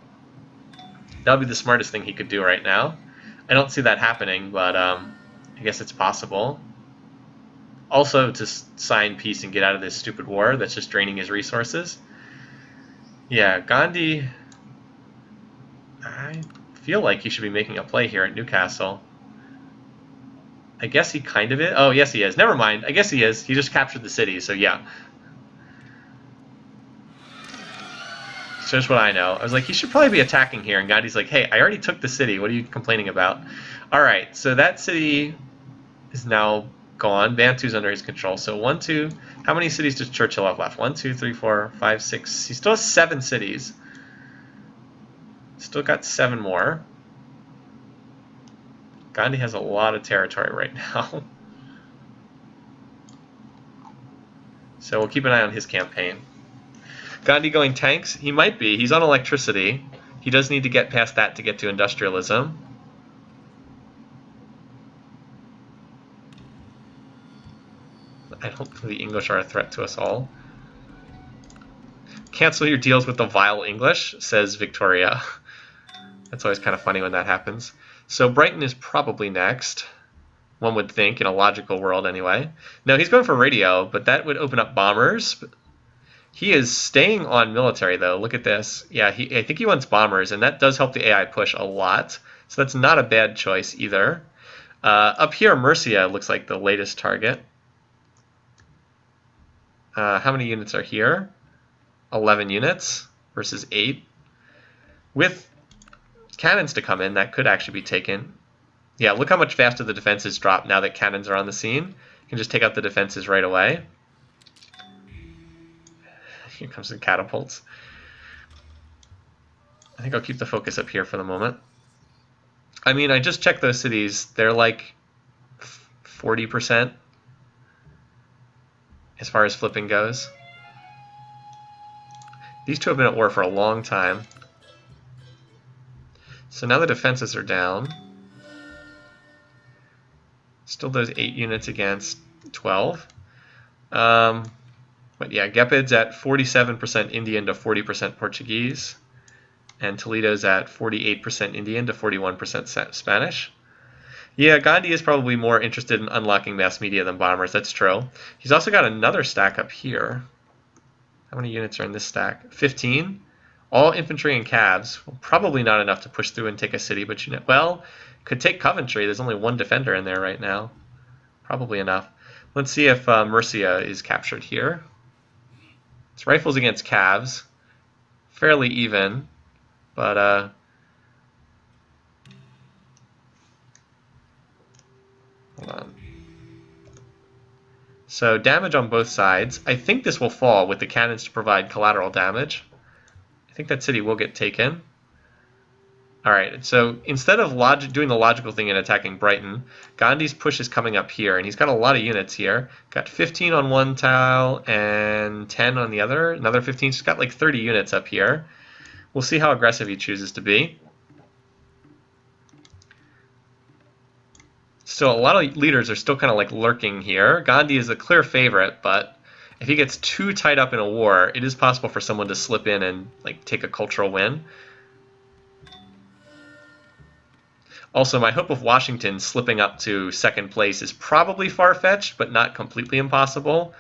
That would be the smartest thing he could do right now. I don't see that happening, but I guess it's possible. Also, to sign peace and get out of this stupid war that's just draining his resources. Yeah, Gandhi, I feel like he should be making a play here at Newcastle. I guess he kind of is. Oh, yes, he is. Never mind. I guess he is. He just captured the city, so yeah. So just what I know. I was like, he should probably be attacking here. And Gandhi's like, hey, I already took the city. What are you complaining about? All right, so that city is now gone. Bantu's under his control. So 1, 2. How many cities does Churchill have left? 1, 2, 3, 4, 5, 6. He still has 7 cities. Still got 7 more. Gandhi has a lot of territory right now. So we'll keep an eye on his campaign. Gandhi going tanks? He might be. He's on electricity. He does need to get past that to get to industrialism. I don't think the English are a threat to us all. Cancel your deals with the vile English, says Victoria. That's always kind of funny when that happens. So Brighton is probably next. One would think, in a logical world anyway. No, he's going for radio, but that would open up bombers. He is staying on military, though. Look at this. Yeah, I think he wants bombers, and that does help the AI push a lot. So that's not a bad choice either. Up here, Murcia looks like the latest target. How many units are here? 11 units versus 8. With cannons to come in, that could actually be taken. Yeah, look how much faster the defenses drop now that cannons are on the scene. You can just take out the defenses right away. Here comes the catapults. I think I'll keep the focus up here for the moment. I mean, I just checked those cities. They're like 40% as far as flipping goes. These two have been at war for a long time. So now the defenses are down. Still those 8 units against 12. But yeah, Gepid's at 47% Indian to 40% Portuguese. And Toledo's at 48% Indian to 41% Spanish. Yeah, Gandhi is probably more interested in unlocking mass media than bombers. That's true. He's also got another stack up here. How many units are in this stack? 15. All infantry and cavs. Well, probably not enough to push through and take a city, but you know, well, could take Coventry. There's only 1 defender in there right now. Probably enough. Let's see if Murcia is captured here. It's rifles against cavs. Fairly even, but hold on. So damage on both sides. I think this will fall with the cannons to provide collateral damage. I think that city will get taken. All right, so instead of doing the logical thing and attacking Brighton, Gandhi's push is coming up here, and he's got a lot of units here. Got 15 on one tile and 10 on the other. Another 15. So he's got like 30 units up here. We'll see how aggressive he chooses to be. So a lot of leaders are still kind of like lurking here. Gandhi is a clear favorite, but if he gets too tied up in a war, it is possible for someone to slip in and like take a cultural win. Also, my hope of Washington slipping up to second place is probably far-fetched, but not completely impossible.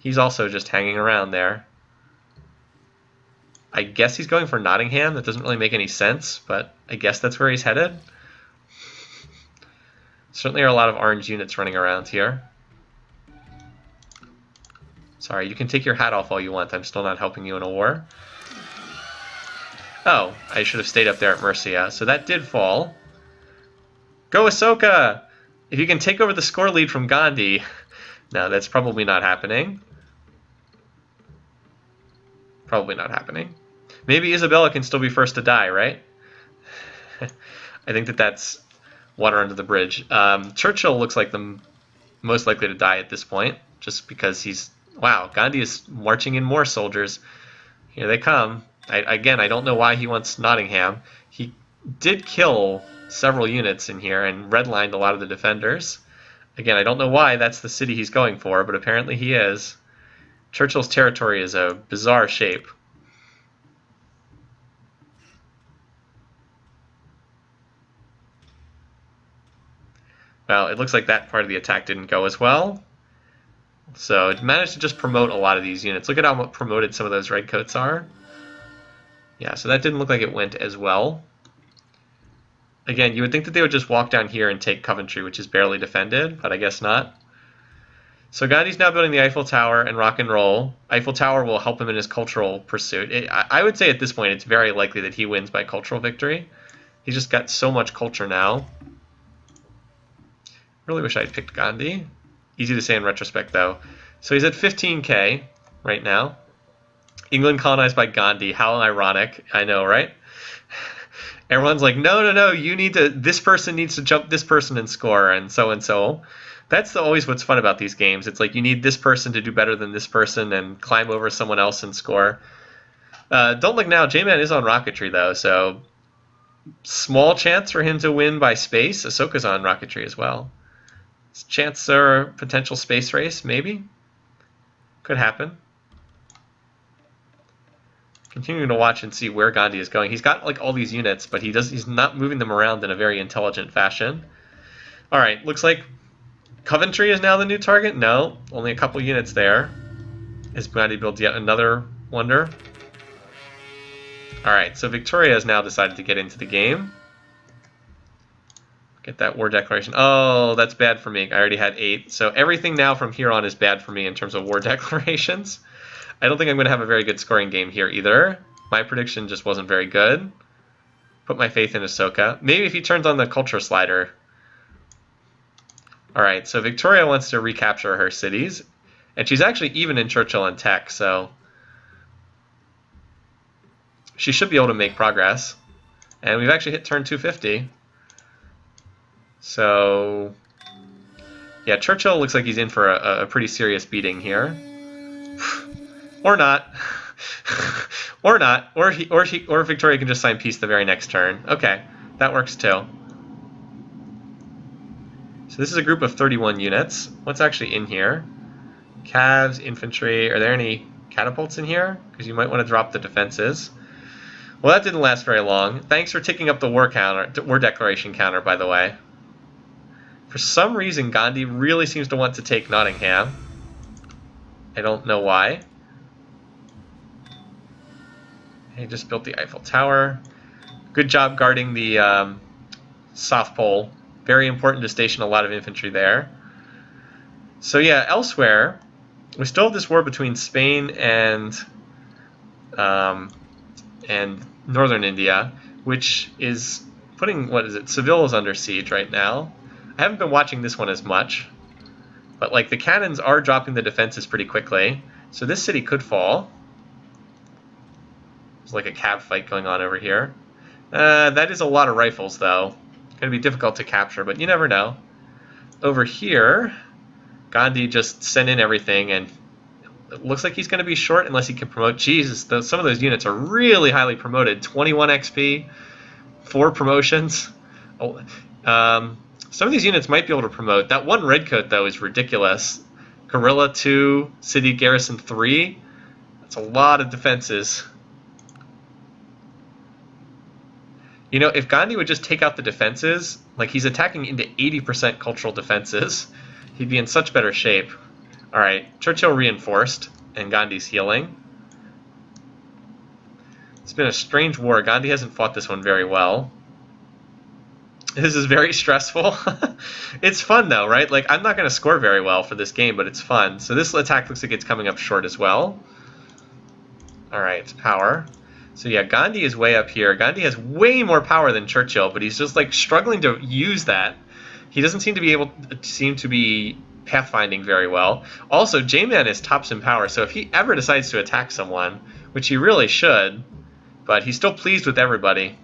He's also just hanging around there. I guess he's going for Nottingham. That doesn't really make any sense, but I guess that's where he's headed. Certainly are a lot of orange units running around here. Sorry, you can take your hat off all you want. I'm still not helping you in a war. Oh, I should have stayed up there at Murcia. So that did fall. Go Ahsoka! If you can take over the score lead from Gandhi. No, that's probably not happening. Probably not happening. Maybe Isabella can still be first to die, right? I think that's water under the bridge. Churchill looks like the most likely to die at this point, just because he's... Wow, Gandhi is marching in more soldiers. Here they come. Again, I don't know why he wants Nottingham. He did kill several units in here and redlined a lot of the defenders. Again, I don't know why that's the city he's going for, but apparently he is. Churchill's territory is a bizarre shape. Well, it looks like that part of the attack didn't go as well. So it managed to just promote a lot of these units. Look at how promoted some of those redcoats are. Yeah, so that didn't look like it went as well. Again, you would think that they would just walk down here and take Coventry, which is barely defended, but I guess not. So Gandhi's now building the Eiffel Tower and rock and roll. Eiffel Tower will help him in his cultural pursuit. I would say at this point it's very likely that he wins by cultural victory. He's just got so much culture now. Really wish I had picked Gandhi. Easy to say in retrospect, though. So he's at 15k right now. England colonized by Gandhi. How ironic. I know, right? Everyone's like, no, you need to, this person needs to jump this person and score, and so. That's always what's fun about these games. It's like you need this person to do better than this person and climb over someone else and score. Don't look now, J-Man is on rocketry, though, so small chance for him to win by space. Ahsoka's on rocketry as well. Chance or potential space race, maybe? Could happen. Continuing to watch and see where Gandhi is going. He's got like all these units, but he's not moving them around in a very intelligent fashion. All right, looks like Coventry is now the new target. No, only a couple units there. Is Gandhi built yet another wonder? All right, so Victoria has now decided to get into the game. Get that war declaration. Oh, that's bad for me. I already had 8. So everything now from here on is bad for me in terms of war declarations. I don't think I'm going to have a very good scoring game here either. My prediction just wasn't very good. Put my faith in Ahsoka. Maybe if he turns on the culture slider. All right, so Victoria wants to recapture her cities. And she's actually even in Churchill and tech, so she should be able to make progress. And we've actually hit turn 250. So, yeah, Churchill looks like he's in for a pretty serious beating here. Or not. Or not. Or Victoria can just sign peace the very next turn. Okay, that works too. So this is a group of 31 units. What's actually in here? Cavs, infantry. Are there any catapults in here? Because you might want to drop the defenses. Well, that didn't last very long. Thanks for ticking up the war declaration counter, by the way. For some reason, Gandhi really seems to want to take Nottingham. I don't know why. He just built the Eiffel Tower. Good job guarding the South Pole. Very important to station a lot of infantry there. So yeah, elsewhere, we still have this war between Spain and northern India, which is putting, Seville is under siege right now. I haven't been watching this one as much, but like the cannons are dropping the defenses pretty quickly, so this city could fall. There's like a cav fight going on over here. That is a lot of rifles, though. Going to be difficult to capture, but you never know. Over here, Gandhi just sent in everything, and it looks like he's going to be short unless he can promote. Jesus, some of those units are really highly promoted. 21 XP, 4 promotions. Oh, some of these units might be able to promote. That one redcoat, though, is ridiculous. Guerrilla 2, City Garrison 3. That's a lot of defenses. You know, if Gandhi would just take out the defenses, like he's attacking into 80% cultural defenses, he'd be in such better shape. Alright, Churchill reinforced, and Gandhi's healing. It's been a strange war. Gandhi hasn't fought this one very well. This is very stressful. It's fun, though, right? Like, I'm not going to score very well for this game, but it's fun. So this attack looks like it's coming up short as well. Alright, power. So yeah, Gandhi is way up here. Gandhi has way more power than Churchill, but he's just like struggling to use that. He doesn't seem to be pathfinding very well. Also, J-Man is tops in power, so if he ever decides to attack someone, which he really should, but he's still pleased with everybody.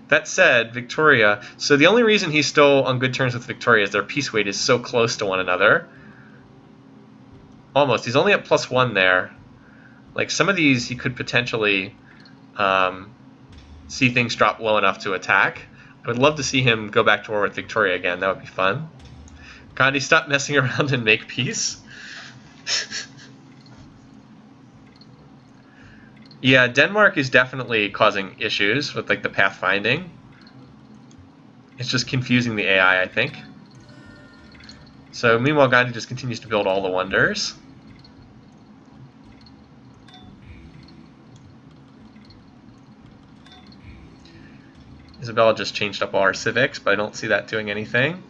That said, Victoria, so the only reason he's still on good terms with Victoria is their peace weight is so close to one another. Almost. He's only at +1 there. Like, some of these, he could potentially see things drop low enough to attack. I would love to see him go back to war with Victoria again. That would be fun. Gandhi, stop messing around and make peace. Yeah, Denmark is definitely causing issues with, like, the pathfinding. It's just confusing the AI, I think. So, meanwhile, Gandhi just continues to build all the wonders. Isabella just changed up all our civics, but I don't see that doing anything.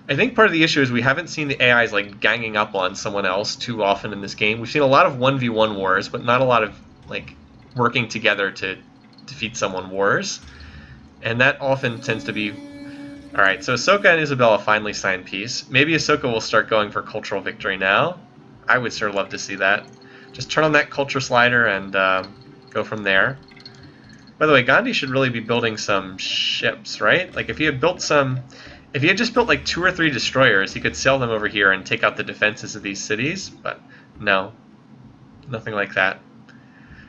I think part of the issue is we haven't seen the AIs like ganging up on someone else too often in this game. We've seen a lot of 1v1 wars, but not a lot of like working together to defeat someone wars. And that often tends to be... Alright, so Ahsoka and Isabella finally signed peace. Maybe Ahsoka will start going for cultural victory now. I would sure love to see that. Just turn on that culture slider and go from there. By the way, Gandhi should really be building some ships, right? Like, if he had built some... If he had just built, like, 2 or 3 destroyers, he could sail them over here and take out the defenses of these cities, but no. Nothing like that.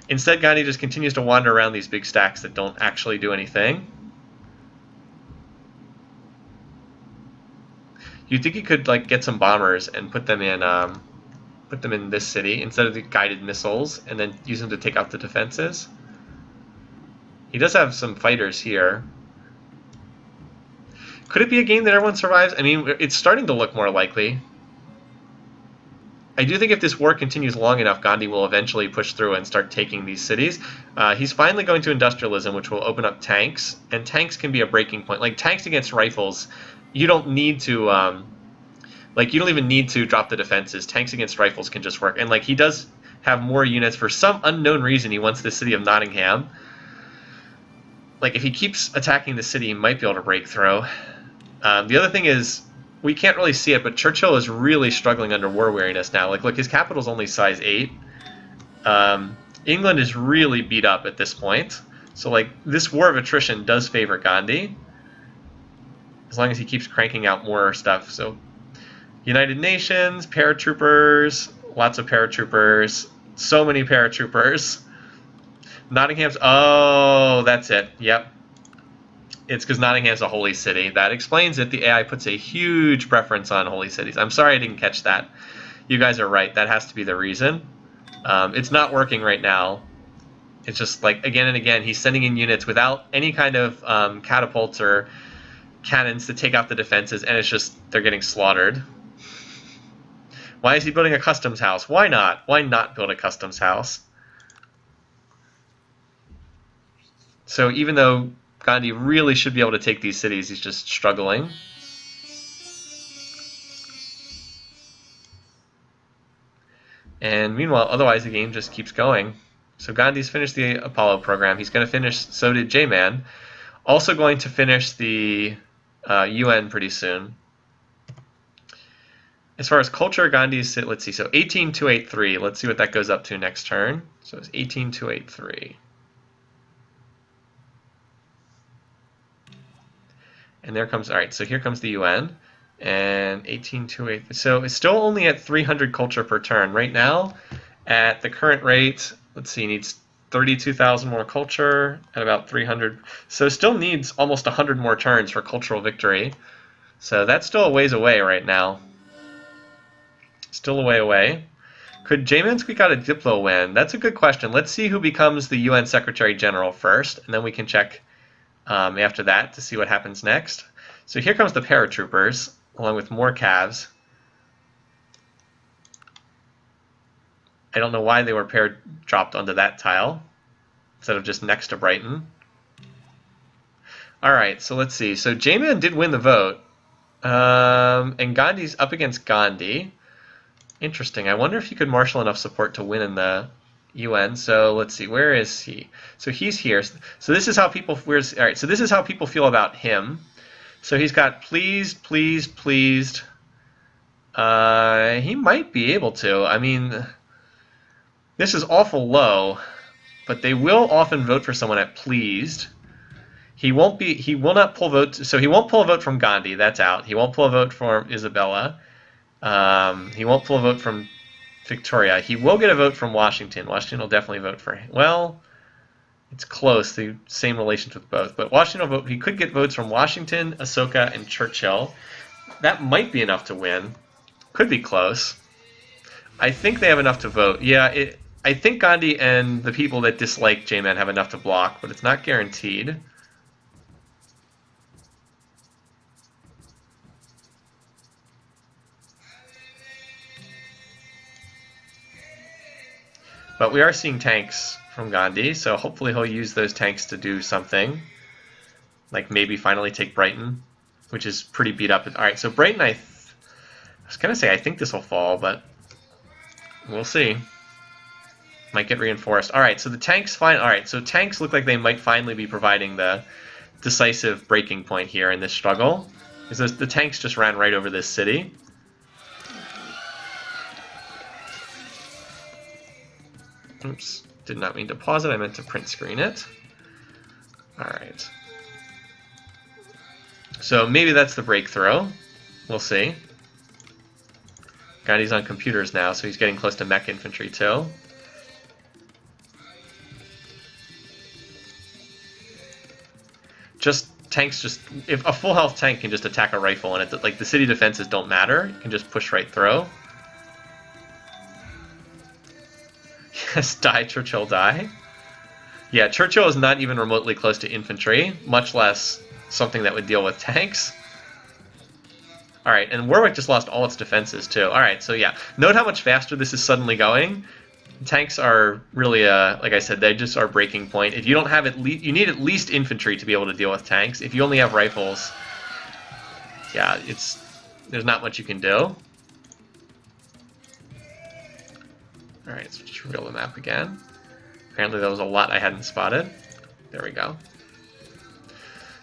Instead, Gandhi just continues to wander around these big stacks that don't actually do anything. You'd think he could, like, get some bombers and put them in this city instead of the guided missiles, and then use them to take out the defenses. He does have some fighters here. Could it be a game that everyone survives? I mean, it's starting to look more likely. I do think if this war continues long enough, Gandhi will eventually push through and start taking these cities. He's finally going to industrialism, which will open up tanks, and tanks can be a breaking point. Like, tanks against rifles, you don't need to, you don't even need to drop the defenses. Tanks against rifles can just work. And, like, he does have more units. For some unknown reason, he wants the city of Nottingham. Like, if he keeps attacking the city, he might be able to break through. The other thing is, we can't really see it, but Churchill is really struggling under war weariness now. Like, look, his capital's only size 8. England is really beat up at this point. So, like, this war of attrition does favor Gandhi, as long as he keeps cranking out more stuff. So, United Nations, paratroopers, lots of paratroopers, so many paratroopers. Nottingham's... Oh, that's it. Yep. It's because Nottingham's a holy city. That explains it. The AI puts a huge preference on holy cities. I'm sorry I didn't catch that. You guys are right. That has to be the reason. It's not working right now. It's just like, again and again, he's sending in units without any kind of catapults or cannons to take out the defenses, and it's just, they're getting slaughtered. Why is he building a customs house? Why not? Why not build a customs house? So even though Gandhi really should be able to take these cities, he's just struggling. And meanwhile, otherwise the game just keeps going. So Gandhi's finished the Apollo program. He's going to finish, so did J-Man. Also going to finish the UN pretty soon. As far as culture, Gandhi's, let's see, so 18283. Let's see what that goes up to next turn. So it's 18283. And there comes, all right, so here comes the UN. And 1828. So it's still only at 300 culture per turn. Right now, at the current rate, let's see, needs 32,000 more culture at about 300. So it still needs almost 100 more turns for cultural victory. So that's still a ways away right now. Still a way away. Could J-Man squeak out a Diplo win? That's a good question. Let's see who becomes the UN Secretary General first, and then we can check after that to see what happens next. So here comes the paratroopers, along with more calves. I don't know why they were dropped onto that tile instead of just next to Brighton. All right, so let's see. So J-Man did win the vote, and Gandhi's up against Gandhi. Interesting. I wonder if he could marshal enough support to win in the UN. So let's see. Where is he? So he's here. So this is how people. All right. So this is how people feel about him. So he's got pleased, pleased, pleased. He might be able to. I mean, this is awful low, but they will often vote for someone at pleased. He won't be. He will not pull votes. So he won't pull a vote from Gandhi. That's out. He won't pull a vote from Isabella. He won't pull a vote from Victoria. He will get a vote from Washington. Washington will definitely vote for him. Well, it's close. The same relations with both. But Washington will vote. He could get votes from Washington, Ashoka, and Churchill. That might be enough to win. Could be close. I think they have enough to vote. Yeah, I think Gandhi and the people that dislike J-Man have enough to block, but it's not guaranteed. But we are seeing tanks from Gandhi, so hopefully he'll use those tanks to do something. Like maybe finally take Brighton, which is pretty beat up. Alright, so Brighton, I was going to say I think this will fall, but we'll see. Might get reinforced. Alright, so the tanks Alright, so tanks look like they might finally be providing the decisive breaking point here in this struggle. Because the tanks just ran right over this city. Oops, did not mean to pause it. I meant to print screen it. All right. So maybe that's the breakthrough. We'll see. Gandhi's on computers now, so he's getting close to mech infantry too. If a full health tank can just attack a rifle and like the city defenses don't matter, you can just push right through. Yes, die, Churchill, die. Yeah, Churchill is not even remotely close to infantry, much less something that would deal with tanks. Alright, and Warwick just lost all its defenses, too. Alright, so yeah. Note how much faster this is suddenly going. Tanks are really, like I said, they just are breaking point. If you don't have you need at least infantry to be able to deal with tanks. If you only have rifles, yeah, there's not much you can do. Alright, so just reveal the map again. Apparently there was a lot I hadn't spotted. There we go.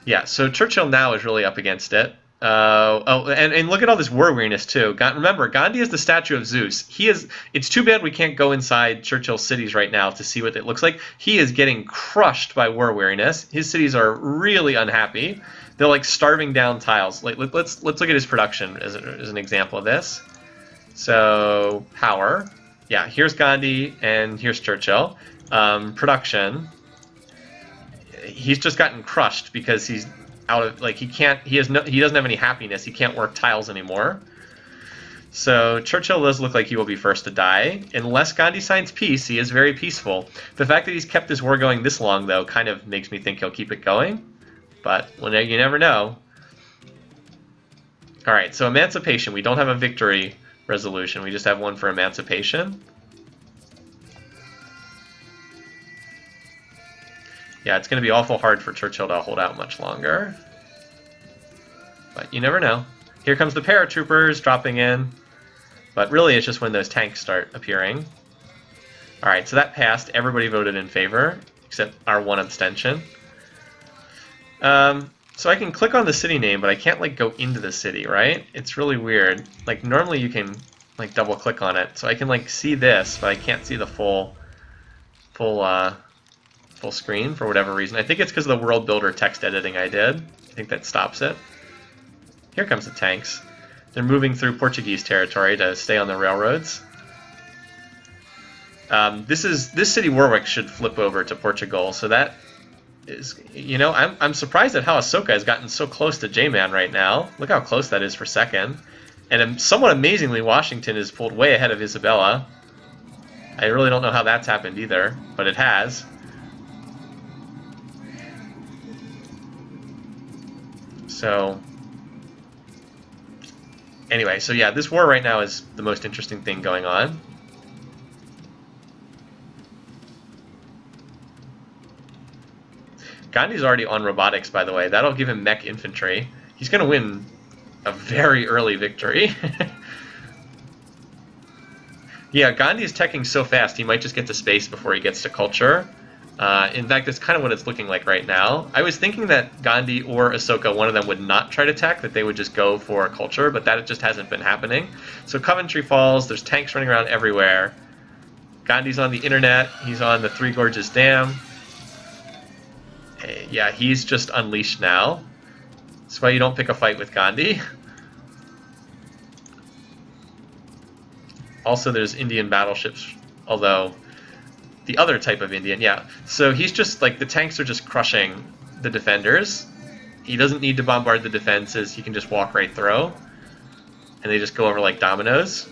Yeah, so Churchill now is really up against it. And look at all this war weariness too. Remember, Gandhi is the statue of Zeus. It's too bad we can't go inside Churchill's cities right now to see what it looks like. He is getting crushed by war weariness. His cities are really unhappy. They're like starving down tiles. Like let's look at his production as an example of this. So power. Yeah, here's Gandhi and here's Churchill. Production. He's just gotten crushed because he's out of he doesn't have any happiness. He can't work tiles anymore. So Churchill does look like he will be first to die. Unless Gandhi signs peace, he is very peaceful. The fact that he's kept this war going this long, though, kind of makes me think he'll keep it going. But you never know. All right, so emancipation. We don't have a victory resolution. We just have one for emancipation. Yeah, it's going to be awful hard for Churchill to hold out much longer. But you never know. Here comes the paratroopers dropping in. But really, it's just when those tanks start appearing. All right, so that passed. Everybody voted in favor, except our one abstention. So I can click on the city name, but I can't go into the city, right? It's really weird. Normally you can double click on it, so I can see this, but I can't see the full screen for whatever reason. I think it's because of the world builder text editing I did. think that stops it. Here comes the tanks. They're moving through Portuguese territory to stay on the railroads. This city Warwick should flip over to Portugal, so that is, you know, I'm surprised at how Ahsoka has gotten so close to J-Man right now. Look how close that is for second. And somewhat amazingly, Washington is pulled way ahead of Isabella. I really don't know how that's happened either, but it has. So, anyway, so yeah, this war right now is the most interesting thing going on. Gandhi's already on robotics, by the way. That'll give him mech infantry. He's going to win a very early victory. Yeah, Gandhi's teching so fast, he might just get to space before he gets to culture. In fact, that's kind of what it's looking like right now. I was thinking that Gandhi or Ahsoka, one of them would not try to tech, that they would just go for culture, but that just hasn't been happening. So Coventry falls, there's tanks running around everywhere. Gandhi's on the internet, he's on the Three Gorges Dam. Yeah, he's just unleashed now. That's why you don't pick a fight with Gandhi. Also, there's Indian battleships, although the other type of Indian, yeah. So he's just, like, the tanks are just crushing the defenders. He doesn't need to bombard the defenses. He can just walk right through. And they just go over like dominoes.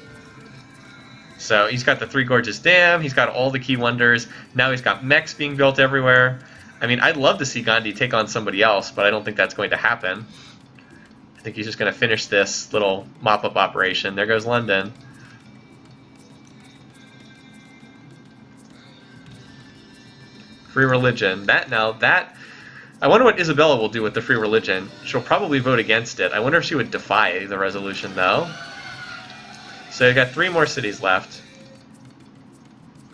So he's got the Three Gorges Dam. He's got all the key wonders. Now he's got mechs being built everywhere. I mean, I'd love to see Gandhi take on somebody else, but I don't think that's going to happen. I think he's just going to finish this little mop-up operation. There goes London. Free religion. I wonder what Isabella will do with the free religion. She'll probably vote against it. I wonder if she would defy the resolution, though. So you've got 3 more cities left.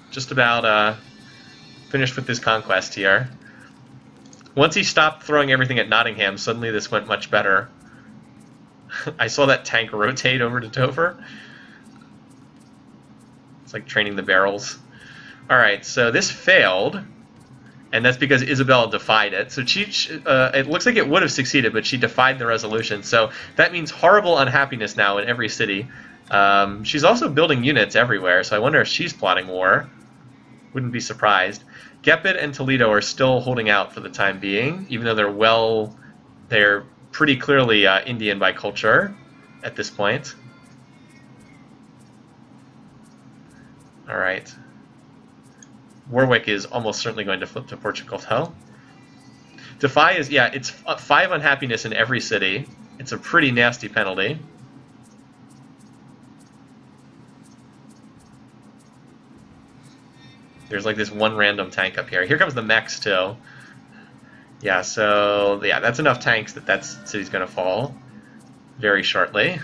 Just about finished with this conquest here. Once he stopped throwing everything at Nottingham, suddenly this went much better. I saw that tank rotate over to Dover. It's like training the barrels. Alright, so this failed. And that's because Isabella defied it. So it looks like it would have succeeded, but she defied the resolution. So that means horrible unhappiness now in every city. She's also building units everywhere, so I wonder if she's plotting war. Wouldn't be surprised. Gepid and Toledo are still holding out for the time being, even though they're pretty clearly Indian by culture at this point. All right. Warwick is almost certainly going to flip to Portugal, though. Defy is, yeah, it's 5 unhappiness in every city. It's a pretty nasty penalty. There's like this one random tank up here. Here comes the mechs, too. Yeah, so, yeah, that's enough tanks that city's going to fall very shortly.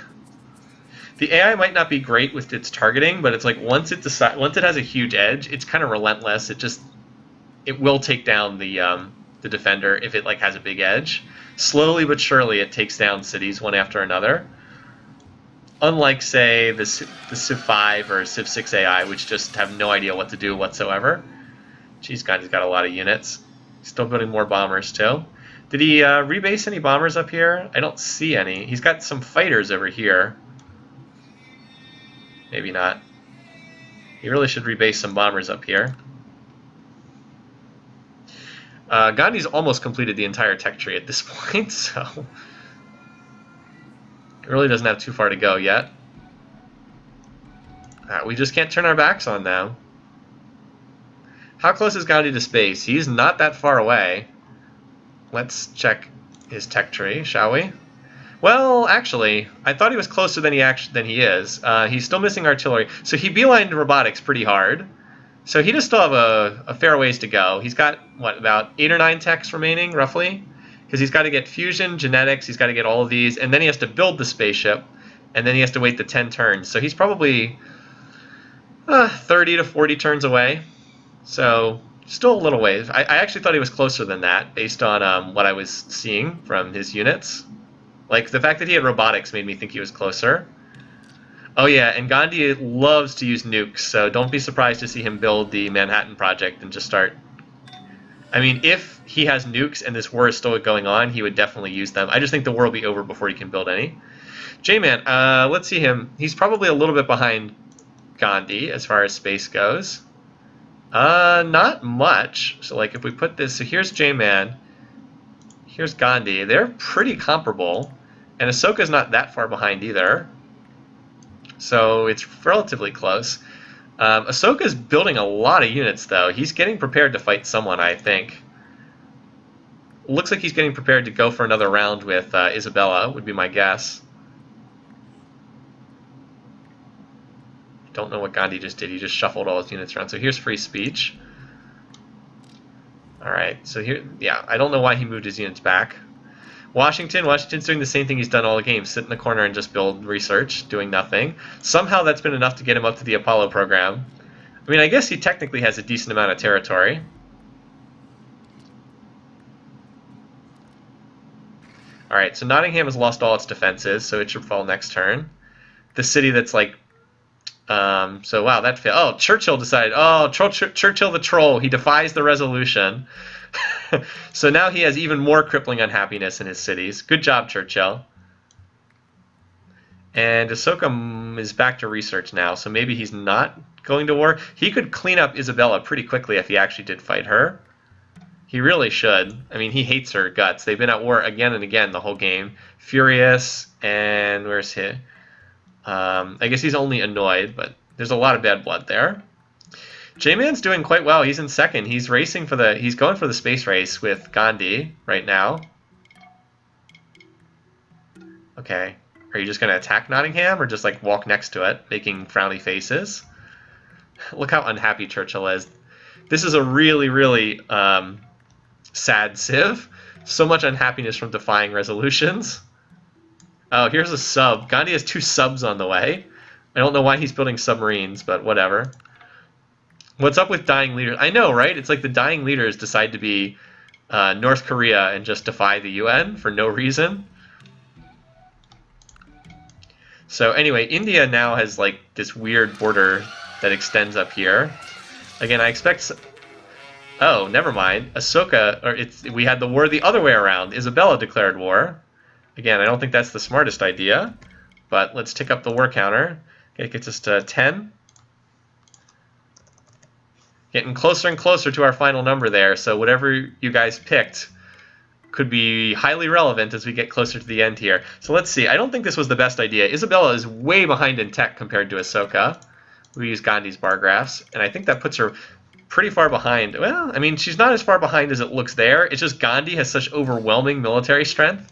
The AI might not be great with its targeting, but it's like once it has a huge edge, it's kind of relentless. It will take down the defender if it like has a big edge. Slowly but surely, it takes down cities one after another. Unlike, say, the Civ4 or Civ6 AI, which just have no idea what to do whatsoever. Geez, God, he's got a lot of units. Still building more bombers too. Did he rebase any bombers up here? I don't see any. He's got some fighters over here. Maybe not. He really should rebase some bombers up here. Gandhi's almost completed the entire tech tree at this point, so it really doesn't have too far to go yet. We just can't turn our backs on now. How close is Gandhi to space? He's not that far away. Let's check his tech tree, shall we? Well, actually, I thought he was closer than he is. He's still missing artillery. So he beelined robotics pretty hard. So he does still have a fair ways to go. He's got, what, about 8 or 9 techs remaining, roughly? Because he's got to get fusion, genetics, he's got to get all of these, and then he has to build the spaceship, and then he has to wait the 10 turns. So he's probably 30 to 40 turns away. So still a little ways. I actually thought he was closer than that, based on what I was seeing from his units. Like, the fact that he had robotics made me think he was closer. Oh yeah, and Gandhi loves to use nukes, so don't be surprised to see him build the Manhattan Project and just start... I mean, if he has nukes and this war is still going on, he would definitely use them. I just think the war will be over before he can build any. J-Man, let's see him. He's probably a little bit behind Gandhi as far as space goes. Not much. So like if we put this, so here's J-Man, here's Gandhi. They're pretty comparable, and Ahsoka's not that far behind either. So it's relatively close. Ahsoka's building a lot of units though. He's getting prepared to fight someone, I think. Looks like he's getting prepared to go for another round with Isabella, would be my guess. Don't know what Gandhi just did. He just shuffled all his units around. So here's free speech. Alright, so here, yeah, I don't know why he moved his units back. Washington's doing the same thing he's done all the games. Sit in the corner and just build research, doing nothing. Somehow that's been enough to get him up to the Apollo program. I mean, I guess he technically has a decent amount of territory. Alright, so Nottingham has lost all its defenses, so it should fall next turn. The city that's like... so wow, that failed. Oh, Churchill decided. Oh, Churchill the troll. He defies the resolution. So now he has even more crippling unhappiness in his cities. Good job, Churchill. And Ahsoka is back to research now, so maybe he's not going to war. He could clean up Isabella pretty quickly if he actually did fight her. He really should. I mean, he hates her guts. They've been at war again and again the whole game. Furious, and where's he? I guess he's only annoyed, but there's a lot of bad blood there. J-Man's doing quite well. He's in second. He's racing for the... He's going for the space race with Gandhi right now. Okay. Are you just going to attack Nottingham or just like walk next to it, making frowny faces? Look how unhappy Churchill is. This is a really, really sad Civ. So much unhappiness from defying resolutions. Oh, here's a sub. Gandhi has 2 subs on the way. I don't know why he's building submarines, but whatever. What's up with dying leaders? I know, right? It's like the dying leaders decide to be North Korea and just defy the UN for no reason. So anyway, India now has like this weird border that extends up here. Again, I expect... Oh, never mind. Ahsoka, or we had the war the other way around. Isabella declared war. Again, I don't think that's the smartest idea, but let's tick up the war counter. Okay, it gets us to 10. Getting closer and closer to our final number there, so whatever you guys picked could be highly relevant as we get closer to the end here. So let's see. I don't think this was the best idea. Isabella is way behind in tech compared to Ahsoka. We use Gandhi's bar graphs, and I think that puts her pretty far behind. Well, I mean, she's not as far behind as it looks there. It's just Gandhi has such overwhelming military strength.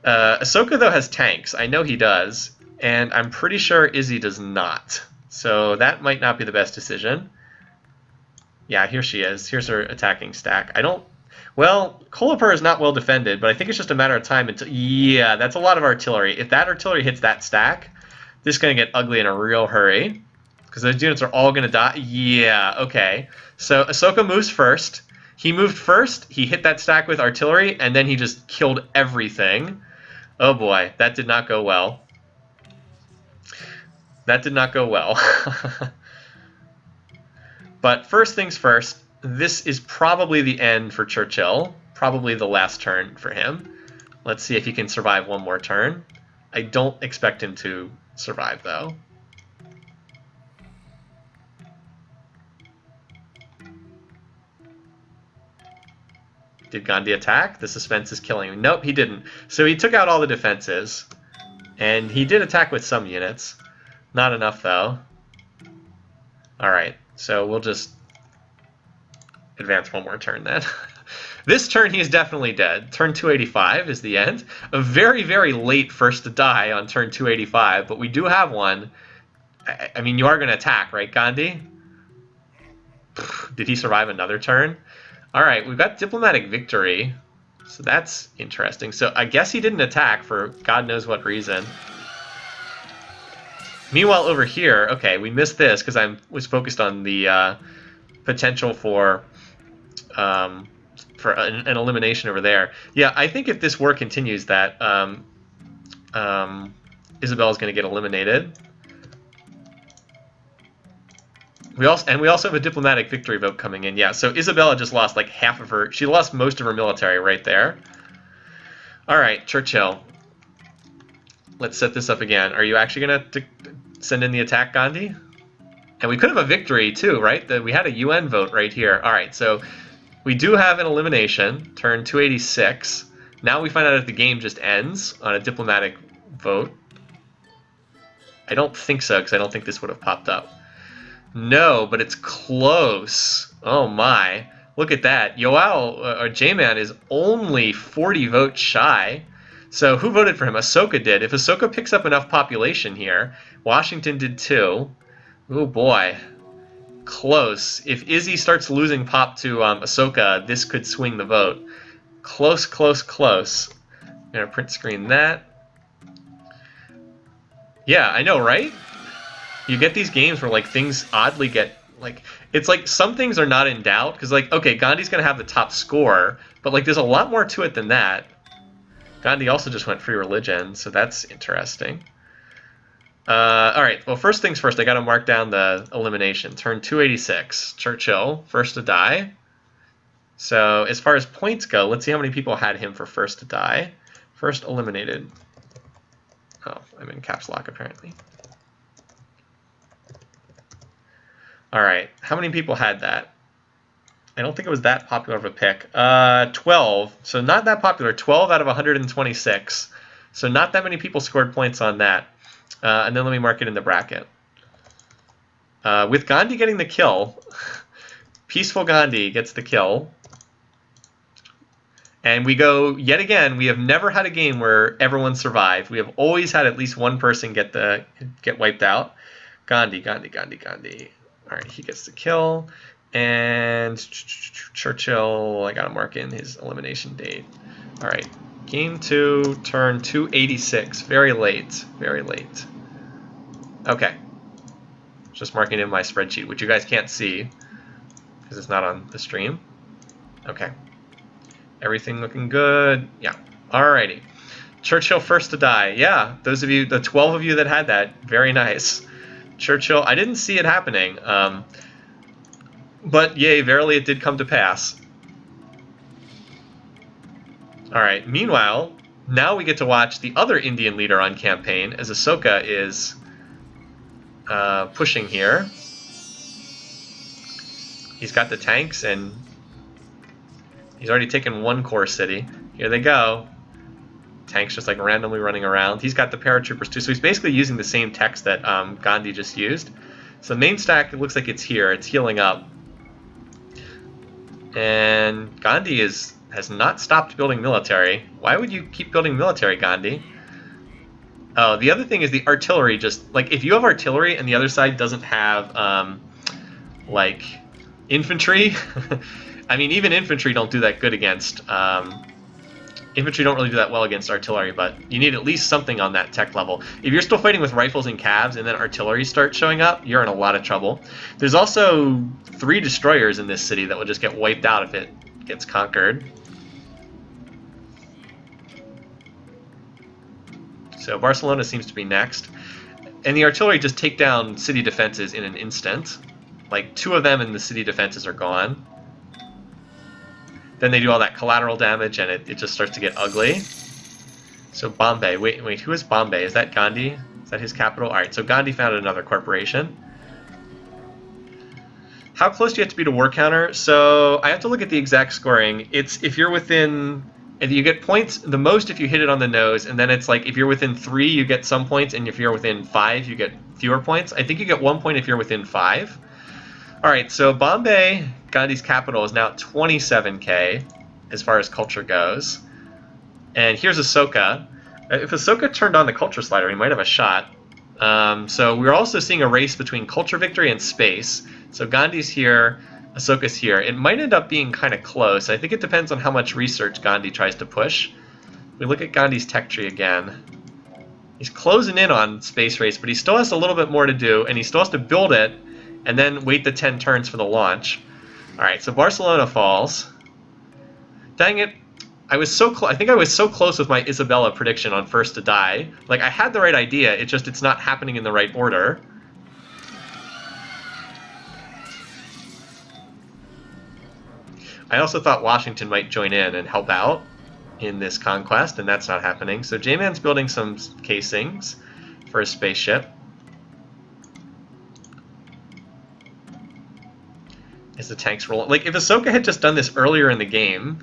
Ahsoka, though, has tanks. I know he does, and I'm pretty sure Izzy does not. So that might not be the best decision. Yeah, here she is. Here's her attacking stack. Well, Kolapur is not well defended, but I think it's just a matter of time until... Yeah, that's a lot of artillery. If that artillery hits that stack, this is going to get ugly in a real hurry, because those units are all going to die. Yeah, okay. So Ahsoka moves first. He moved first, he hit that stack with artillery, and then he just killed everything. Oh boy, that did not go well. That did not go well. But first things first, this is probably the end for Churchill. Probably the last turn for him. Let's see if he can survive one more turn. I don't expect him to survive, though. Did Gandhi attack? The suspense is killing him. Nope, he didn't. So he took out all the defenses. And he did attack with some units. Not enough, though. Alright, so we'll just advance one more turn, then. This turn, he is definitely dead. Turn 285 is the end. A very, very late first to die on turn 285, but we do have one. I mean, you are going to attack, right, Gandhi? Did he survive another turn? Alright, we've got diplomatic victory, so that's interesting. So I guess he didn't attack for God knows what reason. Meanwhile, over here, okay, we missed this because I was focused on the potential for an elimination over there. Yeah, I think if this war continues, that Isabella's going to get eliminated. We also have a diplomatic victory vote coming in. Yeah, so Isabella just lost like half of her. She lost most of her military right there. All right, Churchill. Let's set this up again. Are you actually going to send in the attack, Gandhi? And we could have a victory too, right? We had a UN vote right here. All right, so we do have an elimination, turn 286. Now we find out if the game just ends on a diplomatic vote. I don't think so, because I don't think this would have popped up. No, but it's close. Oh my. Look at that. Yoao, or J-Man, is only 40 votes shy. So who voted for him? Ahsoka did. If Ahsoka picks up enough population here, Washington did too. Oh boy. Close. If Izzy starts losing pop to Ahsoka, this could swing the vote. Close, close, close. I'm going to print screen that. Yeah, I know, right? You get these games where like things oddly get like it's like some things are not in doubt because like okay, Gandhi's gonna have the top score, but like there's a lot more to it than that. Gandhi also just went free religion, so that's interesting. All right, well first things first, I got to mark down the elimination. Turn 286. Churchill first to die. So as far as points go, let's see how many people had him for first to die. First eliminated. Oh, I'm in caps lock apparently. All right, how many people had that? I don't think it was that popular of a pick. 12, so not that popular. 12 out of 126, so not that many people scored points on that. And then let me mark it in the bracket. With Gandhi getting the kill, Peaceful Gandhi gets the kill. And we go, yet again, we have never had a game where everyone survived. We have always had at least one person get wiped out. Gandhi, Gandhi, Gandhi, Gandhi. All right, he gets the kill. And Churchill, I got to mark in his elimination date. All right, game 2, turn 286. Very late, very late. Okay, just marking in my spreadsheet, which you guys can't see because it's not on the stream. Okay, everything looking good. Yeah, alrighty. Churchill first to die. Yeah, those of you, the 12 of you that had that, very nice. Churchill, I didn't see it happening, but yay, verily it did come to pass. All right, meanwhile, now we get to watch the other Indian leader on campaign as Ahsoka is pushing here. He's got the tanks and he's already taken one core city. Here they go. Tanks just like randomly running around. He's got the paratroopers too, so he's basically using the same text that Gandhi just used. So the main stack, it looks like it's here. It's healing up. And Gandhi has not stopped building military. Why would you keep building military, Gandhi? Oh, the other thing is the artillery. Just like if you have artillery and the other side doesn't have like infantry, I mean even infantry don't do that good against. Infantry don't really do that well against artillery, but you need at least something on that tech level. If you're still fighting with rifles and cavs and then artillery starts showing up, you're in a lot of trouble. There's also 3 destroyers in this city that will just get wiped out if it gets conquered. So Barcelona seems to be next. And the artillery just take down city defenses in an instant. Like 2 of them and the city defenses are gone. Then they do all that collateral damage and it just starts to get ugly. So Bombay, wait, who is Bombay? Is that Gandhi? Is that his capital? All right, so Gandhi founded another corporation. How close do you have to be to war counter? So I have to look at the exact scoring. It's if you're within, if you get points the most if you hit it on the nose, and then it's like if you're within 3 you get some points, and if you're within 5 you get fewer points. I think you get 1 point if you're within 5. All right, so Bombay, Gandhi's capital, is now at 27k as far as culture goes. And here's Ahsoka. If Ahsoka turned on the culture slider, we might have a shot. So we're also seeing a race between culture victory and space. So Gandhi's here, Ahsoka's here. It might end up being kind of close. I think it depends on how much research Gandhi tries to push. We look at Gandhi's tech tree again. He's closing in on space race, but he still has a little bit more to do, and he still has to build it and then wait the 10 turns for the launch. All right, so Barcelona falls. Dang it. I think I was so close with my Isabella prediction on first to die. Like, I had the right idea, it's not happening in the right order. I also thought Washington might join in and help out in this conquest, and that's not happening. So J-Man's building some casings for his spaceship. Is the tanks rolling? Like, if Ahsoka had just done this earlier in the game,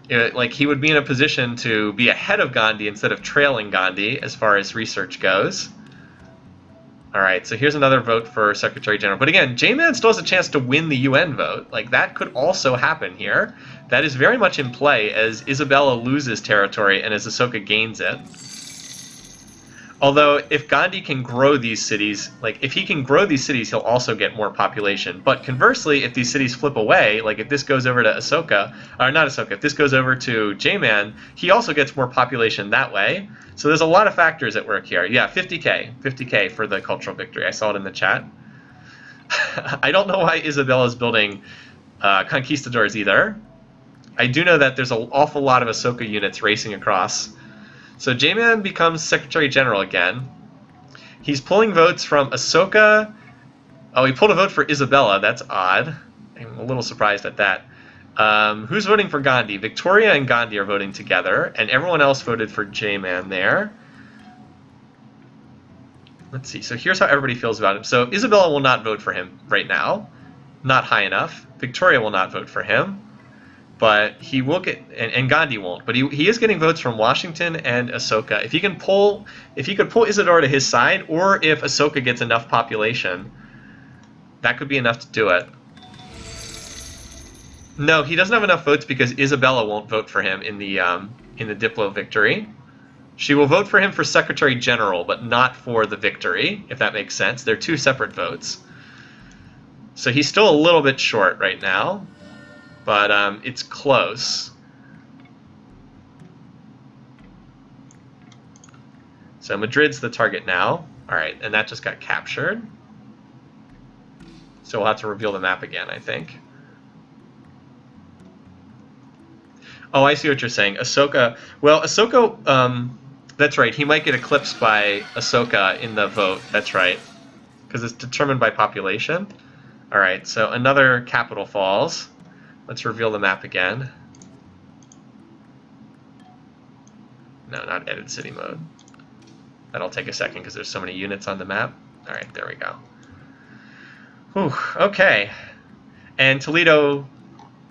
like, he would be in a position to be ahead of Gandhi instead of trailing Gandhi as far as research goes. All right, so here's another vote for Secretary General. But again, J-Man still has a chance to win the UN vote. Like, that could also happen here. That is very much in play as Isabella loses territory and as Ahsoka gains it. Although, if Gandhi can grow these cities, like, if he can grow these cities, he'll also get more population. But conversely, if these cities flip away, like if this goes over to Ahsoka, or not Ahsoka, if this goes over to J-Man, he also gets more population that way. So there's a lot of factors at work here. Yeah, 50K for the cultural victory. I saw it in the chat. I don't know why Isabella's building conquistadors either. I do know that there's an awful lot of Ahsoka units racing across. So J-Man becomes Secretary General again. He's pulling votes from Ahsoka. Oh, he pulled a vote for Isabella. That's odd. I'm a little surprised at that. Who's voting for Gandhi? Victoria and Gandhi are voting together, and everyone else voted for J-Man there. Let's see. So here's how everybody feels about him. So Isabella will not vote for him right now. Not high enough. Victoria will not vote for him. But he will get, and Gandhi won't. But he is getting votes from Washington and Ahsoka. If he could pull Isadora to his side, or if Ahsoka gets enough population, that could be enough to do it. No, he doesn't have enough votes because Isabella won't vote for him in the Diplo victory. She will vote for him for Secretary General, but not for the victory, if that makes sense. They're two separate votes. So he's still a little bit short right now. But it's close. So Madrid's the target now. All right, and that just got captured. So we'll have to reveal the map again, I think. Oh, I see what you're saying. Ahsoka. Well, Ahsoka. That's right. He might get eclipsed by Ahsoka in the vote. That's right, because it's determined by population. All right. So another capital falls. Let's reveal the map again. No, not edit city mode. That'll take a second because there's so many units on the map. All right, there we go. Whew, okay. And Toledo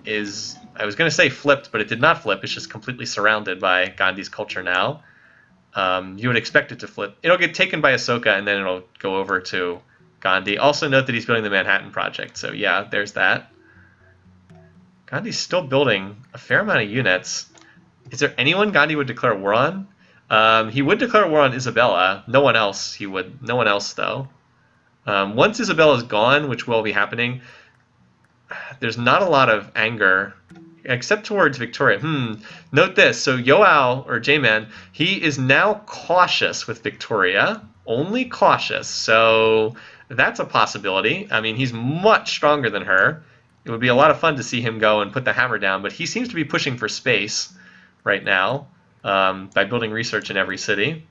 is, I was going to say flipped, but it did not flip. It's just completely surrounded by Gandhi's culture now. You would expect it to flip. It'll get taken by Ahsoka, and then it'll go over to Gandhi. Also note that he's building the Manhattan Project. So yeah, there's that. Gandhi's still building a fair amount of units. Is there anyone Gandhi would declare war on? He would declare war on Isabella. No one else he would. No one else, though. Once Isabella's gone, which will be happening, there's not a lot of anger, except towards Victoria. Note this. So Yoao, or J-Man, he is now cautious with Victoria. Only cautious. So that's a possibility. I mean, he's much stronger than her. It would be a lot of fun to see him go and put the hammer down, but he seems to be pushing for space right now by building research in every city.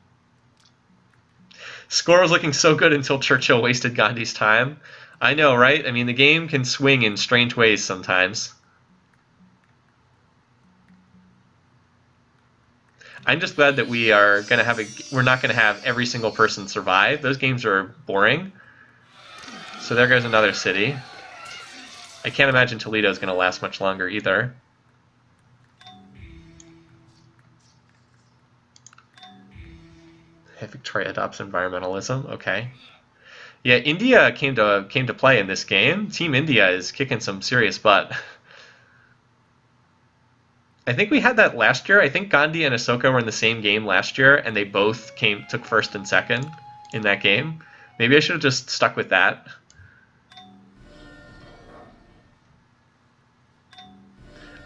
Score was looking so good until Churchill wasted Gandhi's time. I know, right? I mean, the game can swing in strange ways sometimes. I'm just glad that we are going to have we're not going to have every single person survive. Those games are boring. So there goes another city. I can't imagine Toledo's going to last much longer either. Victoria adopts environmentalism. Okay. Yeah, India came to play in this game. Team India is kicking some serious butt. I think we had that last year. I think Gandhi and Ahsoka were in the same game last year, and they both took first and second in that game. Maybe I should have just stuck with that.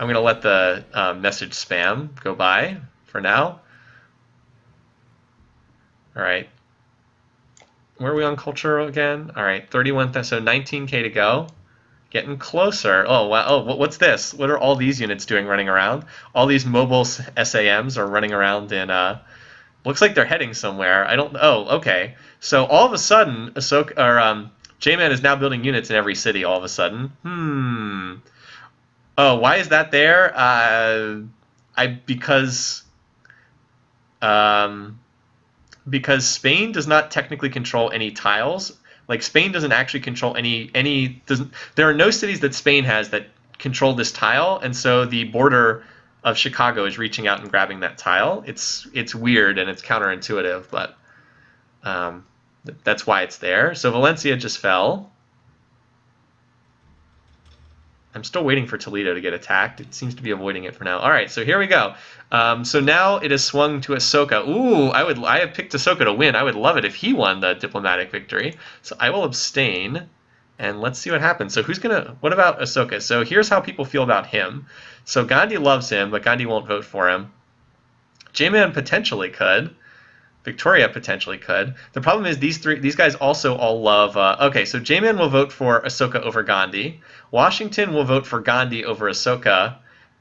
I'm going to let the message spam go by for now. All right. Where are we on culture again? All right, 31, so 19K to go. Getting closer. Oh, wow. Oh, what's this? What are all these units doing running around? All these mobile SAMs are running around in, looks like they're heading somewhere. I don't, oh, okay. So all of a sudden, J-Man is now building units in every city all of a sudden. Oh, why is that there? Um, because Spain does not technically control any tiles. Like Spain doesn't actually control any doesn't. There are no cities that Spain has that control this tile, and so the border of Chicago is reaching out and grabbing that tile. It's weird and it's counterintuitive, but um, that's why it's there. So Valencia just fell. I'm still waiting for Toledo to get attacked. It seems to be avoiding it for now. All right, so here we go. So now it has swung to Ahsoka. Ooh, I have picked Ahsoka to win. I would love it if he won the diplomatic victory. So I will abstain, and let's see what happens. So what about Ahsoka? So here's how people feel about him. So Gandhi loves him, but Gandhi won't vote for him. J-Man potentially could. Victoria potentially could. The problem is these guys also all love. Okay, so J-Man will vote for Ahsoka over Gandhi. Washington will vote for Gandhi over Ahsoka,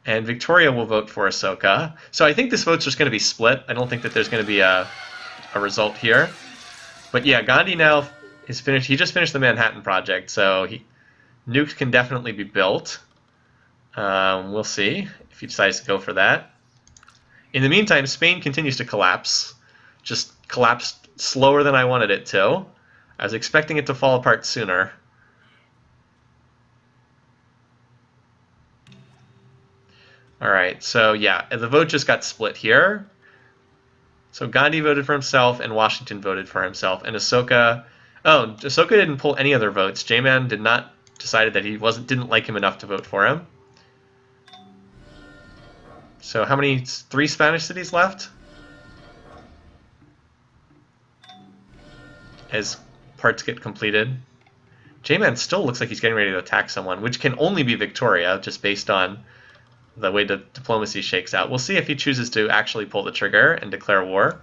and Victoria will vote for Ahsoka. So I think this vote's just going to be split. I don't think that there's going to be a result here. But yeah, Gandhi now is finished. He just finished the Manhattan Project, so nukes can definitely be built. We'll see if he decides to go for that. In the meantime, Spain continues to collapse. Just collapsed slower than I wanted it to. I was expecting it to fall apart sooner. All right, so yeah, the vote just got split here. So Gandhi voted for himself, and Washington voted for himself, and Ahsoka. Oh, Ahsoka didn't pull any other votes. J-Man did not decided that he didn't like him enough to vote for him. So how many? 3 Spanish cities left? As parts get completed. J-Man still looks like he's getting ready to attack someone, which can only be Victoria, just based on the way the diplomacy shakes out. We'll see if he chooses to actually pull the trigger and declare war.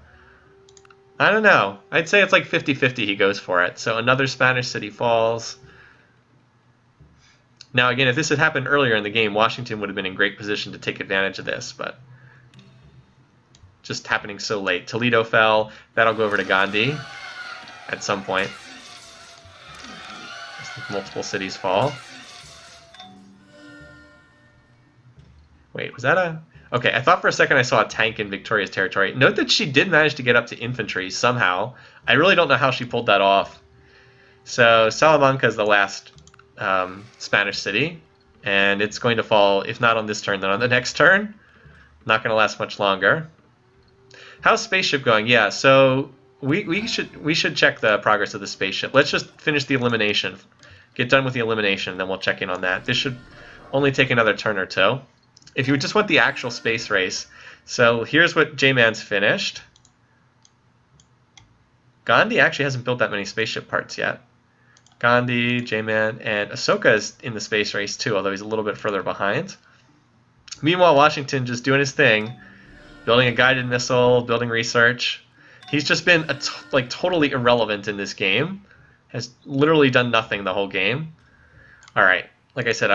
I don't know. I'd say it's like 50-50 he goes for it. So another Spanish city falls. Now again, if this had happened earlier in the game, Washington would have been in great position to take advantage of this, but just happening so late. Toledo fell. That'll go over to Gandhi at some point. Multiple cities fall. Wait, was that a... Okay, I thought for a second I saw a tank in Victoria's territory. Note that she did manage to get up to infantry somehow. I really don't know how she pulled that off. So Salamanca is the last Spanish city, and it's going to fall, if not on this turn, then on the next turn. Not going to last much longer. How's spaceship going? Yeah, so we should check the progress of the spaceship. Let's just finish the elimination. Get done with the elimination, then we'll check in on that. This should only take another turn or two. If you just want the actual space race, so here's what J-Man's finished. Gandhi actually hasn't built that many spaceship parts yet. Gandhi, J-Man, and Ahsoka is in the space race too, although he's a little bit further behind. Meanwhile, Washington just doing his thing, building a guided missile, building research. He's just been totally irrelevant in this game. Has literally done nothing the whole game. All right, like I said,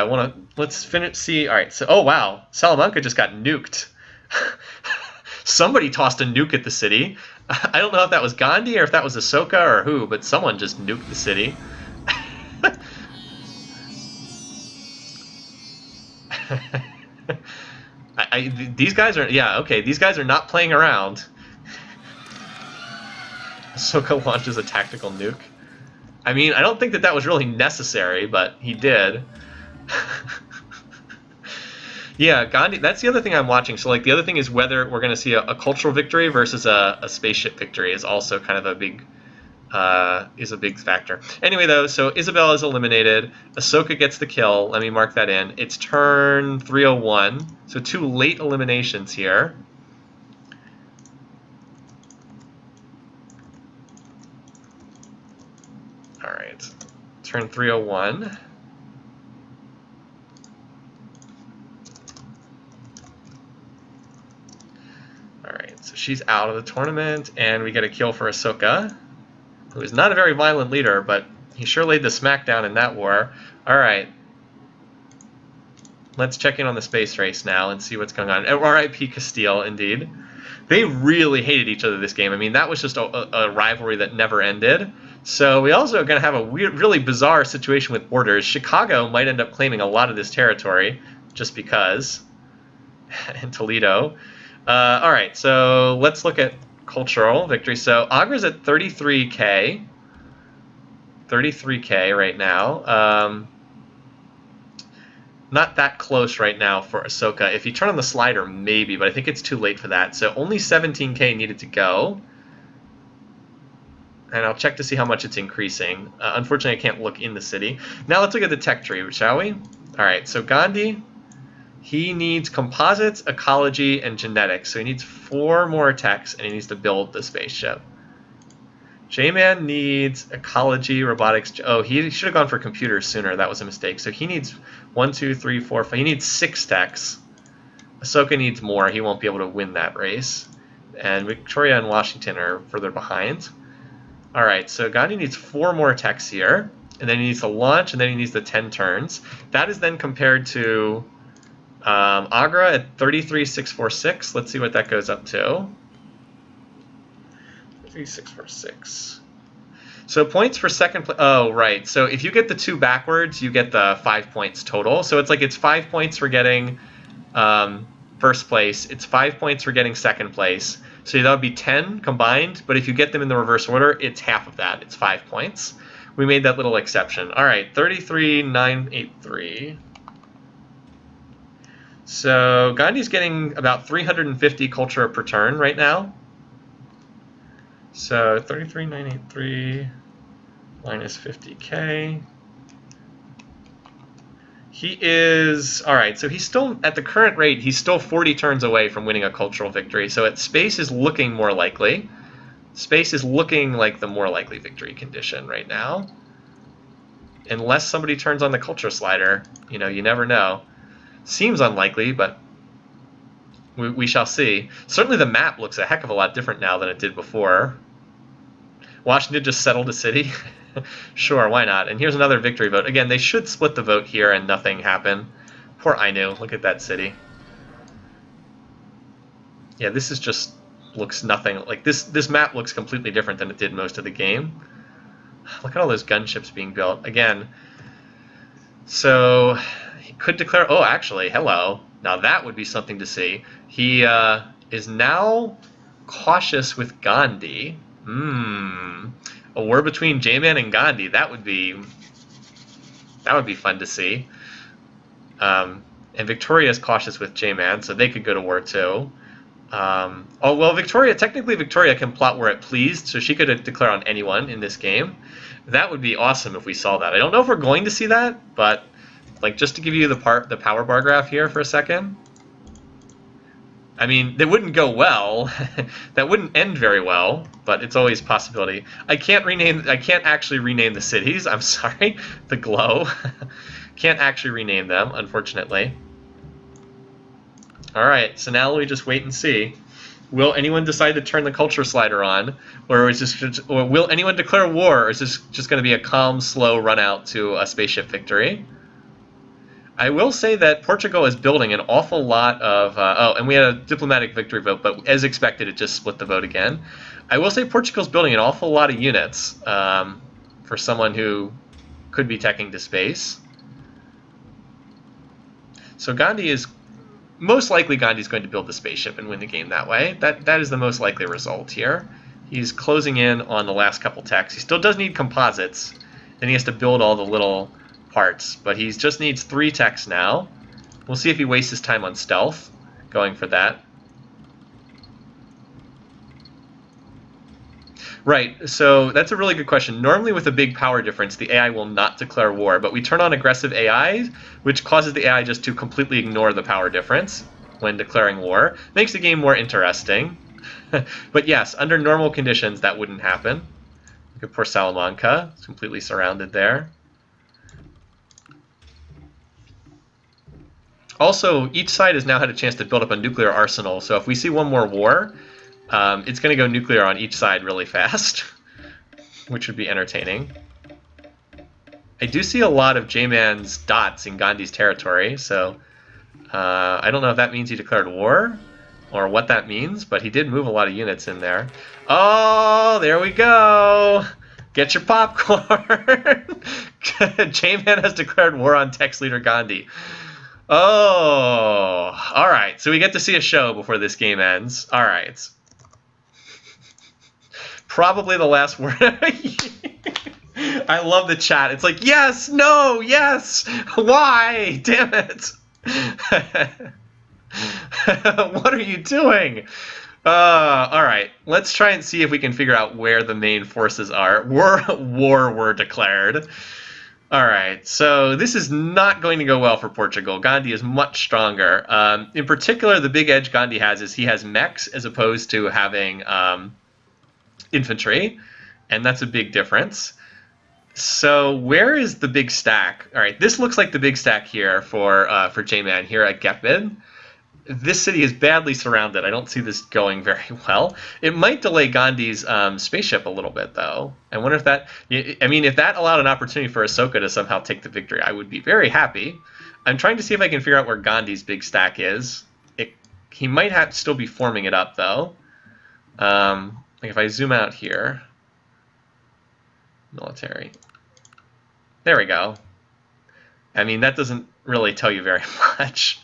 let's finish. See, all right. So, oh wow, Salamanca just got nuked. Somebody tossed a nuke at the city. I don't know if that was Gandhi or if that was Ahsoka or who, but someone just nuked the city. These guys are, yeah, okay, these guys are not playing around. Ahsoka launches a tactical nuke. I mean, I don't think that was really necessary, but he did. Yeah, Gandhi, that's the other thing I'm watching. So, like, the other thing is whether we're going to see a cultural victory versus a spaceship victory is also kind of a big factor. Anyway, though, so Isabel is eliminated. Ahsoka gets the kill. Let me mark that in. It's turn 301. So 2 late eliminations here. All right, turn 301. All right, so she's out of the tournament, and we get a kill for Ahsoka, who is not a very violent leader, but he sure laid the smackdown in that war. All right, let's check in on the space race now and see what's going on. R.I.P. Castile, indeed. They really hated each other this game. I mean, that was just a rivalry that never ended. So we also are going to have a weird, really bizarre situation with borders. Chicago might end up claiming a lot of this territory. just because, in Toledo. All right, so let's look at cultural victory. So Agra's at 33K. 33K right now. Not that close right now for Ahsoka. If you turn on the slider, maybe, but I think it's too late for that. So only 17K needed to go. And I'll check to see how much it's increasing. Unfortunately, I can't look in the city. Now let's look at the tech tree, shall we? All right, so Gandhi, he needs composites, ecology, and genetics. So he needs 4 more techs, and he needs to build the spaceship. J-Man needs ecology, robotics. Oh, he should have gone for computers sooner. That was a mistake. So he needs 1, 2, 3, 4, 5. He needs 6 techs. Ahsoka needs more. He won't be able to win that race. And Victoria and Washington are further behind. All right, so Gandhi needs 4 more techs here. And then he needs to launch, and then he needs the 10 turns. That is then compared to Agra at 33,646. Let's see what that goes up to. 3646. So points for second place. Oh, right. So if you get the 2 backwards, you get the 5 points total. So it's like it's 5 points for getting first place. It's 5 points for getting second place. So that would be 10 combined. But if you get them in the reverse order, it's half of that. It's 5 points. We made that little exception. All right, 33,983. So Gandhi's getting about 350 culture per turn right now. So 33,983 minus 50K. He is, all right, so he's still, at the current rate, he's still 40 turns away from winning a cultural victory. So space is looking more likely. Space is looking like the more likely victory condition right now. Unless somebody turns on the culture slider, you never know. Seems unlikely, but we shall see. Certainly the map looks a heck of a lot different now than it did before. Washington just settled a city. Sure, why not? And here's another victory vote. Again, they should split the vote here and nothing happen. Poor Ainu. Look at that city. Yeah, this is just looks nothing like this map looks completely different than it did most of the game. Look at all those gunships being built again. So he could declare. Oh, actually, hello. Now that would be something to see. He is now cautious with Gandhi. A war between J-Man and Gandhi. That would be fun to see. And Victoria is cautious with J-Man, so they could go to war too. Oh well, technically Victoria can plot where it pleased, so she could declare on anyone in this game. That would be awesome if we saw that. I don't know if we're going to see that, but like just to give you the power bar graph here for a second. I mean, that wouldn't go well. That wouldn't end very well, but it's always a possibility. I can't actually rename the cities. I'm sorry. The glow. Can't actually rename them, unfortunately. All right, so now we just wait and see. Will anyone decide to turn the culture slider on, or will anyone declare war, or is this just going to be a calm, slow run out to a spaceship victory? I will say that Portugal is building an awful lot of... and we had a diplomatic victory vote, but as expected, it just split the vote again. I will say Portugal's building an awful lot of units for someone who could be teching to space. So Gandhi is... Most likely Gandhi's going to build the spaceship and win the game that way. That is the most likely result here. He's closing in on the last couple techs. He still does need composites. Then he has to build all the little parts, but he just needs 3 techs now. We'll see if he wastes his time on stealth, going for that. Right, so that's a really good question. Normally with a big power difference, the AI will not declare war, but we turn on aggressive AI, which causes the AI just to completely ignore the power difference when declaring war. Makes the game more interesting. But yes, under normal conditions, that wouldn't happen. Look at poor Salamanca, it's completely surrounded there. Also, each side has now had a chance to build up a nuclear arsenal, so if we see one more war, it's going to go nuclear on each side really fast, which would be entertaining. I do see a lot of J-Man's dots in Gandhi's territory, so I don't know if that means he declared war or what that means, but he did move a lot of units in there. Oh, there we go! Get your popcorn! J-Man has declared war on Tex Leader Gandhi. Oh, all right. So we get to see a show before this game ends. All right. Probably the last word. I love the chat. It's like, yes, no, yes, why? Damn it. What are you doing? All right. Let's try and see if we can figure out where the main forces are. War were declared. All right, so this is not going to go well for Portugal. Gandhi is much stronger. In particular, the big edge Gandhi has is he has mechs as opposed to having infantry, and that's a big difference. So where is the big stack? All right, this looks like the big stack here for J-Man here at Gepid. This city is badly surrounded. I don't see this going very well. It might delay Gandhi's spaceship a little bit, though. I wonder if that... I mean, if that allowed an opportunity for Ahsoka to somehow take the victory, I would be very happy. I'm trying to see if I can figure out where Gandhi's big stack is. He might have still be forming it up, though. Like if I zoom out here... Military. There we go. I mean, that doesn't really tell you very much.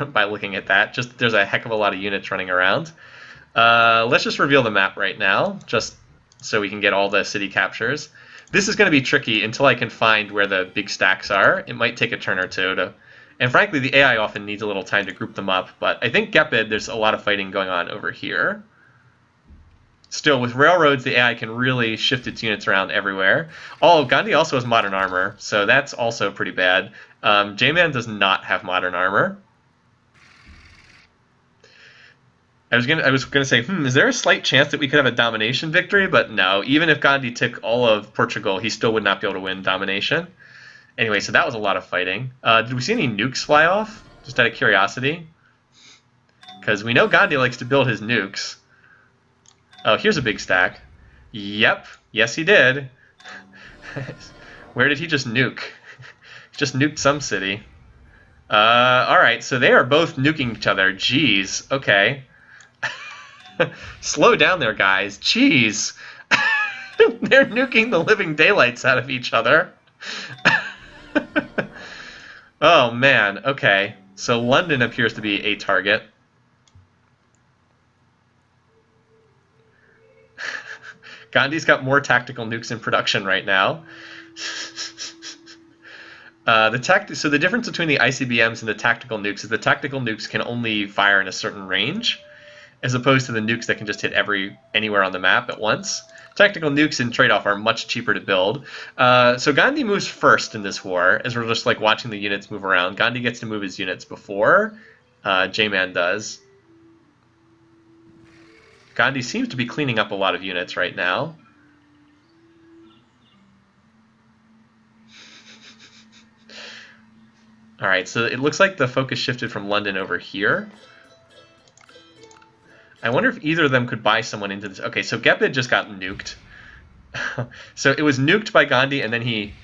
By looking at that. Just there's a heck of a lot of units running around. Let's just reveal the map right now, just so we can get all the city captures. This is going to be tricky until I can find where the big stacks are. It might take a turn or two to... And frankly, the AI often needs a little time to group them up, but I think Gepid, there's a lot of fighting going on over here. Still, with railroads, the AI can really shift its units around everywhere. Oh, Gandhi also has modern armor, so that's also pretty bad. J-Man does not have modern armor. I was gonna say, is there a slight chance that we could have a domination victory? But no, even if Gandhi took all of Portugal, he still would not be able to win domination. Anyway, so that was a lot of fighting. Did we see any nukes fly off? Just out of curiosity. Because we know Gandhi likes to build his nukes. Oh, here's a big stack. Yep, yes he did. Where did he just nuke? He just nuked some city. Alright, so they are both nuking each other. Jeez, okay. Slow down there, guys. Jeez. They're nuking the living daylights out of each other. Oh, man. Okay. So London appears to be a target. Gandhi's got more tactical nukes in production right now. So the difference between the ICBMs and the tactical nukes is the tactical nukes can only fire in a certain range, as opposed to the nukes that can just hit anywhere on the map at once. Tactical nukes in trade-off are much cheaper to build. So Gandhi moves first in this war, as we're just like watching the units move around. Gandhi gets to move his units before J-Man does. Gandhi seems to be cleaning up a lot of units right now. All right, so it looks like the focus shifted from London over here. I wonder if either of them could buy someone into this. Okay, so Gepid just got nuked. So it was nuked by Gandhi, and then he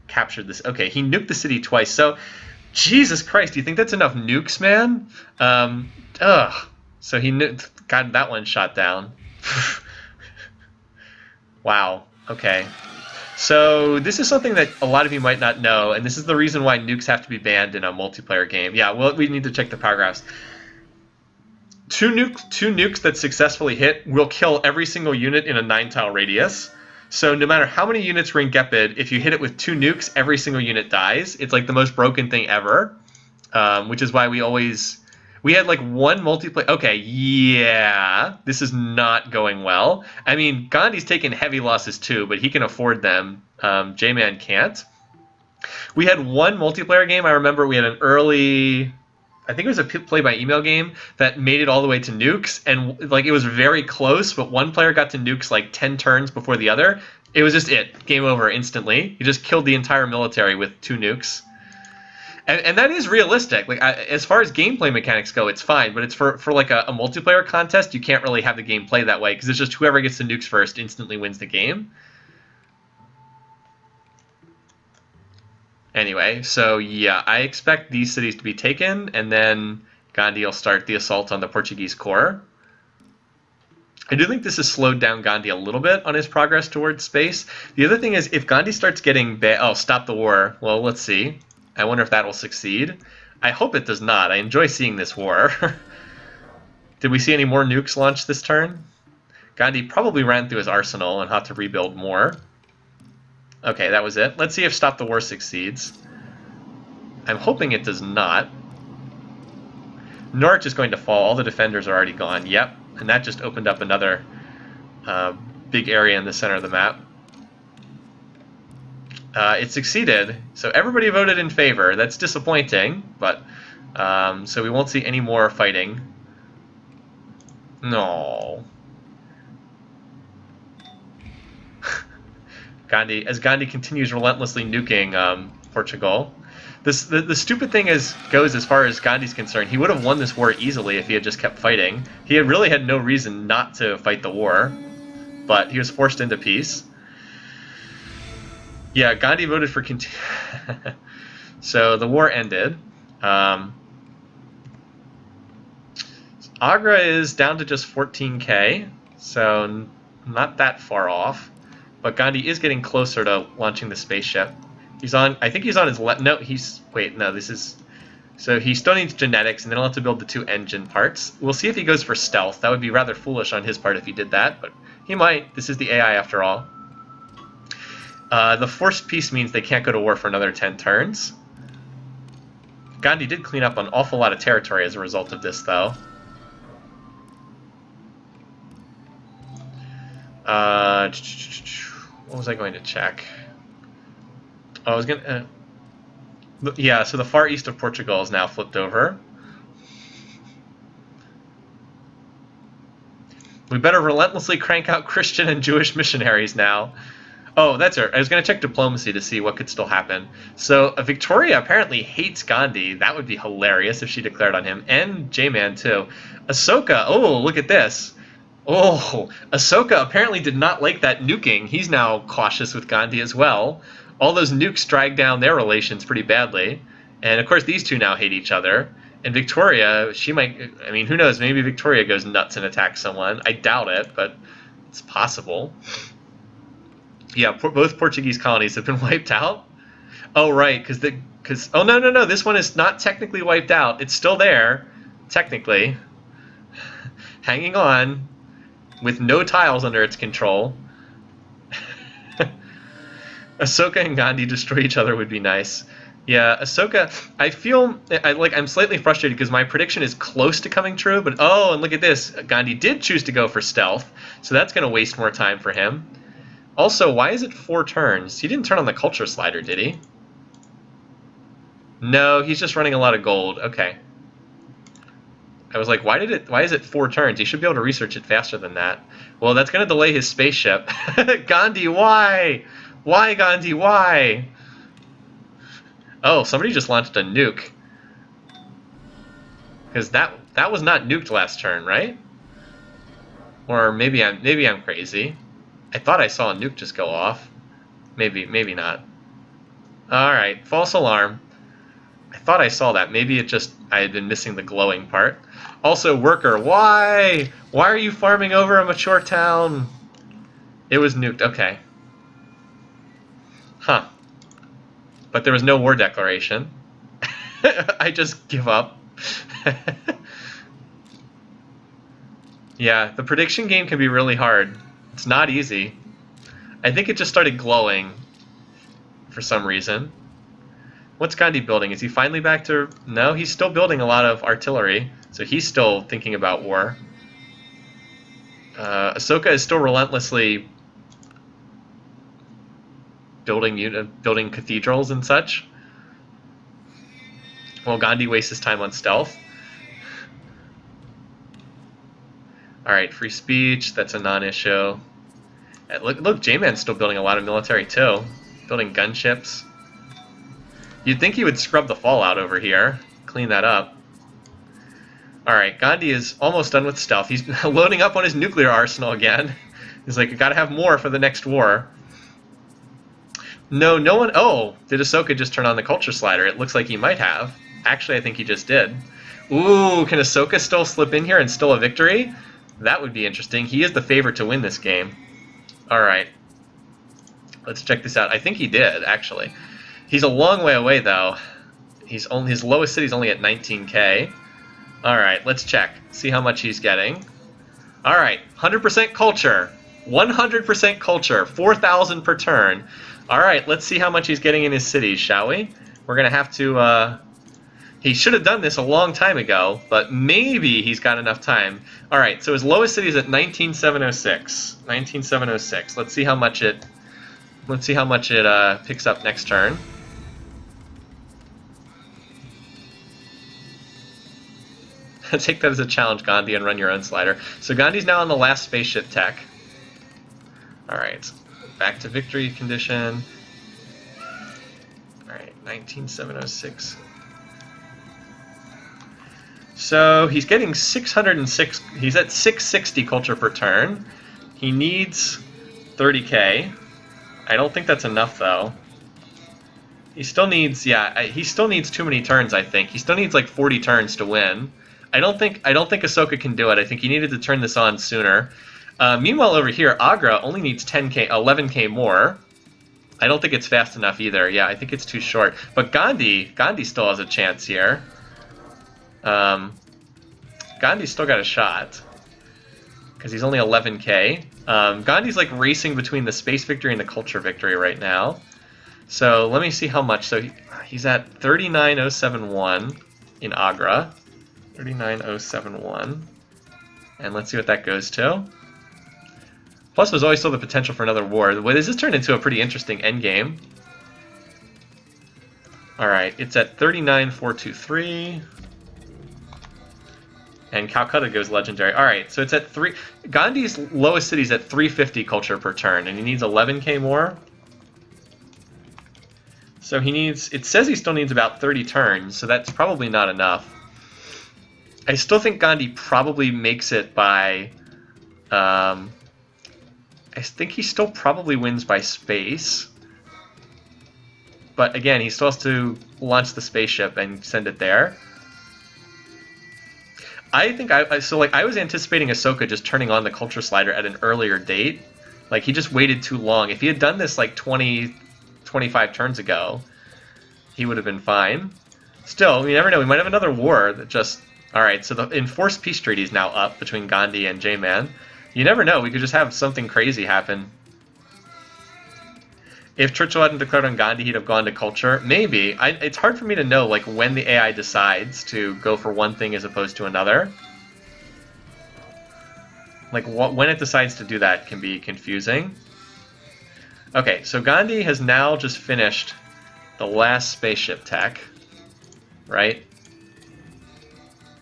captured this. Okay, he nuked the city twice. So, Jesus Christ, do you think that's enough nukes, man? So he got that one shot down. Wow, okay. So this is something that a lot of you might not know, and this is the reason why nukes have to be banned in a multiplayer game. Yeah, well, we need to check the paragraphs. Two nukes that successfully hit will kill every single unit in a 9-tile radius. So no matter how many units were in Gepid, if you hit it with 2 nukes, every single unit dies. It's like the most broken thing ever, which is why we had like one multiplayer. Okay, yeah, this is not going well. I mean, Gandhi's taken heavy losses too, but he can afford them. J-Man can't. We had one multiplayer game. I remember we had an early... I think it was a play by email game that made it all the way to nukes, and like it was very close, but one player got to nukes like 10 turns before the other. It was just game over instantly. He just killed the entire military with 2 nukes. And that is realistic. Like as far as gameplay mechanics go, it's fine, but it's for like a multiplayer contest, you can't really have the game play that way because it's just whoever gets the nukes first instantly wins the game. Anyway, so yeah, I expect these cities to be taken, and then Gandhi will start the assault on the Portuguese core. I do think this has slowed down Gandhi a little bit on his progress towards space. The other thing is, if Gandhi starts getting... stop the war. Well, let's see. I wonder if that will succeed. I hope it does not. I enjoy seeing this war. Did we see any more nukes launched this turn? Gandhi probably ran through his arsenal and had to rebuild more. Okay, that was it. Let's see if Stop the War succeeds. I'm hoping it does not. Norwich is going to fall. All the defenders are already gone. Yep, and that just opened up another big area in the center of the map. It succeeded, so everybody voted in favor. That's disappointing, but so we won't see any more fighting. No. As Gandhi continues relentlessly nuking Portugal. The stupid thing goes as far as Gandhi's concerned. He would have won this war easily if he had just kept fighting. He really had no reason not to fight the war, but he was forced into peace. Yeah, Gandhi voted for so the war ended. Agra is down to just 14k, so not that far off. But Gandhi is getting closer to launching the spaceship. He's on. I think he's on his left. No, he's. Wait, no. This is. So he still needs genetics, and then he'll have to build the 2 engine parts. We'll see if he goes for stealth. That would be rather foolish on his part if he did that, but he might. This is the AI after all. The forced peace means they can't go to war for another 10 turns. Gandhi did clean up an awful lot of territory as a result of this, though. What was I going to check? I was going to... yeah, so the far east of Portugal is now flipped over. We better relentlessly crank out Christian and Jewish missionaries now. Oh, that's it. I was going to check diplomacy to see what could still happen. So Victoria apparently hates Gandhi. That would be hilarious if she declared on him. And J-Man, too. Ahsoka, oh, look at this. Oh, Ahsoka apparently did not like that nuking. He's now cautious with Gandhi as well. All those nukes drag down their relations pretty badly. And, of course, these two now hate each other. And Victoria, she might... I mean, who knows? Maybe Victoria goes nuts and attacks someone. I doubt it, but it's possible. Yeah, both Portuguese colonies have been wiped out. Oh, right, because oh, no, this one is not technically wiped out. It's still there, technically. Hanging on, with no tiles under its control. Ahsoka and Gandhi destroy each other would be nice. Yeah, Ahsoka, I feel I'm slightly frustrated because my prediction is close to coming true, but oh, and look at this. Gandhi did choose to go for stealth, so that's going to waste more time for him. Also, why is it 4 turns? He didn't turn on the culture slider, did he? No, he's just running a lot of gold. Okay. I was like, why is it 4 turns? He should be able to research it faster than that. Well, that's going to delay his spaceship. Gandhi, why? Why, Gandhi, why? Oh, somebody just launched a nuke. Because that was not nuked last turn, right? Or maybe I'm crazy. I thought I saw a nuke just go off. Maybe not. Alright, false alarm. I thought I saw that. Maybe I had been missing the glowing part. Also, worker, why? Why are you farming over a mature town? It was nuked, okay. Huh. But there was no war declaration. I just give up. Yeah, the prediction game can be really hard. It's not easy. I think it just started glowing for some reason. What's Gandhi building? Is he finally back to... No, he's still building a lot of artillery, so he's still thinking about war. Ahsoka is still relentlessly building cathedrals and such. While Gandhi wastes his time on stealth. Alright, free speech, that's a non-issue. Look, J-Man's still building a lot of military too. Building gunships. You'd think he would scrub the fallout over here, clean that up. Alright, Gandhi is almost done with stealth. He's loading up on his nuclear arsenal again. He's like, I gotta have more for the next war. No one... Oh, did Ahsoka just turn on the culture slider? It looks like he might have. Actually, I think he just did. Ooh, can Ahsoka still slip in here and still a victory? That would be interesting. He is the favorite to win this game. Alright. Let's check this out. I think he did, actually. He's a long way away, though. His lowest city's only at 19k. All right, let's check. See how much he's getting. All right, 100% culture. 100% culture. 4,000 per turn. All right, let's see how much he's getting in his cities, shall we? We're gonna have to. He should have done this a long time ago, but maybe he's got enough time. All right, so his lowest city is at 19,706. 19,706. Let's see how much it. Let's see how much it picks up next turn. Take that as a challenge, Gandhi, and run your own slider. So Gandhi's now on the last spaceship tech. All right, back to victory condition. All right, 19,706. So he's getting 606. He's at 660 culture per turn. He needs 30k. I don't think that's enough though. He still needs, yeah, he still needs too many turns. I think he still needs like 40 turns to win. I don't think Ahsoka can do it. I think he needed to turn this on sooner. Meanwhile, over here, Agra only needs 10k, 11k more. I don't think it's fast enough either. Yeah, I think it's too short. But Gandhi still has a chance here. Gandhi's still got a shot because he's only 11k. Gandhi's like racing between the space victory and the culture victory right now. So let me see how much. So he's at 39,071 in Agra. 39,071. And let's see what that goes to. Plus, there's always still the potential for another war. Well, this has turned into a pretty interesting endgame. All right, it's at 39,423. And Calcutta goes legendary. All right, so it's at 3. Gandhi's lowest city's at 350 culture per turn, and he needs 11k more. So he needs. It says he still needs about 30 turns, so that's probably not enough. I still think Gandhi probably makes it by. I think he still probably wins by space. But again, he still has to launch the spaceship and send it there. I think I was anticipating Ahsoka just turning on the culture slider at an earlier date. Like he just waited too long. If he had done this like 20, 25 turns ago, he would have been fine. Still, you never know. We might have another war that just. All right, so the enforced peace treaty is now up between Gandhi and J-Man. You never know. We could just have something crazy happen. If Churchill hadn't declared on Gandhi, he'd have gone to culture. Maybe. It's hard for me to know like when the AI decides to go for one thing as opposed to another. Like when it decides to do that can be confusing. Okay, so Gandhi has now just finished the last spaceship tech, right?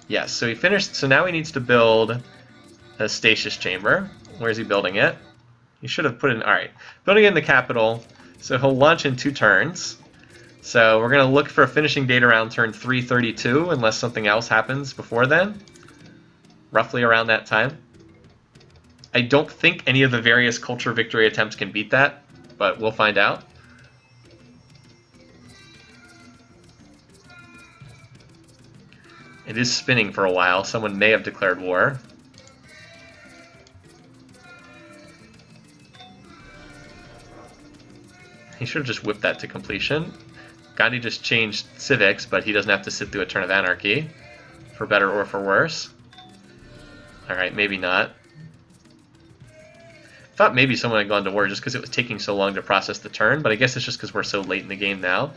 Yes, so he finished. So now he needs to build a stasis chamber. Where is he building it? He should have put in. All right, building it in the capital. So he'll launch in 2 turns. So we're going to look for a finishing date around turn 332, unless something else happens before then. Roughly around that time. I don't think any of the various culture victory attempts can beat that, but we'll find out. It is spinning for a while. Someone may have declared war. He should have just whipped that to completion. Gandhi just changed civics, but he doesn't have to sit through a turn of anarchy, for better or for worse. Alright, maybe not. I thought maybe someone had gone to war just because it was taking so long to process the turn, but I guess it's just because we're so late in the game now.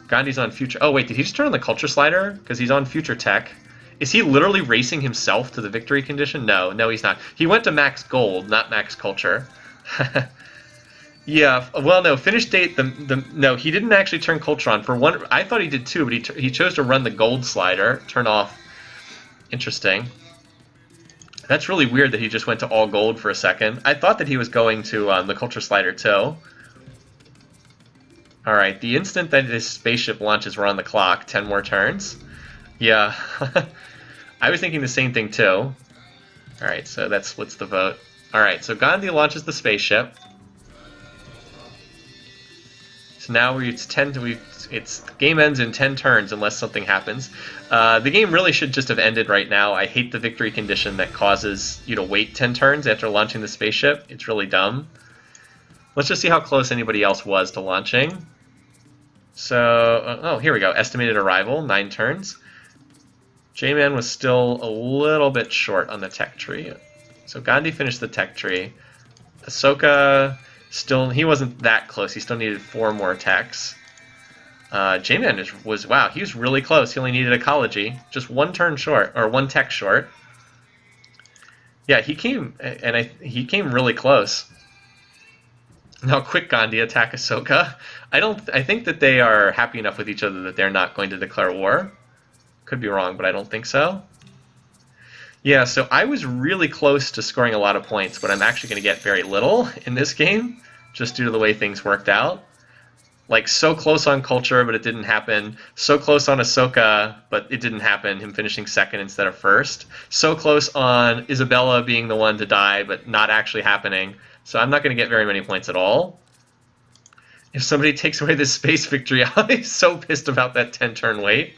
Gandhi's on future... Oh, wait, did he just turn on the culture slider? Because he's on future tech. Is he literally racing himself to the victory condition? No, he's not. He went to max gold, not max culture. Yeah, well, no, finish date, no, he didn't actually turn culture on. For one, I thought he did too, but he chose to run the gold slider, turn off. Interesting. That's really weird that he just went to all gold for a second. I thought that he was going to the culture slider too. Alright, the instant that this spaceship launches, we're on the clock. 10 more turns. Yeah. I was thinking the same thing too. Alright, so that splits the vote. Alright, so Gandhi launches the spaceship. So now it's game ends in 10 turns unless something happens. The game really should just have ended right now. I hate the victory condition that causes you to wait 10 turns after launching the spaceship. It's really dumb. Let's just see how close anybody else was to launching. So, oh, here we go. Estimated arrival, 9 turns. J-Man was still a little bit short on the tech tree. So Gandhi finished the tech tree. Ahsoka still, he wasn't that close. He still needed 4 more techs. J-Man was, wow, he was really close. He only needed ecology. Just 1 turn short, or 1 tech short. Yeah, he came really close. Now, quick Gandhi attack Ahsoka. I think that they are happy enough with each other that they're not going to declare war. Could be wrong, but I don't think so. Yeah, so I was really close to scoring a lot of points, but I'm actually going to get very little in this game, just due to the way things worked out. Like, so close on culture, but it didn't happen. So close on Ahsoka, but it didn't happen, him finishing second instead of first. So close on Isabella being the one to die, but not actually happening. So I'm not going to get very many points at all. If somebody takes away this space victory, I'm so pissed about that 10-turn wait.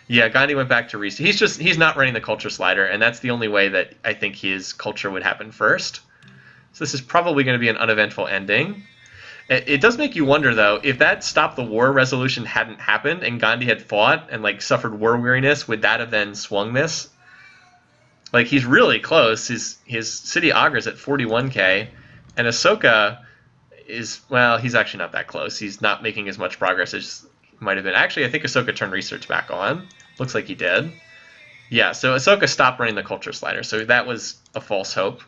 Yeah, Gandhi went back to reset. He's not running the culture slider, and that's the only way that I think his culture would happen first. So this is probably going to be an uneventful ending. It does make you wonder, though, if that stop the war resolution hadn't happened and Gandhi had fought and like suffered war weariness, would that have then swung this? Like, he's really close. His city augurs at 41k, and Ahsoka is, well, he's actually not that close. He's not making as much progress as might have been. Actually, I think Ahsoka turned research back on. Looks like he did. Yeah, so Ahsoka stopped running the culture slider, so that was a false hope.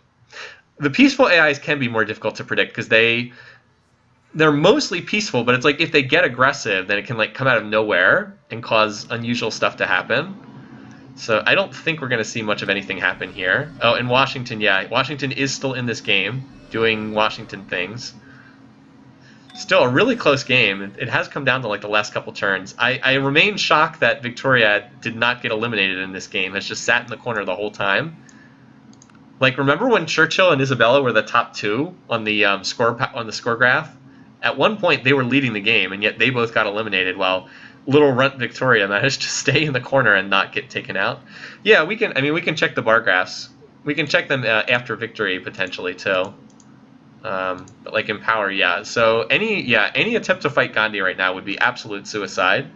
The peaceful AIs can be more difficult to predict because they're mostly peaceful, but it's like if they get aggressive, then it can like come out of nowhere and cause unusual stuff to happen. So I don't think we're going to see much of anything happen here. Oh, and Washington, yeah. Washington is still in this game, doing Washington things. Still a really close game. It has come down to like the last couple turns. I remain shocked that Victoria did not get eliminated in this game. Has just sat in the corner the whole time. Like, remember when Churchill and Isabella were the top 2 on the score graph? At one point, they were leading the game, and yet they both got eliminated, while little runt Victoria managed to stay in the corner and not get taken out. Yeah, we can check the bar graphs. We can check them after victory, potentially, too. But like in power, yeah. So any attempt to fight Gandhi right now would be absolute suicide.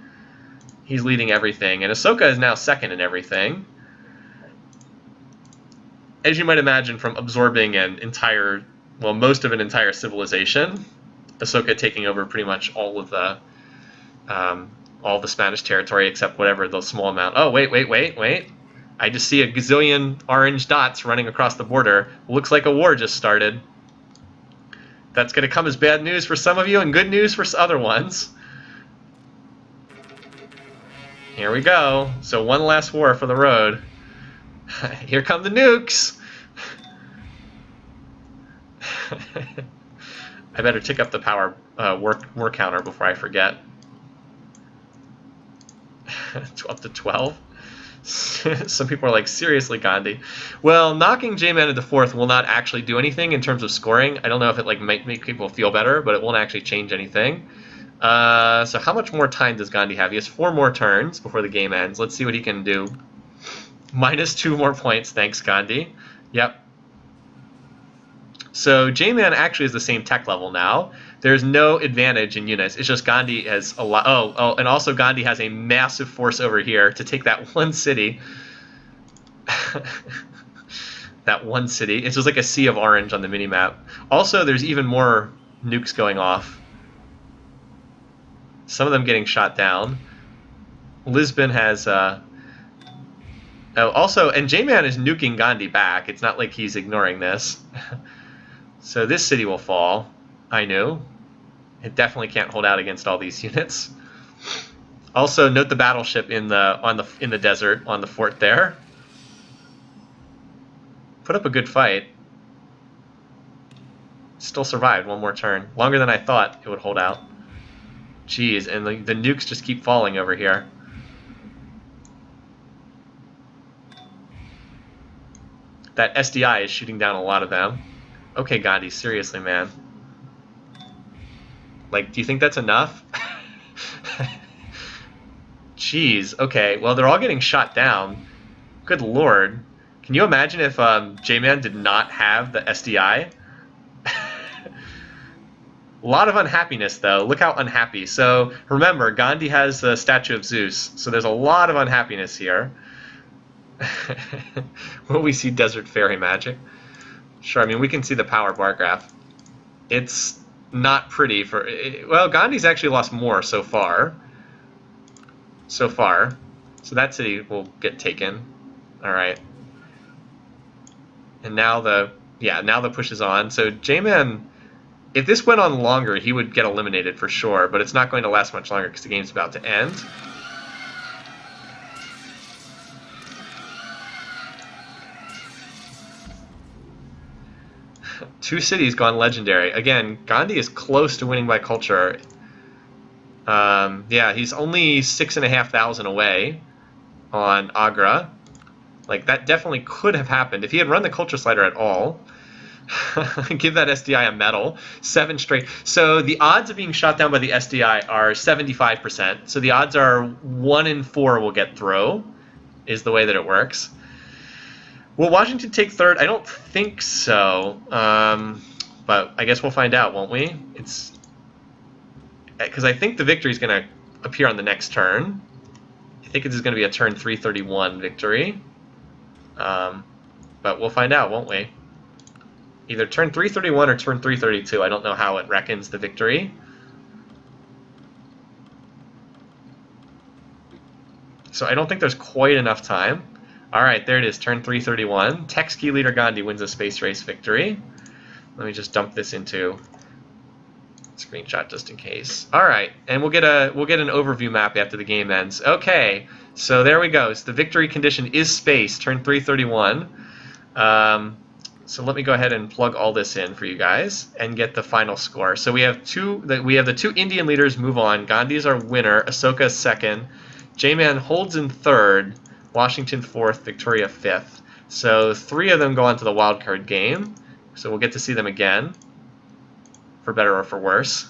He's leading everything, and Ahsoka is now second in everything. As you might imagine, from absorbing most of an entire civilization, Ahsoka taking over pretty much all the Spanish territory except whatever the small amount. Oh, wait. I just see a gazillion orange dots running across the border. Looks like a war just started. That's going to come as bad news for some of you and good news for other ones. Here we go. So one last war for the road. Here come the nukes. I better tick up the power war counter before I forget. Up to 12. Some people are like, seriously, Gandhi? Well, knocking J-Man into 4th will not actually do anything in terms of scoring. I don't know if it like might make people feel better, but it won't actually change anything. So how much more time does Gandhi have? He has 4 more turns before the game ends. Let's see what he can do. Minus 2 more points, thanks, Gandhi. Yep. So J-Man actually is the same tech level now. There's no advantage in units. It's just Gandhi has a lot. Oh, and also Gandhi has a massive force over here to take that one city. That one city. It's just like a sea of orange on the minimap. Also, there's even more nukes going off. Some of them getting shot down. Lisbon has... also, and J-Man is nuking Gandhi back. It's not like he's ignoring this. So this city will fall. I knew. It definitely can't hold out against all these units. Also, note the battleship in the desert on the fort there. Put up a good fight. Still survived 1 more turn. Longer than I thought it would hold out. Jeez, and the nukes just keep falling over here. That SDI is shooting down a lot of them. Okay, Gandhi, seriously, man. Like, do you think that's enough? Jeez, okay. Well, they're all getting shot down. Good lord. Can you imagine if J-Man did not have the SDI? A lot of unhappiness, though. Look how unhappy. So remember, Gandhi has the statue of Zeus, so there's a lot of unhappiness here. Will we see desert fairy magic? Sure, I mean, we can see the power bar graph. It's not pretty for... Well, Gandhi's actually lost more so far. So that city will get taken. All right. And now the push is on. So J-Man, if this went on longer, he would get eliminated for sure, but it's not going to last much longer because the game's about to end. Two cities gone legendary. Again, Gandhi is close to winning by culture. Yeah, he's only 6,500 away on Agra. Like, that definitely could have happened. If he had run the culture slider at all, give that SDI a medal. 7 straight. So the odds of being shot down by the SDI are 75%. So the odds are 1 in 4 will get throw, is the way that it works. Will Washington take third? I don't think so. But I guess we'll find out, won't we? It's because I think the victory is going to appear on the next turn. I think it is going to be a turn 331 victory. But we'll find out, won't we? Either turn 331 or turn 332. I don't know how it reckons the victory. So I don't think there's quite enough time. All right, there it is, turn 331. Tech ski leader Gandhi wins a space race victory. Let me just dump this into screenshot just in case. All right, and we'll get an overview map after the game ends. Okay, so there we go. So the victory condition is space, turn 331. So let me go ahead and plug all this in for you guys and get the final score. So we have the two Indian leaders move on. Gandhi is our winner. Ashoka is second. J-Man holds in third. Washington fourth. Victoria fifth. So 3 of them go on to the wildcard game. So we'll get to see them again, for better or for worse.